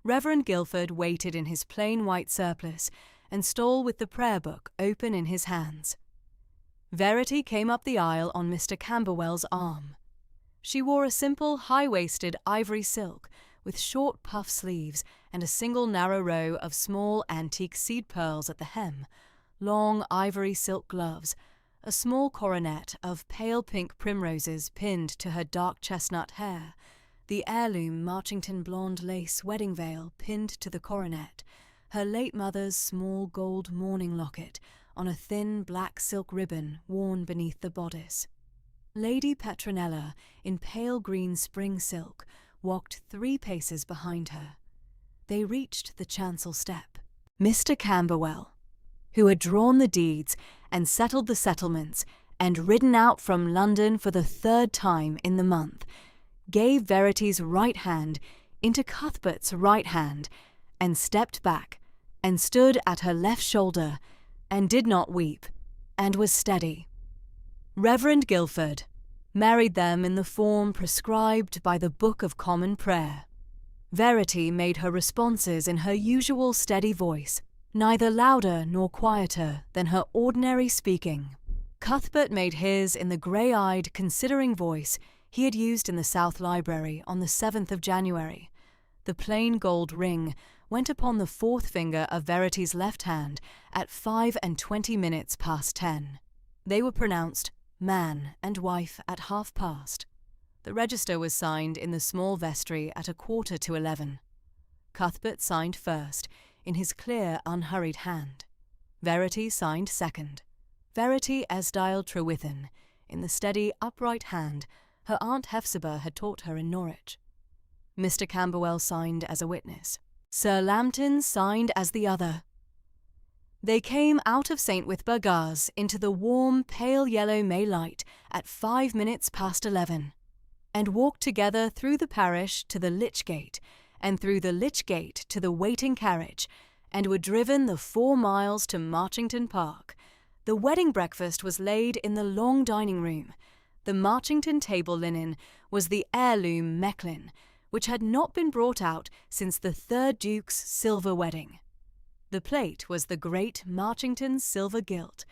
Reverend Guilford waited in his plain white surplice, and stole with the prayer book open in his hands. Verity came up the aisle on Mr. Camberwell's arm. She wore a simple, high-waisted ivory silk, with short puff sleeves and a single narrow row of small antique seed pearls at the hem, long ivory silk gloves, a small coronet of pale pink primroses pinned to her dark chestnut hair, the heirloom Marchington blonde lace wedding veil pinned to the coronet, her late mother's small gold mourning locket on a thin black silk ribbon worn beneath the bodice. Lady Petronella, in pale green spring silk, walked 3 paces behind her. They reached the chancel step. Mr. Camberwell, who had drawn the deeds and settled the settlements and ridden out from London for the 3rd time in the month, gave Verity's right hand into Cuthbert's right hand, and stepped back, and stood at her left shoulder, and did not weep, and was steady. Reverend Guilford married them in the form prescribed by the Book of Common Prayer. Verity made her responses in her usual steady voice, neither louder nor quieter than her ordinary speaking. Cuthbert made his in the grey-eyed, considering voice he had used in the South Library on the 7th of January. The plain gold ring went upon the 4th finger of Verity's left hand at 25 past 10. They were pronounced man and wife at 1/2 past. The register was signed in the small vestry at 11:15. Cuthbert signed first, in his clear, unhurried hand. Verity signed second. Verity Esdale Trewithen, in the steady, upright hand her Aunt Hephzibah had taught her in Norwich. Mr. Camberwell signed as a witness. Sir Lambton signed as the other. They came out of St. Withburgaz into the warm, pale yellow May light at 5 minutes past 11, and walked together through the parish to the Lich Gate, and through the Lich Gate to the waiting carriage, and were driven the 4 miles to Marchington Park. The wedding breakfast was laid in the long dining room. The Marchington table linen was the heirloom Mechlin, which had not been brought out since the 3rd Duke's silver wedding. The plate was the great Marchington silver gilt.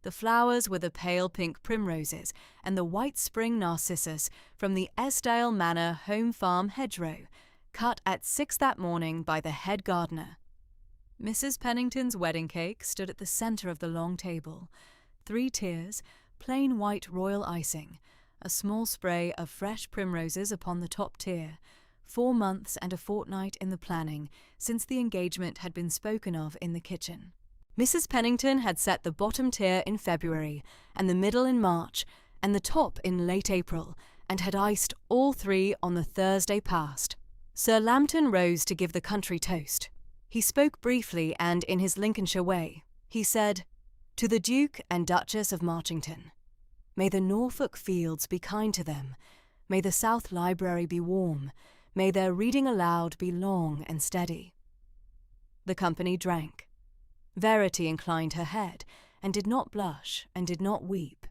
The flowers were the pale pink primroses and the white spring narcissus from the Esdale Manor home farm hedgerow, cut at 6 that morning by the head gardener. Mrs. Pennington's wedding cake stood at the centre of the long table. 3 tiers, plain white royal icing, a small spray of fresh primroses upon the top tier, 4 months and a fortnight in the planning since the engagement had been spoken of in the kitchen. Mrs. Pennington had set the bottom tier in February, and the middle in March, and the top in late April, and had iced all 3 on the Thursday past. Sir Lambton rose to give the country toast. He spoke briefly and in his Lincolnshire way. He said, "To the Duke and Duchess of Marchington. May the Norfolk fields be kind to them. May the South Library be warm. May their reading aloud be long and steady." The company drank. Verity inclined her head, and did not blush, and did not weep.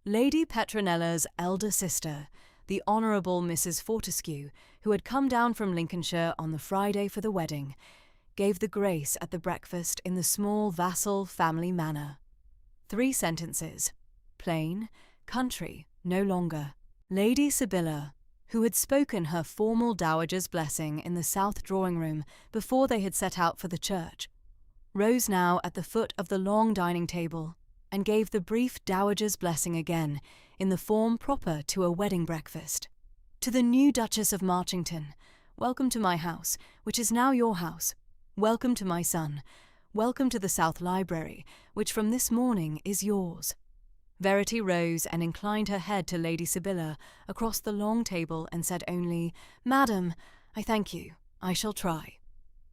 Lady Petronella's elder sister, the Honourable Mrs. Fortescue, who had come down from Lincolnshire on the Friday for the wedding, gave the grace at the breakfast in the small vassal family manor. 3 sentences, plain, country, no longer. Lady Sibylla, who had spoken her formal dowager's blessing in the south drawing-room before they had set out for the church, rose now at the foot of the long dining table, and gave the brief dowager's blessing again in the form proper to a wedding breakfast. "To the new Duchess of Marchington, welcome to my house, which is now your house. Welcome to my son. Welcome to the South Library, which from this morning is yours." Verity rose and inclined her head to Lady Sibylla across the long table and said only, "Madam, I thank you. I shall try."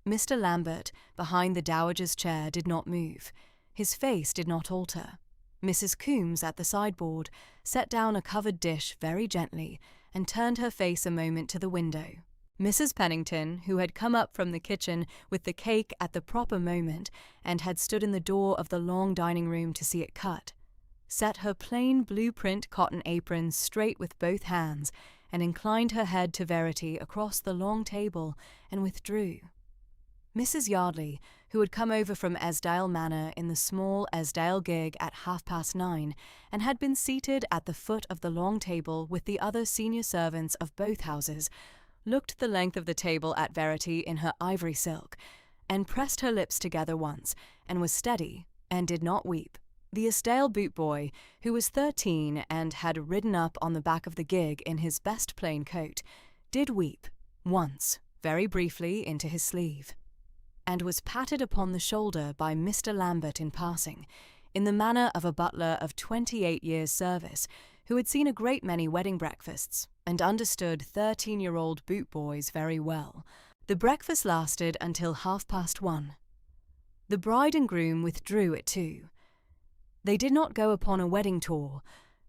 Mr. Lambert, behind the dowager's chair, did not move. His face did not alter. Mrs. Coombes, at the sideboard, set down a covered dish very gently and turned her face a moment to the window. Mrs. Pennington, who had come up from the kitchen with the cake at the proper moment and had stood in the door of the long dining-room to see it cut, set her plain blue-print cotton apron straight with both hands and inclined her head to Verity across the long table and withdrew. Mrs. Yardley, who had come over from Esdale Manor in the small Esdale gig at 9:30 and had been seated at the foot of the long table with the other senior servants of both houses, looked the length of the table at Verity in her ivory silk, and pressed her lips together once, and was steady, and did not weep. The Esdale boot boy, who was 13 and had ridden up on the back of the gig in his best plain coat, did weep, once, very briefly, into his sleeve, and was patted upon the shoulder by Mr. Lambert in passing, in the manner of a butler of 28 years' service, who had seen a great many wedding breakfasts, and understood 13-year-old boot boys very well. The breakfast lasted until 1:30. The bride and groom withdrew at 2. They did not go upon a wedding tour,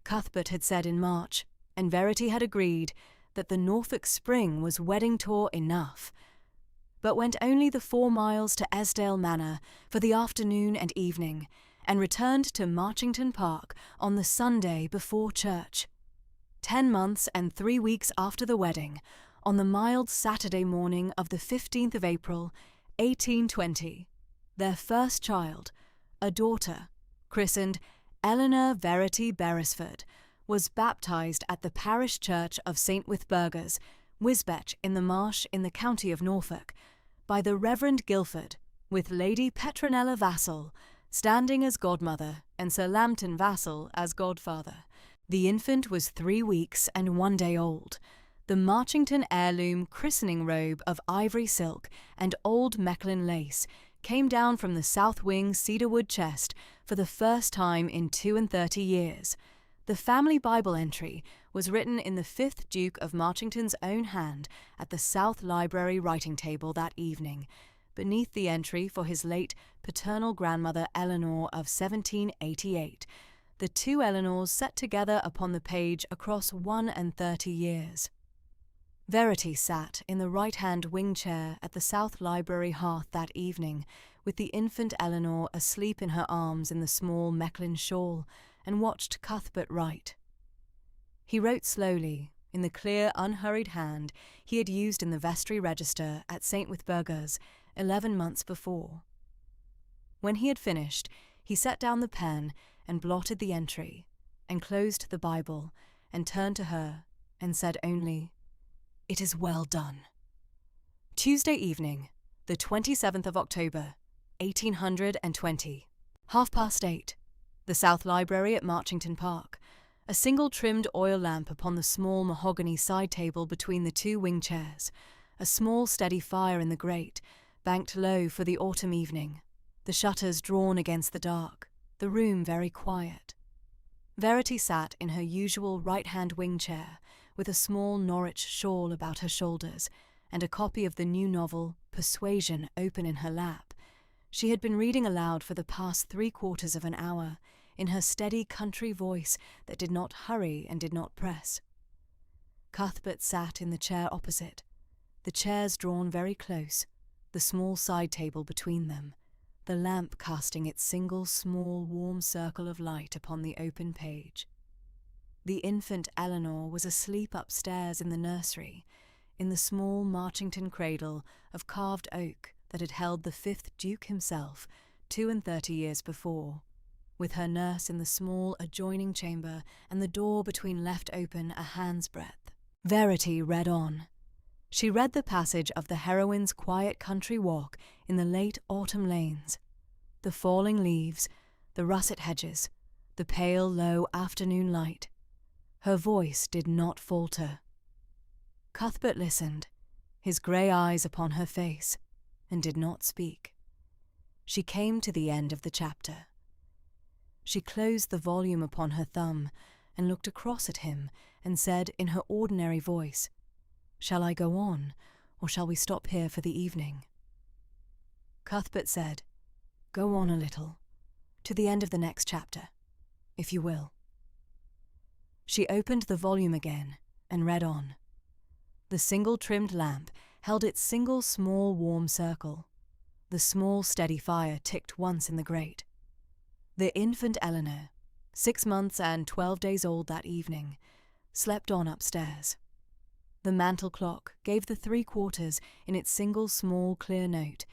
Cuthbert had said in March, and Verity had agreed that the Norfolk spring was wedding tour enough, but went only the 4 miles to Esdale Manor for the afternoon and evening, and returned to Marchington Park on the Sunday before church. 10 months and 3 weeks after the wedding, on the mild Saturday morning of the 15th of April, 1820, their first child, a daughter, christened Eleanor Verity Beresford, was baptised at the parish church of St. Withburgaz, Wisbech in the Marsh in the county of Norfolk, by the Reverend Guilford, with Lady Petronella Vassal standing as godmother and Sir Lambton Vassal as godfather. The infant was 3 weeks and 1 day old. The Marchington heirloom christening robe of ivory silk and old Mechlin lace came down from the south wing cedarwood chest for the first time in 32 years. The family Bible entry was written in the 5th Duke of Marchington's own hand at the South Library writing table that evening, beneath the entry for his late paternal grandmother Eleanor of 1788, the two Eleanors set together upon the page across 31 years. Verity sat in the right-hand wing chair at the South Library hearth that evening, with the infant Eleanor asleep in her arms in the small Mechlin shawl, and watched Cuthbert write. He wrote slowly, in the clear, unhurried hand he had used in the vestry register at St. Witburga's 11 months before. When he had finished, he set down the pen and blotted the entry, and closed the Bible, and turned to her, and said only, "It is well done." Tuesday evening, the 27th of October, 1820, 8:30, the South Library at Marchington Park, a single trimmed oil lamp upon the small mahogany side table between the two wing chairs, a small steady fire in the grate, banked low for the autumn evening, the shutters drawn against the dark, the room very quiet. Verity sat in her usual right-hand wing chair, with a small Norwich shawl about her shoulders, and a copy of the new novel, Persuasion, open in her lap. She had been reading aloud for the past 3/4 of an hour, in her steady country voice that did not hurry and did not press. Cuthbert sat in the chair opposite, the chairs drawn very close, the small side table between them, the lamp casting its single small warm circle of light upon the open page. The infant Eleanor was asleep upstairs in the nursery, in the small Marchington cradle of carved oak that had held the 5th Duke himself 32 years before, with her nurse in the small adjoining chamber and the door between left open a hand's breadth. Verity read on. She read the passage of the heroine's quiet country walk in the late autumn lanes, the falling leaves, the russet hedges, the pale, low afternoon light. Her voice did not falter. Cuthbert listened, his grey eyes upon her face, and did not speak. She came to the end of the chapter. She closed the volume upon her thumb and looked across at him and said in her ordinary voice, "Shall I go on, or shall we stop here for the evening?" Cuthbert said, "Go on a little, to the end of the next chapter, if you will." She opened the volume again and read on. The single trimmed lamp held its single small warm circle. The small steady fire ticked once in the grate. The infant Eleanor, 6 months and 12 days old that evening, slept on upstairs. The mantel clock gave the 3/4 in its single small clear note,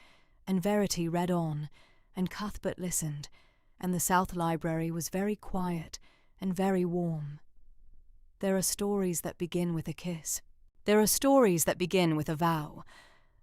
and Verity read on, and Cuthbert listened, and the South Library was very quiet and very warm. There are stories that begin with a kiss. There are stories that begin with a vow.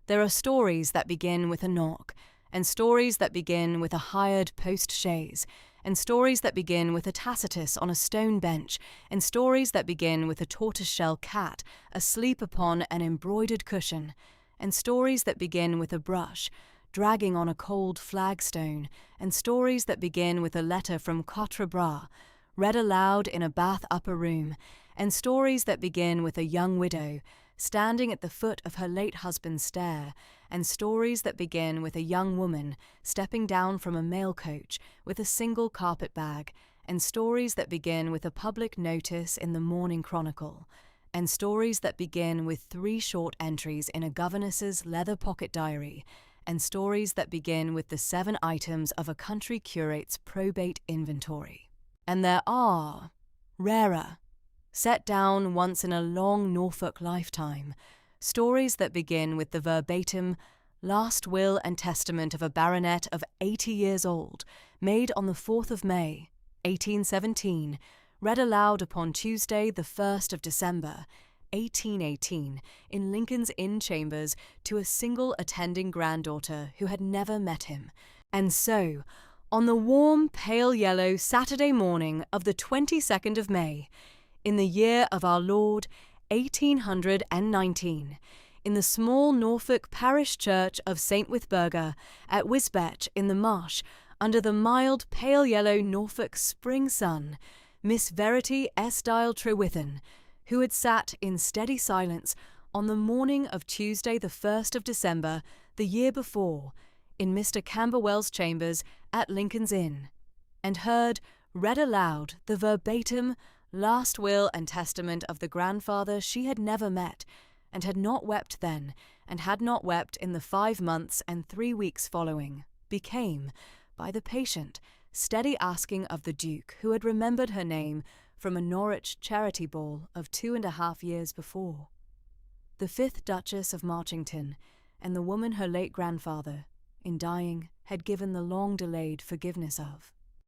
There are stories that begin with a knock, and stories that begin with a hired post-chaise, and stories that begin with a Tacitus on a stone bench, and stories that begin with a tortoise-shell cat asleep upon an embroidered cushion, and stories that begin with a brush dragging on a cold flagstone, and stories that begin with a letter from Quatre Bras, read aloud in a bath upper room, and stories that begin with a young widow standing at the foot of her late husband's stair, and stories that begin with a young woman stepping down from a mail coach with a single carpet bag, and stories that begin with a public notice in the Morning Chronicle, and stories that begin with 3 short entries in a governess's leather pocket diary, and stories that begin with the 7 items of a country curate's probate inventory. And there are, rarer, set down once in a long Norfolk lifetime, stories that begin with the verbatim last will and testament of a baronet of 80 years old, made on the 4th of May, 1817, read aloud upon Tuesday the 1st of December, 1818, in Lincoln's Inn chambers to a single attending granddaughter who had never met him, and so, on the warm, pale yellow Saturday morning of the 22nd of May, in the year of our Lord, 1819, in the small Norfolk parish church of St. Witburga at Wisbech in the Marsh, under the mild pale yellow Norfolk spring sun, Miss Verity Estyle Trewithen, who had sat in steady silence on the morning of Tuesday the 1st of December, the year before, in Mr. Camberwell's chambers at Lincoln's Inn, and heard, read aloud, the verbatim last will and testament of the grandfather she had never met, and had not wept then, and had not wept in the 5 months and 3 weeks following, became, by the patient, steady asking of the Duke, who had remembered her name from a Norwich charity ball of 2.5 years before. The 5th Duchess of Marchington, and the woman her late grandfather, in dying, had given the long-delayed forgiveness of.